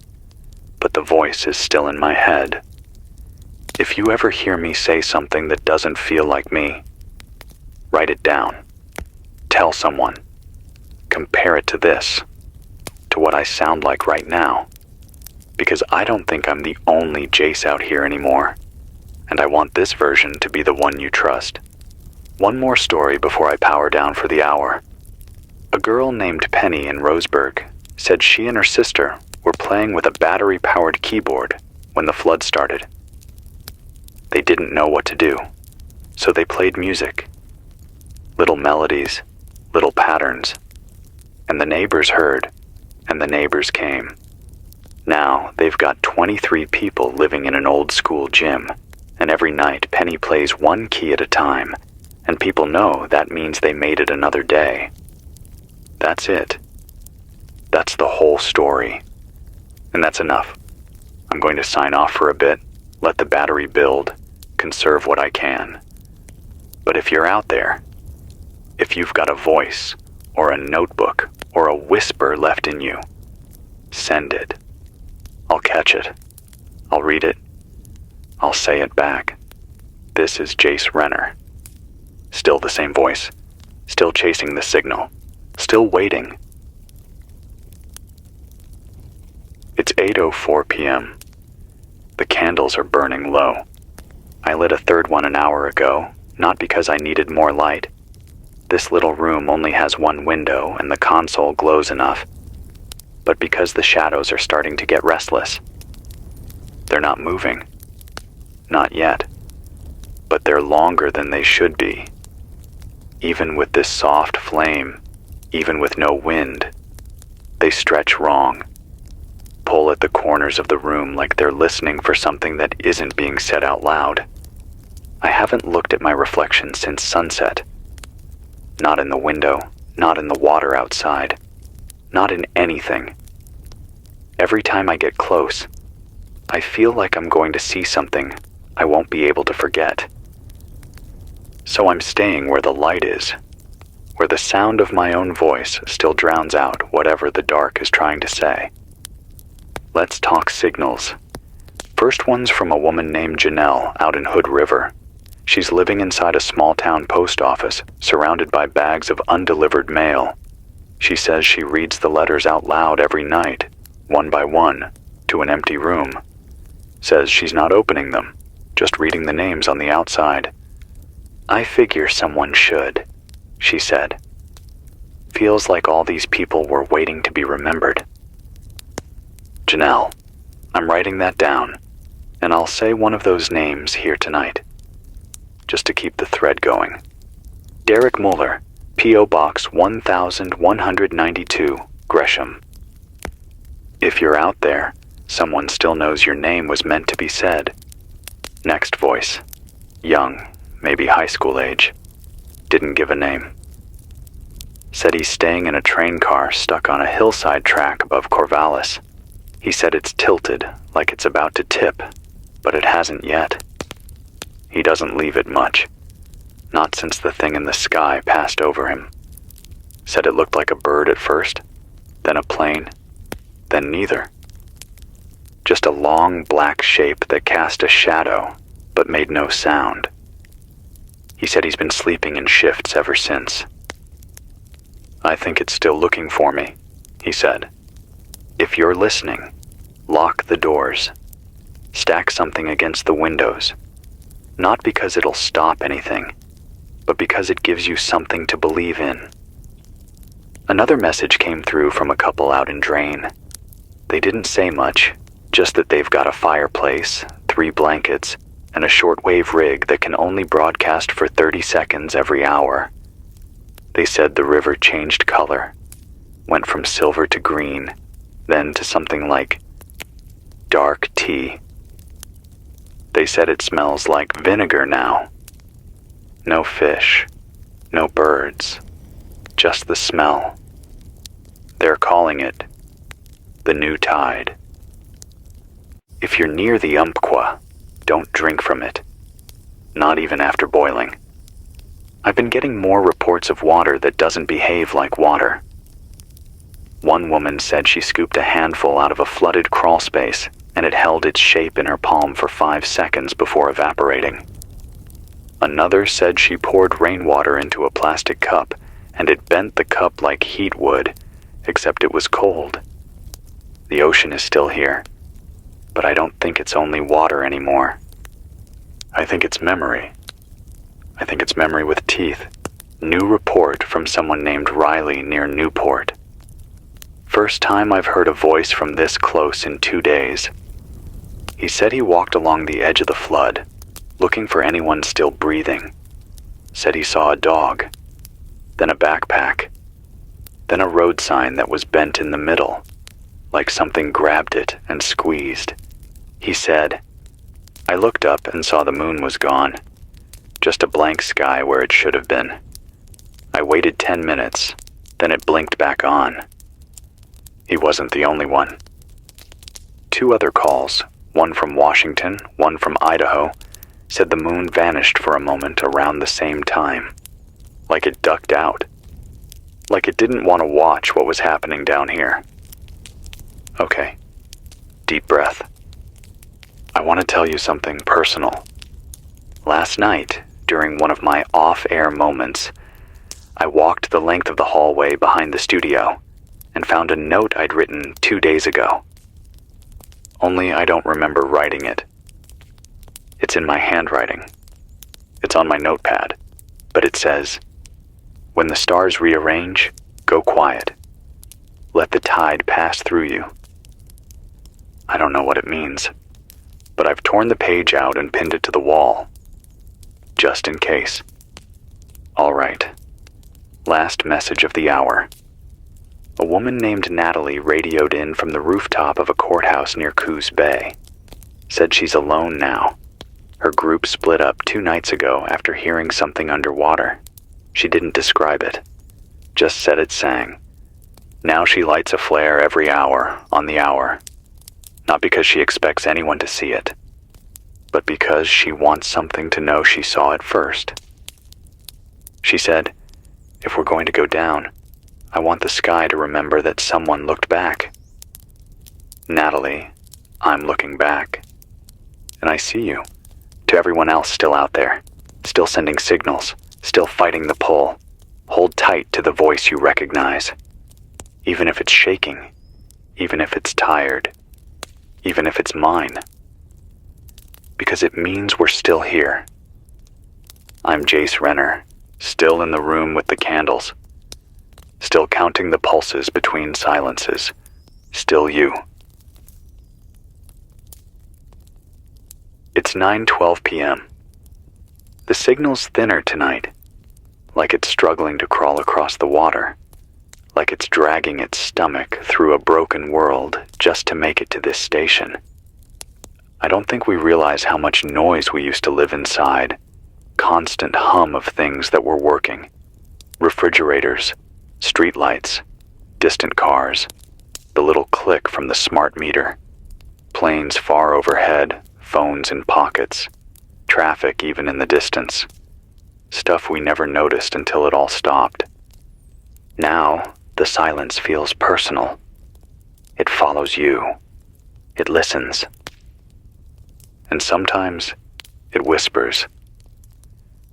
but the voice is still in my head. If you ever hear me say something that doesn't feel like me, write it down. Tell someone. Compare it to this, to what I sound like right now. Because I don't think I'm the only Jace out here anymore, and I want this version to be the one you trust. One more story before I power down for the hour. A girl named Penny in Roseburg said she and her sister were playing with a battery-powered keyboard when the flood started. They didn't know what to do, so they played music. Little melodies, little patterns. And the neighbors heard, and the neighbors came. Now they've got 23 people living in an old school gym, and every night Penny plays one key at a time, and people know that means they made it another day. That's it. That's the whole story. And that's enough. I'm going to sign off for a bit, let the battery build, conserve what I can. But if you're out there, if you've got a voice, or a notebook, or a whisper left in you, send it. I'll catch it. I'll read it. I'll say it back. This is Jace Renner. Still the same voice. Still chasing the signal. Still waiting. It's 8:04 p.m. The candles are burning low. I lit a third one an hour ago, not because I needed more light. This little room only has one window and the console glows enough, but because the shadows are starting to get restless. They're not moving. Not yet. But they're longer than they should be. Even with this soft flame, even with no wind, they stretch wrong. Pull at the corners of the room like they're listening for something that isn't being said out loud. I haven't looked at my reflection since sunset. Not in the window, not in the water outside, not in anything. Every time I get close, I feel like I'm going to see something I won't be able to forget. So I'm staying where the light is, where the sound of my own voice still drowns out whatever the dark is trying to say. Let's talk signals. First one's from a woman named Janelle out in Hood River. She's living inside a small-town post office, surrounded by bags of undelivered mail. She says she reads the letters out loud every night, one by one, to an empty room. Says she's not opening them, just reading the names on the outside. I figure someone should, she said. Feels like all these people were waiting to be remembered. Janelle, I'm writing that down, and I'll say one of those names here tonight, just to keep the thread going. Derek Mueller, P.O. Box 1192, Gresham. If you're out there, someone still knows your name was meant to be said. Next voice. Young, maybe high school age. Didn't give a name. Said he's staying in a train car stuck on a hillside track above Corvallis. He said it's tilted, like it's about to tip, but it hasn't yet. He doesn't leave it much. Not since the thing in the sky passed over him. Said it looked like a bird at first, then a plane, then neither. Just a long black shape that cast a shadow, but made no sound. He said he's been sleeping in shifts ever since. I think it's still looking for me, he said. If you're listening, lock the doors. Stack something against the windows. Not because it'll stop anything, but because it gives you something to believe in. Another message came through from a couple out in Drain. They didn't say much, just that they've got a fireplace, 3 blankets, and a shortwave rig that can only broadcast for 30 seconds every hour. They said the river changed color, went from silver to green, then to something like dark tea. They said it smells like vinegar now. No fish, no birds, just the smell. They're calling it the new tide. If you're near the Umpqua, don't drink from it, not even after boiling. I've been getting more reports of water that doesn't behave like water. One woman said she scooped a handful out of a flooded crawl space and it held its shape in her palm for 5 seconds before evaporating. Another said she poured rainwater into a plastic cup and it bent the cup like heat would, except it was cold. The ocean is still here, but I don't think it's only water anymore. I think it's memory. I think it's memory with teeth. New report from someone named Riley near Newport. First time I've heard a voice from this close in 2 days. He said he walked along the edge of the flood, looking for anyone still breathing. Said he saw a dog, then a backpack, then a road sign that was bent in the middle, like something grabbed it and squeezed. He said, I looked up and saw the moon was gone, just a blank sky where it should have been. I waited 10 minutes, then it blinked back on. He wasn't the only one. 2 other calls, one from Washington, one from Idaho, said the moon vanished for a moment around the same time, like it ducked out, like it didn't want to watch what was happening down here. Okay, deep breath. I want to tell you something personal. Last night, during one of my off-air moments, I walked the length of the hallway behind the studio and found a note I'd written 2 days ago. Only I don't remember writing it. It's in my handwriting. It's on my notepad, but it says, when the stars rearrange, go quiet. Let the tide pass through you. I don't know what it means, but I've torn the page out and pinned it to the wall, just in case. All right. Last message of the hour. A woman named Natalie radioed in from the rooftop of a courthouse near Coos Bay. Said she's alone now. Her group split up 2 nights ago after hearing something underwater. She didn't describe it, just said it sang. Now she lights a flare every hour on the hour. Not because she expects anyone to see it, but because she wants something to know she saw it first. She said, if we're going to go down, I want the sky to remember that someone looked back. Natalie, I'm looking back. And I see you. To everyone else still out there, still sending signals, still fighting the pull. Hold tight to the voice you recognize. Even if it's shaking, even if it's tired, even if it's mine. Because it means we're still here. I'm Jace Renner, still in the room with the candles. still counting the pulses between silences. Still you. It's 9:12 p.m. The signal's thinner tonight, like it's struggling to crawl across the water, like it's dragging its stomach through a broken world just to make it to this station. I don't think we realize how much noise we used to live inside. Constant hum of things that were working. Refrigerators, streetlights, distant cars, the little click from the smart meter, planes far overhead, phones in pockets, traffic even in the distance. Stuff we never noticed until it all stopped. Now, the silence feels personal. It follows you. It listens. And sometimes, it whispers.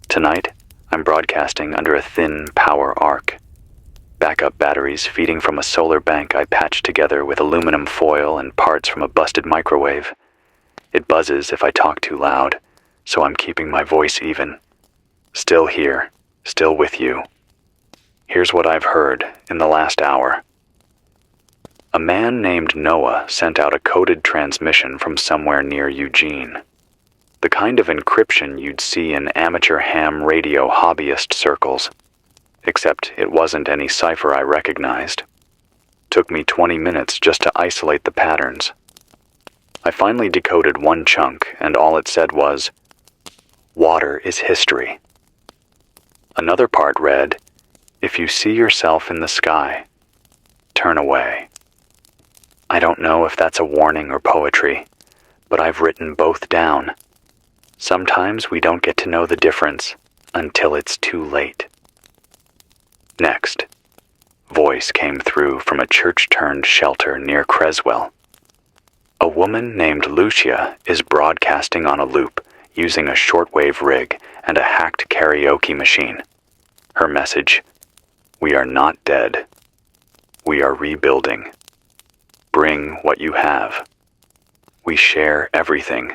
Tonight, I'm broadcasting under a thin power arc. Backup batteries feeding from a solar bank I patched together with aluminum foil and parts from a busted microwave. It buzzes if I talk too loud, so I'm keeping my voice even. Still here, still with you. Here's what I've heard in the last hour. A man named Noah sent out a coded transmission from somewhere near Eugene. The kind of encryption you'd see in amateur ham radio hobbyist circles. Except it wasn't any cipher I recognized. Took me 20 minutes just to isolate the patterns. I finally decoded one chunk, and all it said was, "Water is history." Another part read, "If you see yourself in the sky, turn away." I don't know if that's a warning or poetry, but I've written both down. Sometimes we don't get to know the difference until it's too late. Next, voice came through from a church-turned shelter near Creswell. A woman named Lucia is broadcasting on a loop using a shortwave rig and a hacked karaoke machine. Her message, "We are not dead. We are rebuilding. Bring what you have. We share everything."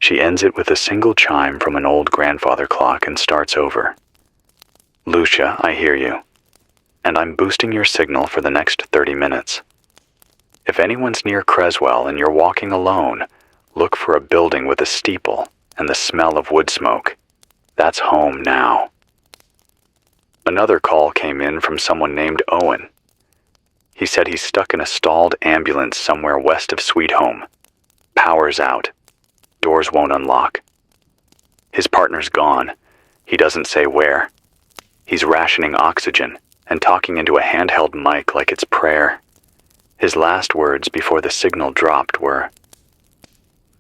She ends it with a single chime from an old grandfather clock and starts over. "Lucia, I hear you, and I'm boosting your signal for the next 30 minutes. If anyone's near Creswell and you're walking alone, look for a building with a steeple and the smell of wood smoke. That's home now." Another call came in from someone named Owen. He said he's stuck in a stalled ambulance somewhere west of Sweet Home. Power's out. Doors won't unlock. His partner's gone. He doesn't say where. He's rationing oxygen and talking into a handheld mic like it's prayer. His last words before the signal dropped were,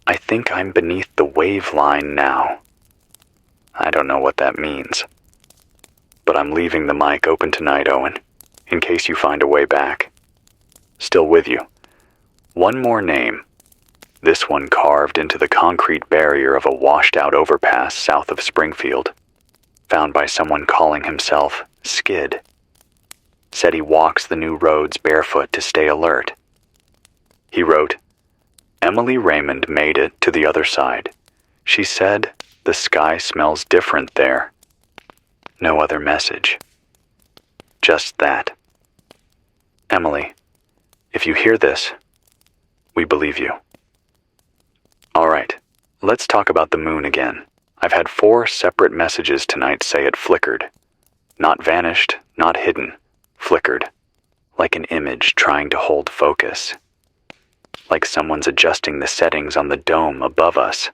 "I think I'm beneath the wave line now." I don't know what that means. But I'm leaving the mic open tonight, Owen, in case you find a way back. Still with you. One more name. This one carved into the concrete barrier of a washed-out overpass south of Springfield. Found by someone calling himself Skid. Said he walks the new roads barefoot to stay alert. He wrote, "Emily Raymond made it to the other side. She said the sky smells different there." No other message. Just that. Emily, if you hear this, we believe you. All right, let's talk about the moon again. I've had 4 separate messages tonight say it flickered. Not vanished, not hidden. Flickered. Like an image trying to hold focus. Like someone's adjusting the settings on the dome above us.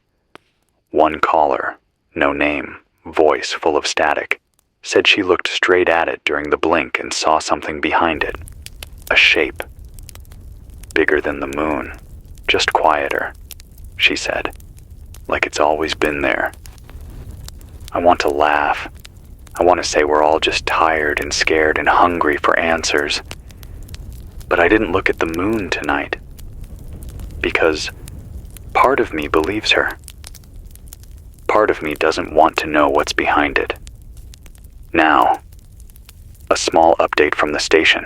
One caller, no name, voice full of static, said she looked straight at it during the blink and saw something behind it. A shape. Bigger than the moon, just quieter, she said, like it's always been there. I want to laugh. I want to say we're all just tired and scared and hungry for answers. But I didn't look at the moon tonight. Because part of me believes her. Part of me doesn't want to know what's behind it. Now, a small update from the station.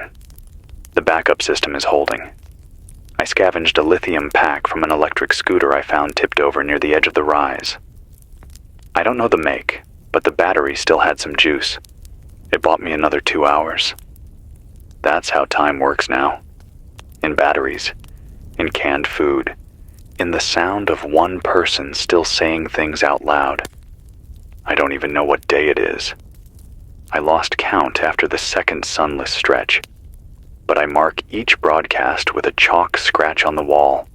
The backup system is holding. I scavenged a lithium pack from an electric scooter I found tipped over near the edge of the rise. I don't know the make, but the battery still had some juice. It bought me another 2 hours. That's how time works now. In batteries, in canned food, in the sound of one person still saying things out loud. I don't even know what day it is. I lost count after the second sunless stretch, but I mark each broadcast with a chalk scratch on the wall,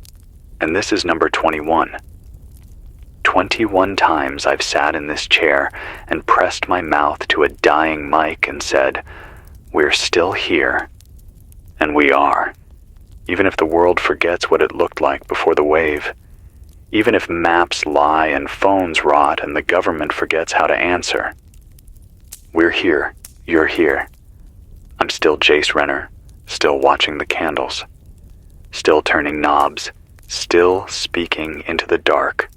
and this is number 21. 21 times I've sat in this chair and pressed my mouth to a dying mic and said, "We're still here." And we are. Even if the world forgets what it looked like before the wave. Even if maps lie and phones rot and the government forgets how to answer. We're here. You're here. I'm still Jace Renner, still watching the candles, still turning knobs, still speaking into the dark.